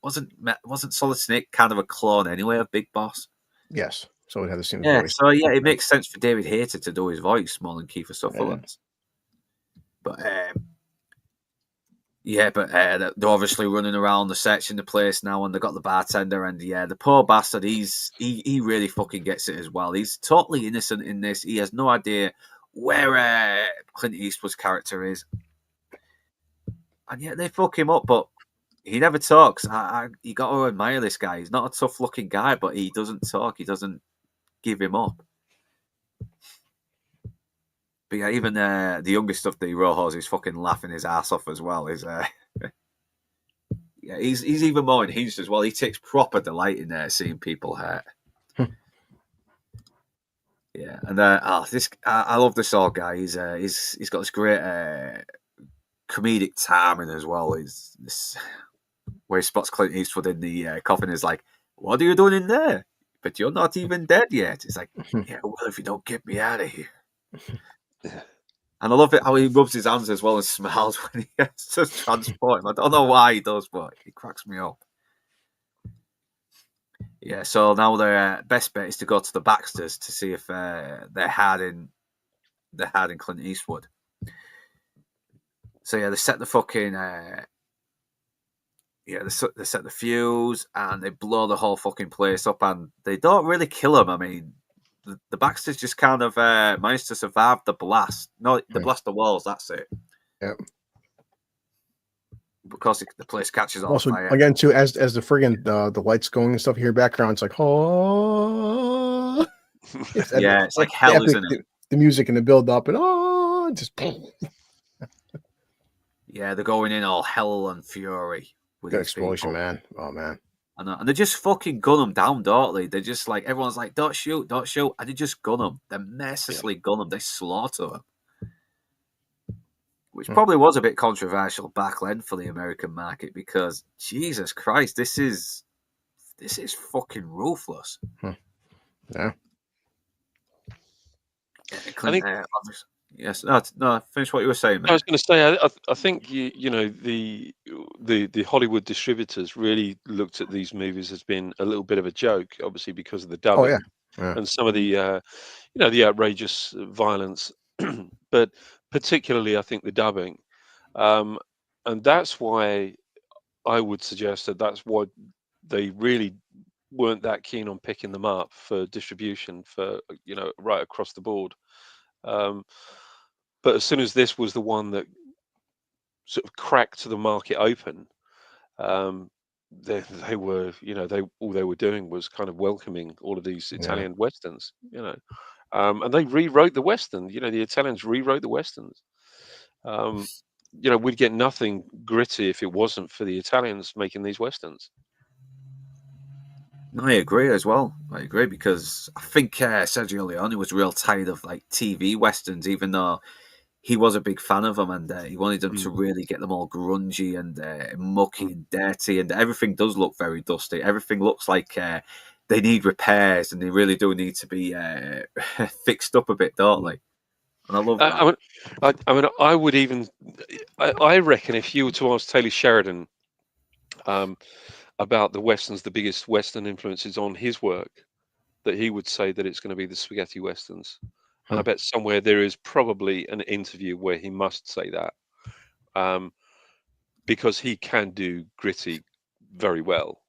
wasn't Solid Snake kind of a clone anyway of Big Boss? Yes, so it had the same voice. So it makes sense for David Hayter to do his voice more than Kiefer Sutherland's. But they're obviously running around the searching the place now, and they got the bartender, and the poor bastard, he really fucking gets it as well. He's totally innocent in this. He has no idea where Clint Eastwood's character is, and yet they fuck him up. But he never talks. You got to admire this guy. He's not a tough looking guy, but he doesn't talk. He doesn't give him up. But yeah, even the youngest of the Rojos is fucking laughing his ass off as well. He's even more unhinged as well. He takes proper delight in seeing people hurt. Yeah, and I love this old guy. He's got this great comedic timing as well. Where he spots Clint Eastwood in the coffin, is like, "What are you doing in there? But you're not even dead yet." It's like, "Yeah, well, if you don't get me out of here." And I love it how he rubs his hands as well and smiles when he gets to transport him. I don't know why he does, but it cracks me up. Yeah, so now their best bet is to go to the Baxters to see if they're harding Clint Eastwood. So yeah, they set the fucking they set the fuse and they blow the whole fucking place up, and they don't really kill him. I mean, the Baxters just kind of managed to survive the blast. No, the blast of walls. That's it. Yep. Because the place catches on fire. Again, too, as the friggin' the lights going and stuff here in the background, it's like, oh, it's like hell, isn't it? The music and the build up and just. Yeah, they're going in all hell and fury with that explosion, man. Oh man. And they just fucking gun them down, don't they? They're just like, everyone's like, don't shoot. And they just gun them. They mercilessly gun them. They slaughter them. Which probably was a bit controversial back then for the American market, because Jesus Christ, this is fucking ruthless. Yeah. Yes. No. Finish what you were saying, mate. I was going to say, I think the Hollywood distributors really looked at these movies as being a little bit of a joke, obviously because of the dubbing and some of the the outrageous violence, but particularly I think the dubbing, and that's why I would suggest that's why they really weren't that keen on picking them up for distribution for right across the board. But as soon as this was the one that sort of cracked the market open, they were, all they were doing was kind of welcoming all of these Italian westerns, and they rewrote the western. The Italians rewrote the westerns. We'd get nothing gritty if it wasn't for the Italians making these westerns. No, I agree as well. I agree because I think Sergio Leone was real tired of like TV westerns, even though he was a big fan of them, and he wanted them to really get them all grungy and mucky and dirty, and everything does look very dusty. Everything looks like they need repairs, and they really do need to be fixed up a bit, don't they? And I love that. I would even, I reckon if you were to ask Taylor Sheridan about the westerns, the biggest western influences on his work, that he would say that it's going to be the spaghetti westerns. And I bet somewhere there is probably an interview where he must say that, because he can do gritty very well,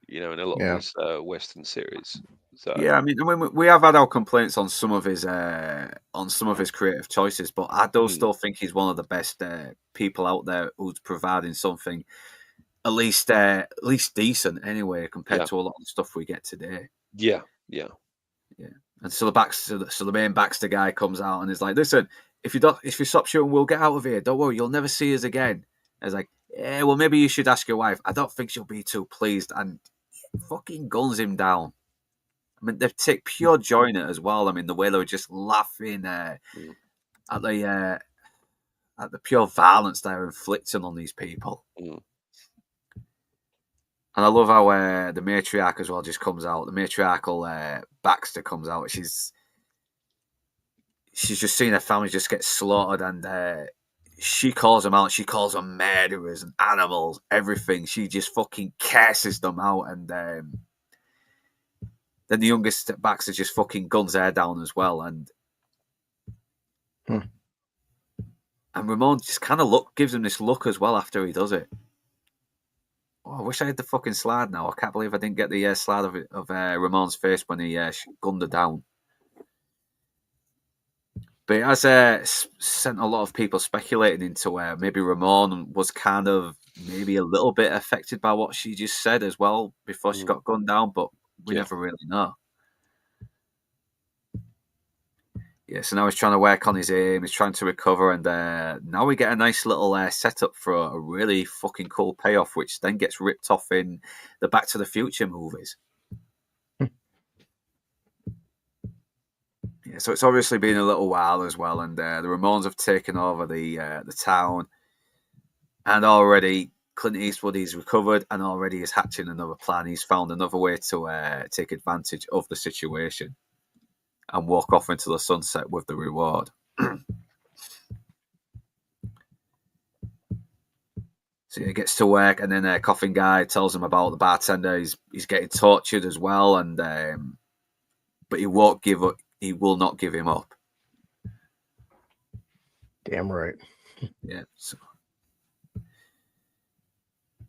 in a lot of his western series. So yeah, I mean, we have had our complaints on some of his creative choices, but I do still think he's one of the best people out there who's providing something at least decent anyway compared to a lot of the stuff we get today. Yeah. And so the main Baxter guy comes out and is like, "Listen, if you stop shooting, we'll get out of here. Don't worry, you'll never see us again." I was like, "Yeah, well, maybe you should ask your wife. I don't think she'll be too pleased." And fucking guns him down. I mean, they take pure joy in it as well. I mean, the way they were just laughing at the pure violence they're inflicting on these people. And I love how the matriarch as well just comes out. The matriarchal Baxter comes out. She's just seen her family just get slaughtered, and she calls them out. She calls them murderers and animals, everything. She just fucking curses them out, and then the youngest Baxter just fucking guns her down as well, and Ramon just kind of gives him this look as well after he does it. Oh, I wish I had the fucking slide now. I can't believe I didn't get the slide of Ramon's face when he gunned her down. But it has sent a lot of people speculating into maybe Ramon was kind of maybe a little bit affected by what she just said as well before she got gunned down, but we never really know. Yeah, so now he's trying to work on his aim, he's trying to recover, and now we get a nice little setup for a really fucking cool payoff, which then gets ripped off in the Back to the Future movies. Yeah, so it's obviously been a little while as well, and the Ramones have taken over the town, and already Clint Eastwood is recovered, and already is hatching another plan. He's found another way to take advantage of the situation and walk off into the sunset with the reward. So he gets to work, and then a coffin guy tells him about the bartender. He's getting tortured as well, and but he won't give up. He will not give him up. Damn right. Yeah.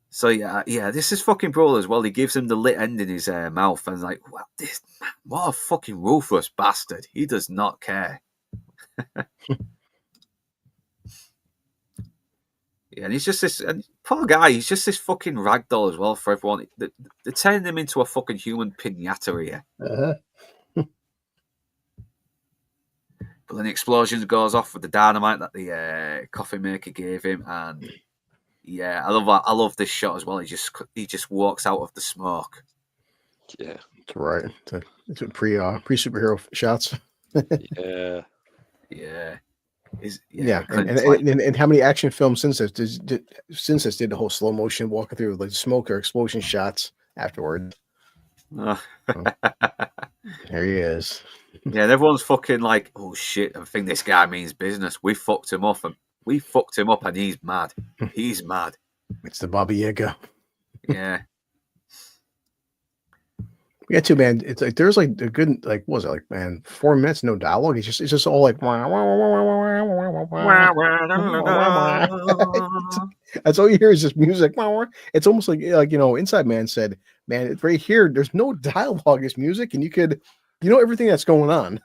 So yeah, this is fucking brutal as well. He gives him the lit end in his mouth, and like, what a fucking ruthless bastard. He does not care. Yeah, and he's just this poor guy. He's just this fucking ragdoll as well for everyone. They're turning him into a fucking human pinata here. But then the explosion goes off with the dynamite that the coffin maker gave him, and yeah, I love this shot as well. He just walks out of the smoke. Yeah, that's right. It's a pre superhero shots. Yeah. And how many action films since this did the whole slow motion walking through like smoke or explosion shots afterward? There he is. Yeah, and everyone's fucking like, oh shit! I think this guy means business. We fucked him up, and he's mad. He's mad. It's the Baba Yaga. Yeah. Yeah, too, man. It's like there's like a good like what was it like, man? 4 minutes, no dialogue. It's just all like that's all you hear is just music. It's almost like Inside Man said, man, it's right here. There's no dialogue. It's music, and you know everything that's going on.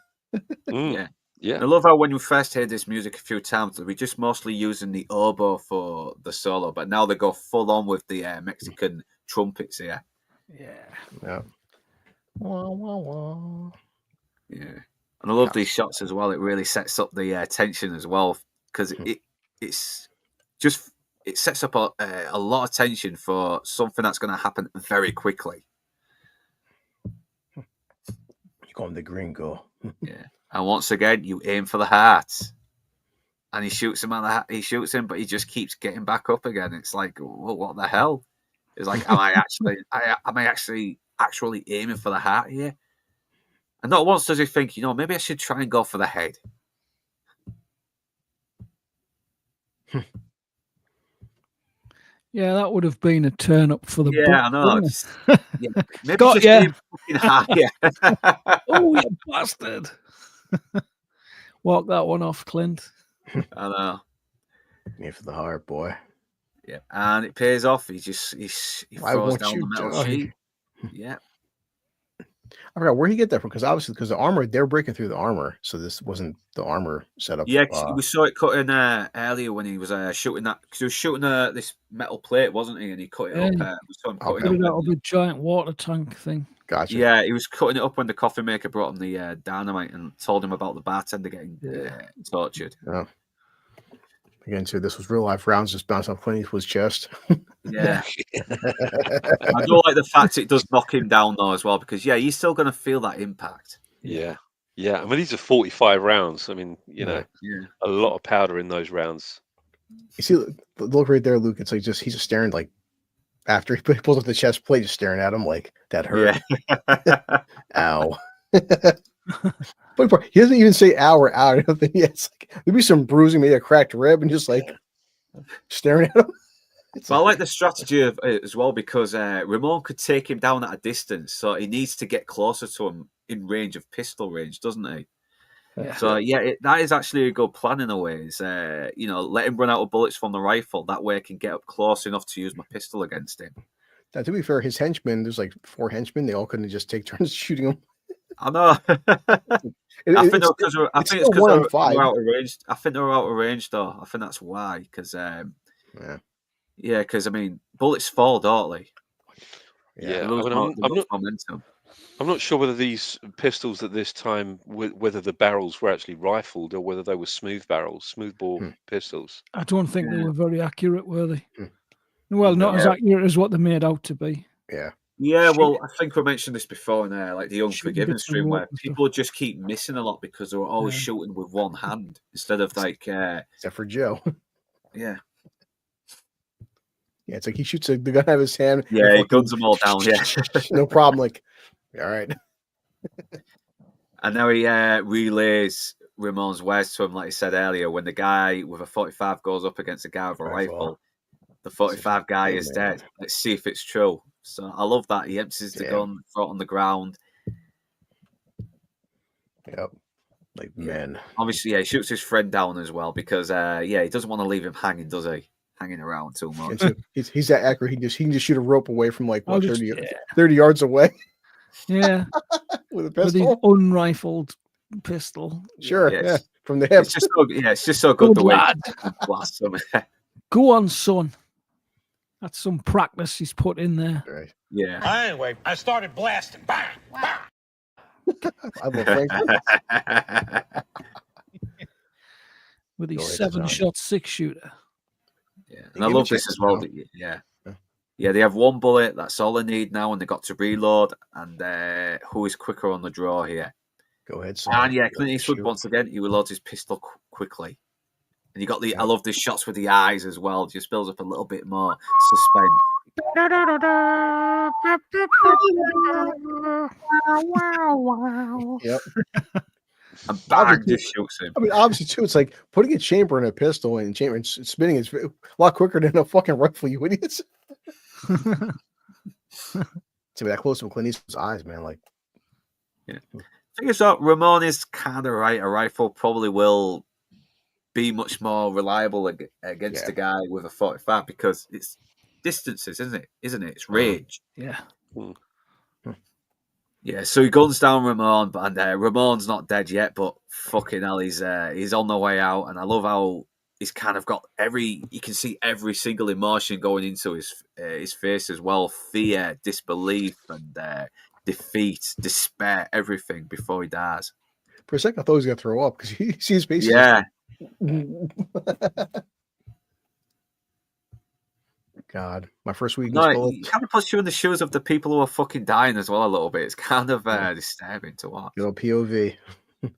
Yeah. I love how when you first heard this music a few times, we just mostly using the oboe for the solo, but now they go full on with the Mexican trumpets here. Yeah. Yeah, and I love these shots as well. It really sets up the tension as well because it sets up a lot of tension for something that's going to happen very quickly. You call him the Gringo. Yeah. And once again, you aim for the heart. And he shoots him he shoots him, but he just keeps getting back up again. It's like, well, what the hell? It's like, am I actually aiming for the heart here? And not once does he think, maybe I should try and go for the head. Yeah, that would have been a turn up for the I know. Maybe Got just aim fucking higher. Oh, you bastard! Walk that one off, Clint. I know. Aim for the heart, boy. Yeah, and it pays off. He throws down the metal sheet. Yeah. I forgot where he get that from, because obviously, because the armor, they're breaking through the armor, so this wasn't the armor setup. Yeah, we saw it cut in earlier when he was shooting that, because he was shooting this metal plate, wasn't he? And he cut it up. We saw him cutting it out of a giant water tank thing. Gotcha. Yeah, he was cutting it up when the coffee maker brought him the dynamite and told him about the bartender getting tortured. Yeah. Again, too, this was real life rounds just bounced off Clint Eastwood's chest. Yeah. I do like the fact it does knock him down though as well, because he's still going to feel that impact. Yeah. I mean, these are 45 rounds. I mean, a lot of powder in those rounds. You see, look right there, Luke. It's like he's just staring, like after he pulls up the chest plate, just staring at him like that hurt. Yeah. Ow. But he doesn't even say ow or ow. I don't think it's like there'd be some bruising, maybe a cracked rib, and just like staring at him. I like the strategy of it as well, because Ramon could take him down at a distance, so he needs to get closer to him in range of pistol range, doesn't he? Yeah. So that is actually a good plan in a way. Is let him run out of bullets from the rifle. That way I can get up close enough to use my pistol against him. Now, to be fair, his henchmen, there's like 4 henchmen. They all couldn't just take turns shooting him. I know. I think it's because they're out of range. I think they're out of range, though. I think that's why. Because because I mean, bullets fall, don't they? Yeah, I'm not sure whether these pistols at this time, whether the barrels were actually rifled or whether they were smooth bore pistols. I don't think they were very accurate, were they? Well, not as accurate as what they're made out to be. Yeah. Yeah, well, I think we mentioned this before in like the Unforgiven stream, where people just keep missing a lot because they were always shooting with one hand instead of like. Except for Joe. Yeah. Yeah, it's like he shoots the gun out of his hand. Yeah, he guns them all down. Yeah, no problem. Like, all right. And now he relays Ramon's words to him, like he said earlier, when the guy with a 45 goes up against a guy with a rifle, the 45 guy is dead. Let's see if it's true. So I love that. He empties the gun, throw it on the ground. Yep. Like, man. Obviously, he shoots his friend down as well because, he doesn't want to leave him hanging, does he? Hanging around too much. So he's that accurate. He can just shoot a rope away from like 30 yards away. Yeah. With a pistol. With his unrifled pistol. Sure. Yeah. From the hip. It's just so good the way blast him. Go on, son. That's some practice he's put in there. Right. Yeah. Anyway, I started blasting. Bang! Bang! I love Frank. With his 7-shot 6-shooter. Yeah, and I love this as well. They have one bullet. That's all they need now, and they got to reload. And who is quicker on the draw here? Go ahead, son. And Clint Eastwood once again. He reloads his pistol quickly, and you got I love the shots with the eyes as well. Just builds up a little bit more suspense. Yep. And bang, just shoots him. I mean, obviously, too, it's like putting a chamber in a pistol and spinning is a lot quicker than a fucking rifle, you idiots. To be that close to Clint Eastwood's eyes, man. Like, yeah. Thing is, Ramon is kind of right. A rifle probably will be much more reliable against a guy with a 45 because it's distances, isn't it? It's range. Yeah. Yeah, so he guns down Ramon, and Ramon's not dead yet, but fucking hell, he's on the way out. And I love how he's kind of got you can see every single emotion going into his face as well. Fear, disbelief, and defeat, despair, everything before he dies. For a second, I thought he was going to throw up because he sees his face. Yeah. God, my first week in No, school. it kind of puts you in the shoes of the people who are fucking dying as well a little bit. It's kind of disturbing to watch. Your POV.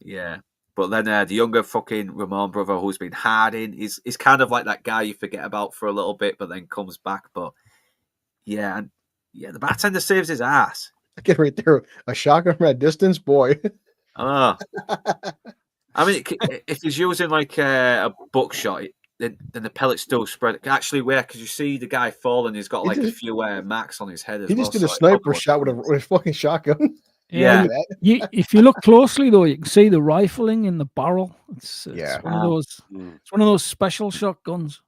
Yeah. But then the younger fucking Ramon brother who's been hiding, is kind of like that guy you forget about for a little bit, but then comes back. But yeah, the bartender saves his ass. Get right there. A shotgun from a distance, boy. Oh. I mean, if he's using like a buckshot, then the pellets still spread. Actually, where? Because you see the guy falling, he's got like a few marks on his head as He well. just did a sniper shot with a fucking shotgun. Yeah. If you look closely though, you can see the rifling in the barrel. It's one of those. It's one of those special shotguns.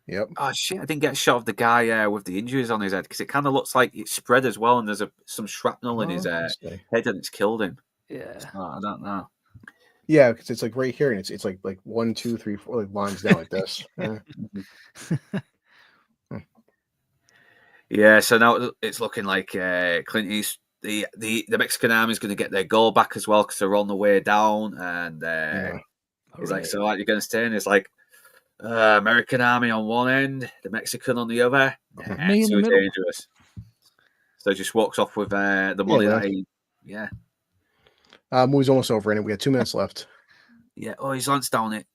Yep. Oh shit! I didn't get a shot of the guy with the injuries on his head because it kind of looks like it's spread as well, and there's some shrapnel in his head, and it's killed him. Yeah. So, I don't know. Yeah, because it's like right here, and it's like 1, 2, 3, 4 like lines down like this. Yeah. So now it's looking like Clint Eastwood. The Mexican army is going to get their goal back as well because they're on the way down, and he's like, "So, you're going to stay?" And it's like, American army on one end, the Mexican on the other. Me in the too middle. dangerous. So he just walks off with the money that he. Yeah. Movie's almost over, and we got 2 minutes left. Yeah. Oh, he's lanced down it.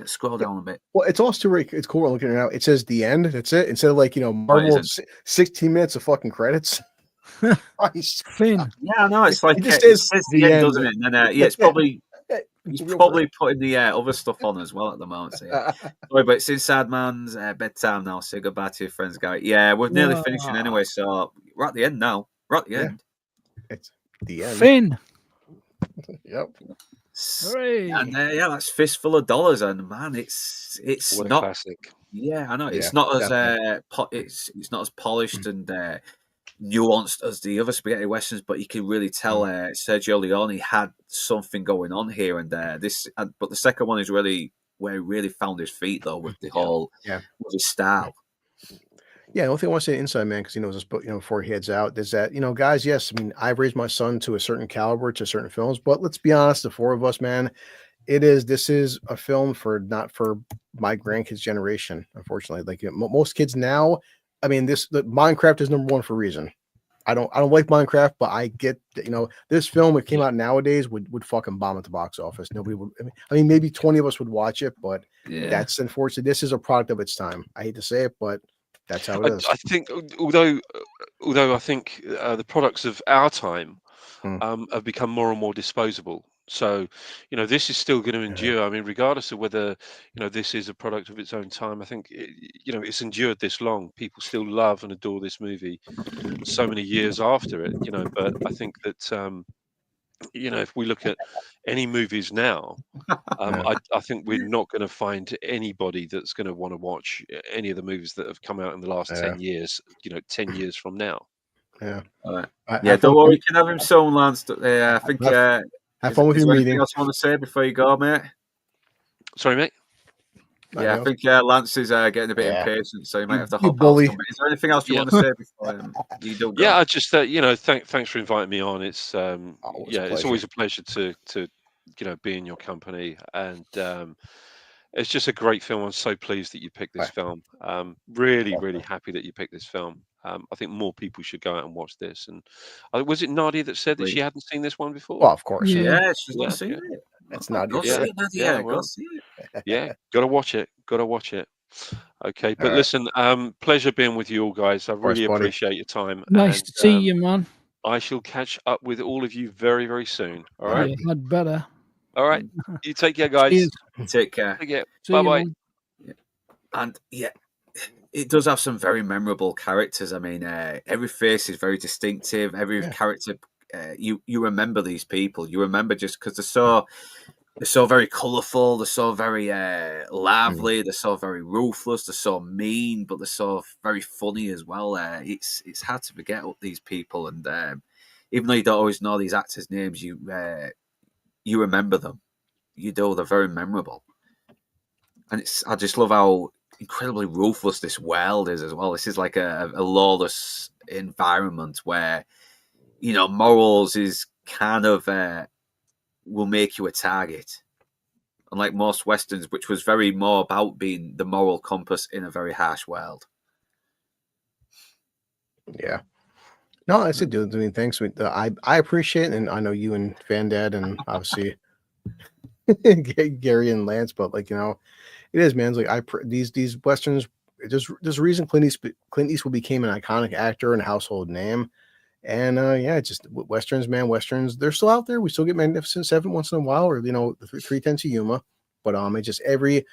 Scroll down a bit. Well, it's also it's cool. We're looking at it now. It says the end. That's it. Instead of like Marvel 16 minutes of fucking credits. Finn. Yeah, I know. It's like it just says the end, doesn't it? And then it's probably he's probably putting the other stuff on as well at the moment. So, yeah. Sorry, but it's Inside Man's bedtime now. Say goodbye to your friends, guys. Yeah, we're nearly finishing anyway, so we're at the end now. We're at the end. It's the end. Finn. Yep. Hooray. And that's Fistful of Dollars, and man, it's What not a classic. Yeah, I know. Yeah, It's not as it's not as polished and nuanced as the other spaghetti westerns, but you can really tell Sergio Leone had something going on here, and but the second one is really where he really found his feet, though, with the whole with his style. Yeah, the only thing I want to say Inside Man, because he knows this, but before he heads out, is that guys, yes, I mean, I've raised my son to a certain caliber, to certain films, but let's be honest, the four of us, man, this is a film not for my grandkids' generation, unfortunately. Like most kids now, I mean, the Minecraft is number one for a reason. I don't like Minecraft, but I get that, this film, if it came out nowadays, would fucking bomb at the box office. Nobody would. I mean, maybe 20 of us would watch it, but that's unfortunate. This is a product of its time. I hate to say it, but that's how it is. I think, although I think the products of our time have become more and more disposable. So, this is still going to endure. I mean, regardless of whether, this is a product of its own time, I think, it's endured this long. People still love and adore this movie so many years after it, but I think that, if we look at any movies now, I think we're not going to find anybody that's going to want to watch any of the movies that have come out in the last 10 years, 10 years from now. Yeah. All right. Don't worry, you can have him soon, Lance. I think... have fun with your meeting. Anything else you want to say before you go, mate? Sorry, mate? Yeah, I think Lance is getting a bit impatient, so you might have to hop bully. out. Is there anything else you want to say before you do go? Yeah, I just thanks for inviting me on. It's it's always a pleasure to be in your company, and it's just a great film. I'm so pleased that you picked this film. Really happy that you picked this film. I think more people should go out and watch this. And was it Nadia that said that she hadn't seen this one before? Well, of course. Yeah, she's not seen it. That's not Go see it, Nadia. Go see it. Yeah, gotta watch it. Okay, but listen, pleasure being with you all, guys. I really appreciate your time. Nice to see you, man. I shall catch up with all of you very, very soon. All right. Yeah, I'd better. All right. You take care, guys. Cheers. Take care. Bye bye. And it does have some very memorable characters. I mean, every face is very distinctive. Every character, you remember these people. You remember just because they're so very colourful. They're so very lively. They're so very ruthless. They're so mean, but they're so very funny as well. It's hard to forget these people, and even though you don't always know these actors' names, you remember them. You do. They're very memorable, and I just love how incredibly ruthless this world is as well. This is like a lawless environment where morals is kind of will make you a target, unlike most westerns, which was very more about being the moral compass in a very harsh world. Yeah. No, I said, dude. I mean, thanks. I appreciate it, and I know you and Fandad, and obviously Gary and Lance, but like it is, man. It's like these westerns. There's a reason Clint Eastwood became an iconic actor and a household name. And yeah, just westerns, man. Westerns, they're still out there. We still get Magnificent Seven once in a while, or the Three Tenths of Yuma. But it just every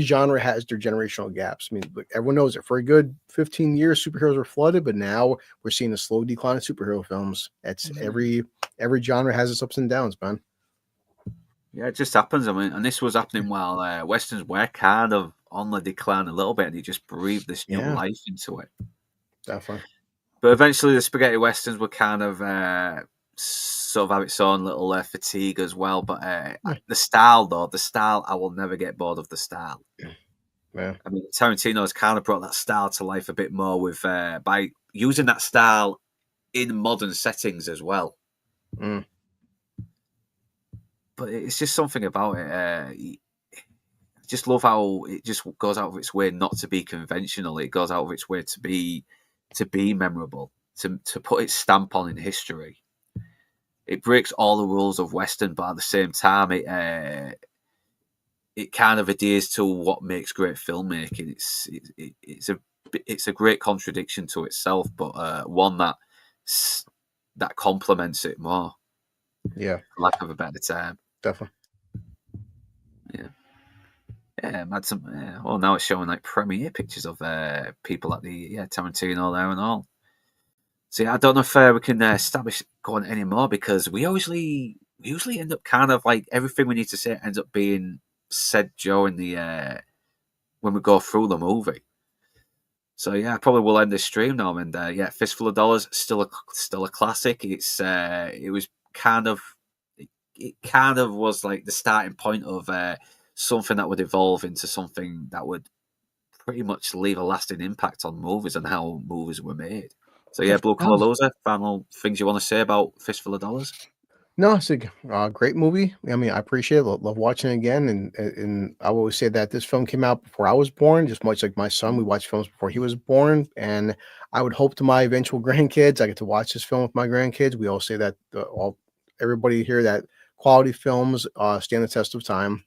genre has their generational gaps. I mean, look, everyone knows it. For a good 15 years, superheroes were flooded, but now we're seeing a slow decline of superhero films. That's every genre has its ups and downs, man. Yeah, it just happens. I mean, and this was happening while westerns were kind of on the decline a little bit, and he just breathed this new life into it. Definitely. But eventually, the spaghetti westerns were kind of sort of have its own little fatigue as well. But the style, I will never get bored of the style. Yeah. I mean, Tarantino has kind of brought that style to life a bit more with by using that style in modern settings as well. Mm. But it's just something about it. I just love how it just goes out of its way not to be conventional. It goes out of its way to be memorable, to put its stamp on in history. It breaks all the rules of Western, but at the same time, it kind of adheres to what makes great filmmaking. It's a great contradiction to itself, but one that complements it more. Yeah, for lack of a better term. Definitely. Yeah, had some. Well, now it's showing like premiere pictures of people at the Tarantino there and all. So I don't know if we can establish going anymore because we usually end up kind of like everything we need to say ends up being said during the when we go through the movie. So yeah, I probably will end this stream now. And Fistful of Dollars still a classic. It was kind of was like the starting point of something that would evolve into something that would pretty much leave a lasting impact on movies and how movies were made. So yeah, Blue Collar Loser, final things you want to say about Fistful of Dollars? No, it's a great movie. I mean, I appreciate it. Love watching it again. And I always say that this film came out before I was born, just much like my son. We watched films before he was born. And I would hope to my eventual grandkids, I get to watch this film with my grandkids. We all say that everybody here that quality films stand the test of time.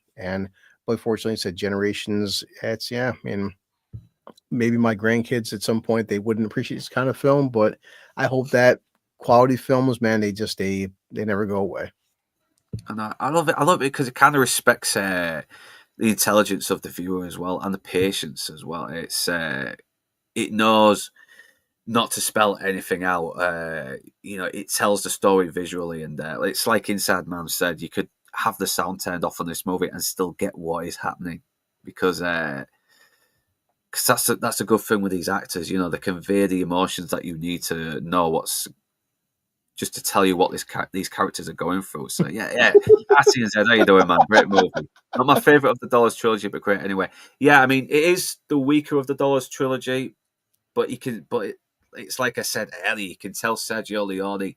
But fortunately, it's said generations. I mean, maybe my grandkids at some point, they wouldn't appreciate this kind of film, but I hope that quality films, man, they never go away. And I love it because it kind of respects the intelligence of the viewer as well and the patience as well. It knows not to spell anything out. It tells the story visually, and it's like Inside Man said, you could have the sound turned off on this movie and still get what is happening because that's a good thing with these actors. They convey the emotions that you need to know what's just to tell you what these characters are going through. So yeah. How you doing, man? Great movie. Not my favorite of the Dollars trilogy, but great anyway. Yeah, I mean it is the weaker of the Dollars trilogy, but it's like I said earlier, you can tell Sergio Leone.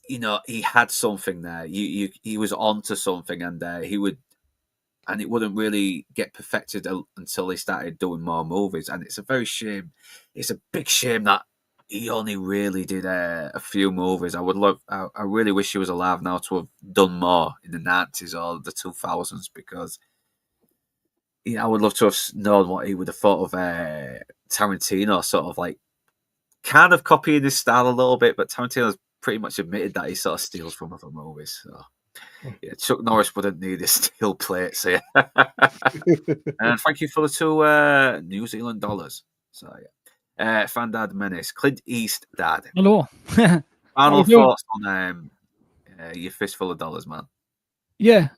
He had something there. He was onto something, and it wouldn't really get perfected until he started doing more movies. And it's a very shame. It's a big shame that he only really did a few movies. I really wish he was alive now to have done more in the 90s or the 2000s because I would love to have known what he would have thought of Tarantino, sort of like kind of copying his style a little bit, but Tarantino's pretty much admitted that he sort of steals from other movies. So. Yeah, Chuck Norris wouldn't need his steel plate. So yeah. And thank you for the 2 New Zealand dollars. So yeah. Fandad Menace, Clint East Dad. Hello. Final thoughts on your Fistful of Dollars, man. Yeah.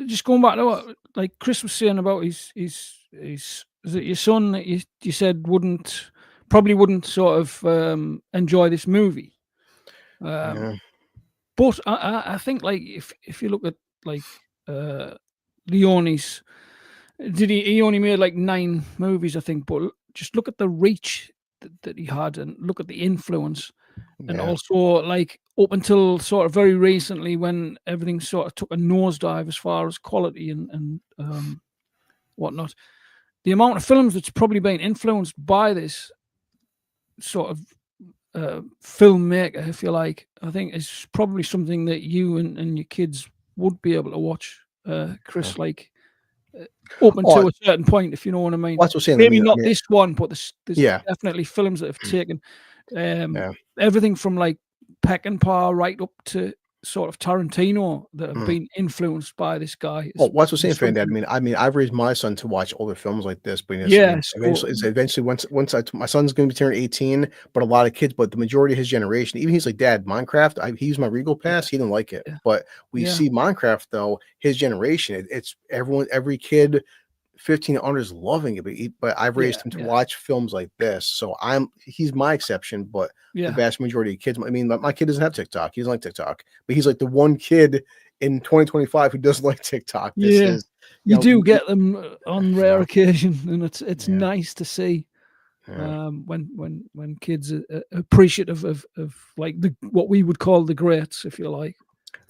Just going back to what like Chris was saying about his is it your son that you said probably wouldn't sort of enjoy this movie. But I think like if you look at like Leone's, he only made like 9 movies, I think, but just look at the reach that he had and look at the influence. Yeah. And also like up until sort of very recently when everything sort of took a nosedive as far as quality and whatnot, the amount of films that's probably been influenced by this sort of filmmaker, if you like. I think it's probably something that you and your kids would be able to watch, Chris. Like up until a certain point, if you know what I mean. Well, that's what I'm saying. Maybe not this one, but there's Yeah. definitely films that have taken everything from like Peckinpah right up to sort of Tarantino that have been influenced by this guy. Well, what's what I'm saying, Fan-Dad? I mean, I've raised my son to watch older films like this, but eventually, my son's going to be turning 18, but a lot of kids, but the majority of his generation, even he's like, Dad, Minecraft. He used my Regal Pass. He didn't like it, but we see Minecraft though. His generation, it's every kid 15 and under is loving it, but I've raised him to watch films like this, so he's my exception. But the vast majority of kids, I mean, my kid doesn't have TikTok. He doesn't like TikTok, but he's like the one kid in 2025 who doesn't like TikTok. You do get them on rare occasion, and it's nice to see when kids are appreciative of like what we would call the greats, if you like.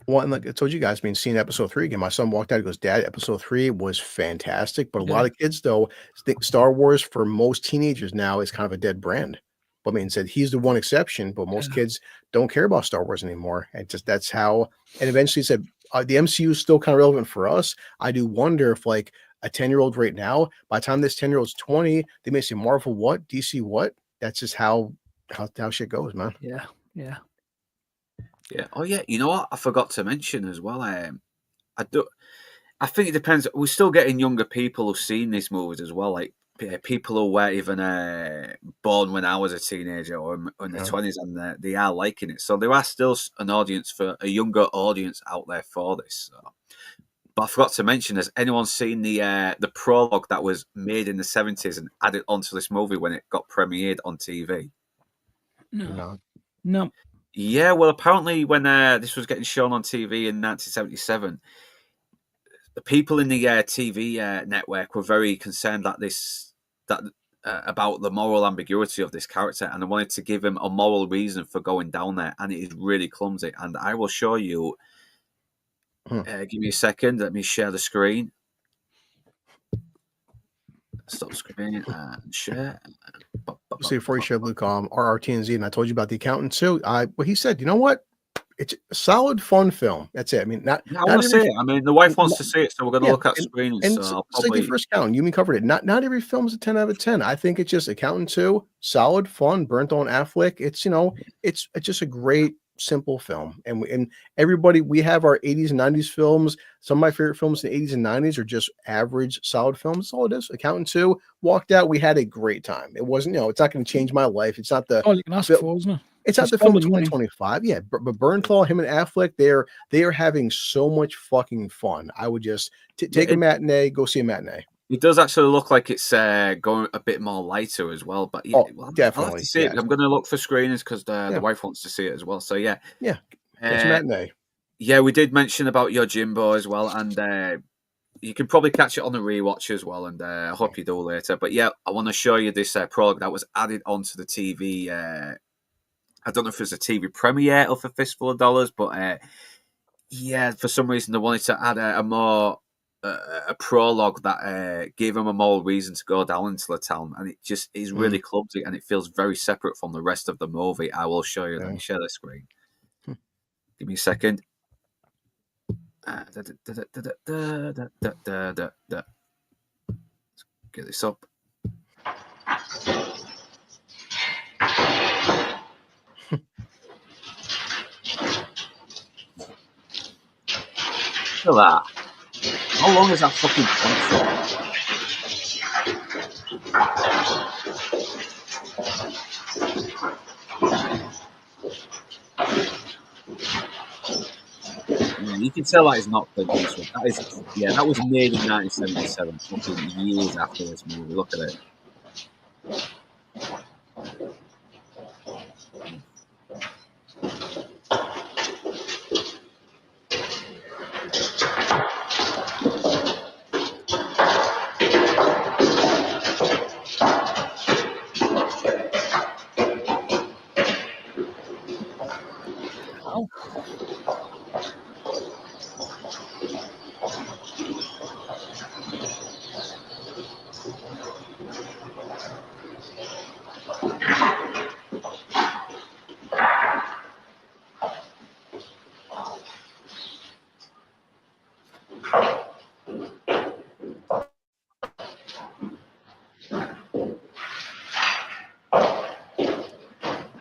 Well, and like I told you guys, seeing episode 3 again, my son walked out and goes, Dad, episode 3 was fantastic. But a lot of kids, though, think Star Wars for most teenagers now is kind of a dead brand. But said he's the one exception, but most kids don't care about Star Wars anymore. And that's how, and eventually said, the MCU is still kind of relevant for us. I do wonder if like a 10-year-old right now, by the time this 10-year-old's 20, they may say Marvel what, DC what? That's just how shit goes, man. Yeah. Yeah. Oh, yeah. You know what? I forgot to mention as well. I think it depends. We're still getting younger people who've seen these movies as well. Like people who were even born when I was a teenager or in their 20s, and they are liking it. So there are still an audience for a younger audience out there for this. So. But I forgot to mention: has anyone seen the prologue that was made in the 70s and added onto this movie when it got premiered on TV? No. Yeah, well, apparently when this was getting shown on TV in 1977, the people in the TV network were very concerned about the moral ambiguity of this character, and they wanted to give him a moral reason for going down there, and it is really clumsy. And I will show you. Give me a second. Let me share the screen. Stop screen and share. See, before you share, Luke, RRTNZ, and I told you about The Accountant too. Well, he said, you know what? It's a solid, fun film. That's it. I mean, I want to see it. I mean, the wife wants to see it, so we're going to look at screens. And so it's like the first count. You covered it. Not every film is a 10 out of 10. I think it's just Accountant 2, solid, fun, burnt on Affleck. It's it's just a great, simple film. And everybody, we have our 80s and 90s films. Some of my favorite films in the 80s and 90s are just average, solid films. That's all it is. Accountant 2, walked out. We had a great time. It wasn't, it's not going to change my life. It's not the. Oh, you can ask for, isn't it? It's not the film of 2025. Yeah, but Bernthal, him and Affleck, they are having so much fucking fun. I would just take a matinee, go see a matinee. It does actually look like it's going a bit more lighter as well. But definitely. I'll have to see it. I'm going to look for screenings because the wife wants to see it as well. So yeah, it's a matinee. Yeah, we did mention about your Jimbo as well, and you can probably catch it on the rewatch as well. And I hope you do later. But yeah, I want to show you this prologue that was added onto the TV. I don't know if it's a TV premiere or for Fistful of Dollars, but for some reason they wanted to add a prologue that gave him a moral reason to go down into the town, and it just is really clumsy, and it feels very separate from the rest of the movie. I will show you. Let me share the screen. Give me a second. Let's get this up. Look at that. How long is that fucking for? You can tell that is not Clint Eastwood. That was made in 1977, fucking years after this movie. Look at it.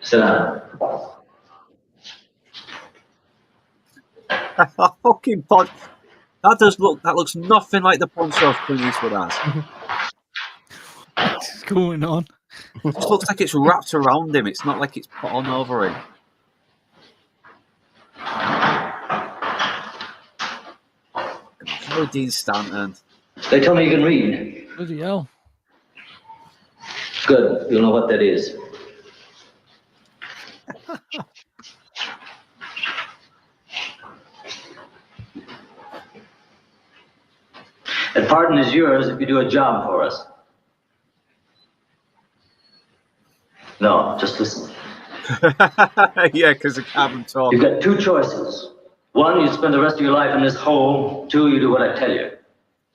Sit down. Fucking pod. That looks nothing like the poncho Clint Eastwood has. What's going on? It just looks like it's wrapped around him. It's not like it's put on over him. Harry Dean Stanton. They tell me you can read. Bloody hell. Good. You'll know what that is. That pardon is yours if you do a job for us. No, just listen. Yeah, because the cabin talk. You've got two choices. One, you spend the rest of your life in this hole. Two, you do what I tell you.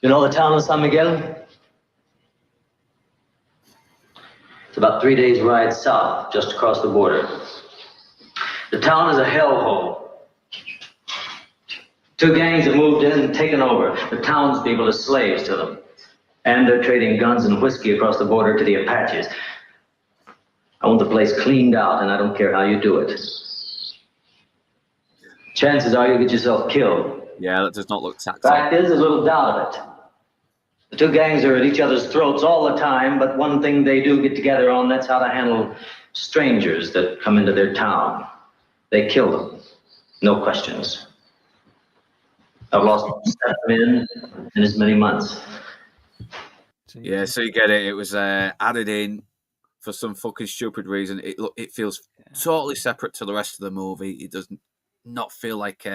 You know the town of San Miguel? It's about 3 days' ride south, just across the border. The town is a hellhole. Two gangs have moved in and taken over. The townspeople are slaves to them. And they're trading guns and whiskey across the border to the Apaches. I want the place cleaned out, and I don't care how you do it. Chances are you'll get yourself killed. Yeah, that does not look tactile. Fact is, there's little doubt of it. The two gangs are at each other's throats all the time, but one thing they do get together on, that's how to handle strangers that come into their town. They kill them. No questions. I've lost 7 men in as many months. Yeah, so you get it. It was added in for some fucking stupid reason. It feels totally separate to the rest of the movie. It does not feel like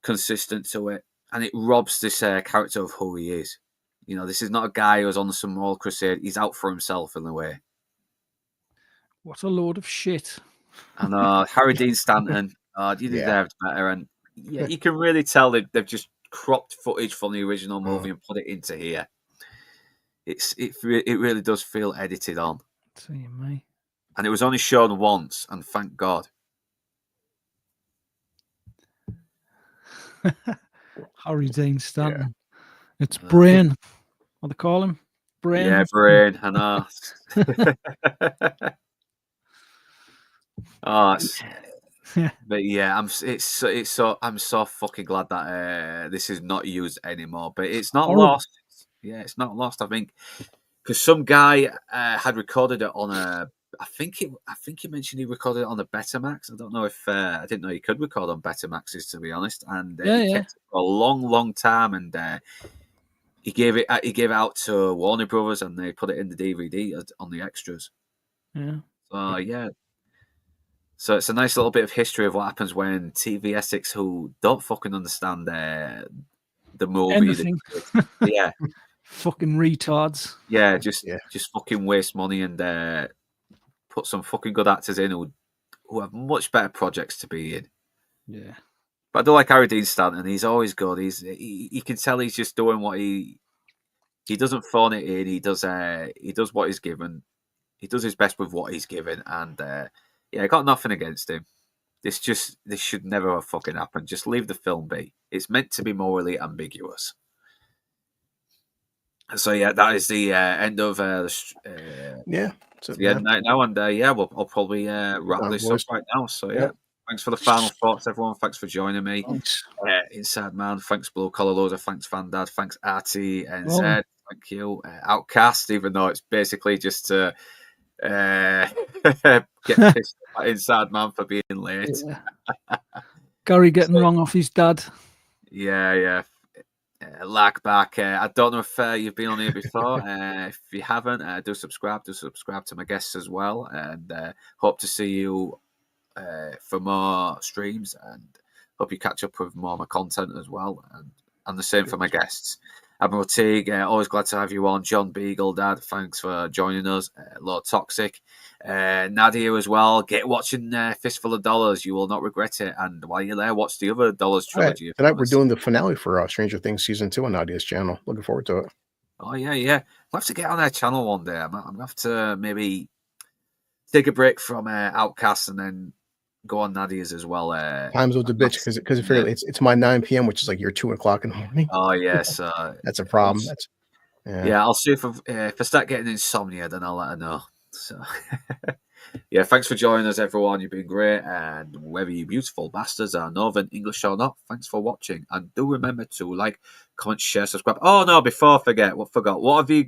consistent to it, and it robs this character of who he is. You know, this is not a guy who's on some moral crusade. He's out for himself in a way. What a load of shit. And Harry Dean Stanton, you deserved better. And yeah, you can really tell they've just cropped footage from the original movie and put it into here. It really does feel edited on. See me. And it was only shown once, and thank God. Harry Dean Stanton. Yeah. It's Brain. What they call him? Brain. Yeah, Brain. I know. But yeah, I'm so fucking glad that this is not used anymore. But it's not lost. Yeah, it's not lost. I think because some guy had recorded it on a. I think he mentioned he recorded it on a Betamax. I don't know if I didn't know you could record on Betamaxes, to be honest. And he kept it for a long time, and he gave it out to Warner Brothers, and they put it in the DVD on the extras. Yeah. So yeah. So it's a nice little bit of history of what happens when TV Essex, who don't fucking understand the movie, yeah, fucking retards. Yeah, just fucking waste money and put some fucking good actors in who have much better projects to be in. Yeah, but I do like Harry Dean Stanton. He's always good. You can tell he's just doing what he doesn't phone it in. He does what he's given. He does his best with what he's given, and I got nothing against him. This should never have fucking happened. Just leave the film be. It's meant to be morally ambiguous. So yeah, that is the end of now, and I'll probably wrap this up right now. So yeah, thanks for the final thoughts, everyone. Thanks for joining me. Inside Man, thanks Blue Collar Loader, thanks Fandad, thanks RT and Zed, thank you. Outcast, even though it's basically just to get pissed at Inside Man for being late. Gary getting wrong off his dad. Yeah. Lag back. I don't know if you've been on here before. If you haven't, do subscribe to my guests as well, and hope to see you for more streams, and hope you catch up with more of my content as well, and the same for my guests. Admiral Teague, always glad to have you on. John Beagle, Dad, thanks for joining us. Lord Toxic, Nadia as well. Get watching Fistful of Dollars. You will not regret it. And while you're there, watch the other Dollars trilogy. Tonight we're doing the finale for Stranger Things Season 2 on Nadia's channel. Looking forward to it. Oh, yeah. We'll have to get on their channel one day. I'm going to have to maybe take a break from Outcast and then go on Nadia's as well. Time's with the bitch because it's my 9 p.m., which is like your 2 o'clock in the morning. Oh yes, that's a problem. I'll see if I start getting insomnia, then I'll let her know. So Yeah, thanks for joining us, everyone. You've been great. And whether you beautiful bastards are Northern English or not, thanks for watching. And do remember to like, comment, share, subscribe. Oh no, before I forget, what have you?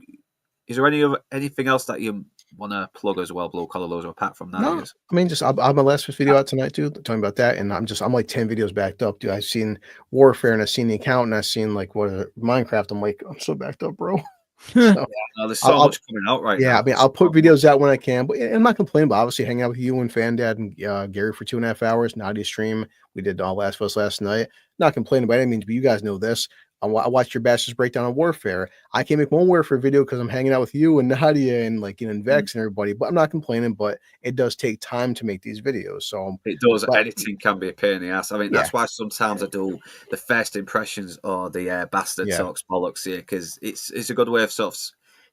Is there anything else that you want to plug as well, Blue Collar Loser, apart from that? No, I mean, just I have my last video out tonight, dude. Talking about that, and I'm like 10 videos backed up, dude. I've seen Warfare, and I've seen The Account, and I've seen like Minecraft. I'm like, I'm so backed up, bro. So, there's so much coming out right now. Yeah, I mean, I'll put videos out when I can, but I'm not complaining. But obviously, hanging out with you and Fan Dad and Gary for 2.5 hours, Naughty stream. We did Last of Us last night. Not complaining by any means, but you guys know this. I watched your bastards breakdown on Warfare. I can't make one Warfare video because I'm hanging out with you and Nadia and like and Vex and everybody. But I'm not complaining. But it does take time to make these videos. So it does. Editing can be a pain in the ass. I mean, that's why sometimes I do the first impressions or the bastard talks bollocks here, because it's a good way of sort of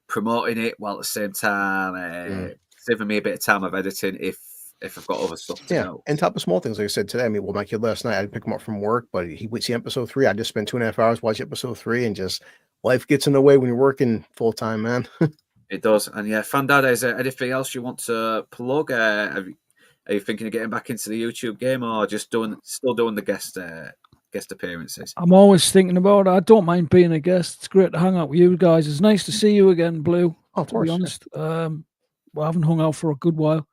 promoting it while at the same time saving me a bit of time of editing if I've got other stuff to go. And top of small things, like I said today. I mean, well, my kid last night, I picked him up from work, but he went to see episode 3. I just spent 2.5 hours watching episode 3, and just life gets in the way when you're working full time, man. It does. And yeah, Fandada, is there anything else you want to plug? Are you thinking of getting back into the YouTube game, or just still doing the guest appearances? I'm always thinking about it. I don't mind being a guest. It's great to hang out with you guys. It's nice to see you again, Blue. Oh, of course, to be honest. We haven't hung out for a good while.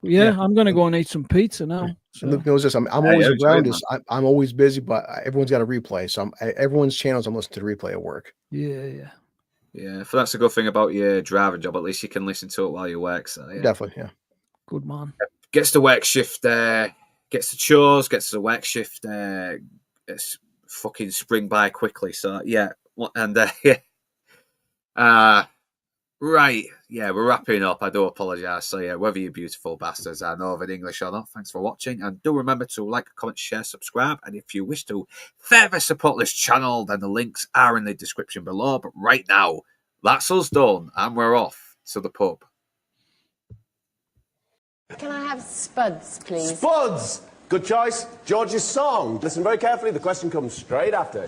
But yeah, I'm going to go and eat some pizza now. So. And knows this. I'm always around. I'm always busy, but everyone's got a replay. So everyone's channels, I'm listening to the replay at work. Yeah. So that's a good thing about your driving job. At least you can listen to it while you work. So definitely, yeah. Good man. Gets the work shift there. Gets the chores. Gets the work shift there. It's fucking spring by quickly. So yeah, and right, yeah, we're wrapping up. I do apologise. So yeah, whether you beautiful bastards are Northern English or not, thanks for watching. And do remember to like, comment, share, subscribe. And if you wish to further support this channel, then the links are in the description below. But right now, that's us done. And we're off to the pub. Can I have spuds, please? Spuds! Good choice. George's song. Listen very carefully. The question comes straight after.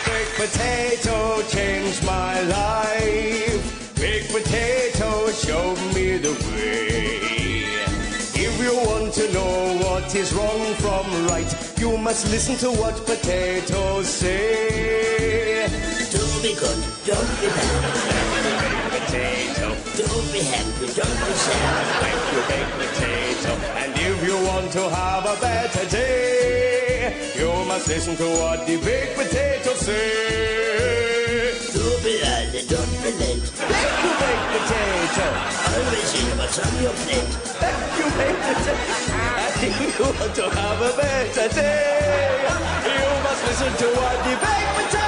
Baked potato changed my life. Baked potato showed me the way. If you want to know what is wrong from right, you must listen to what potatoes say. Do be good, don't be bad. Baked potato. Do be happy, don't be sad. Thank you, baked potato. And if you want to have a better day, you must listen to what the baked potatoes say. Do be early, don't be late. Thank you, baked potato. Always eat what's on your plate. Thank you, baked potato. And if you want to have a better day, you must listen to what the baked potato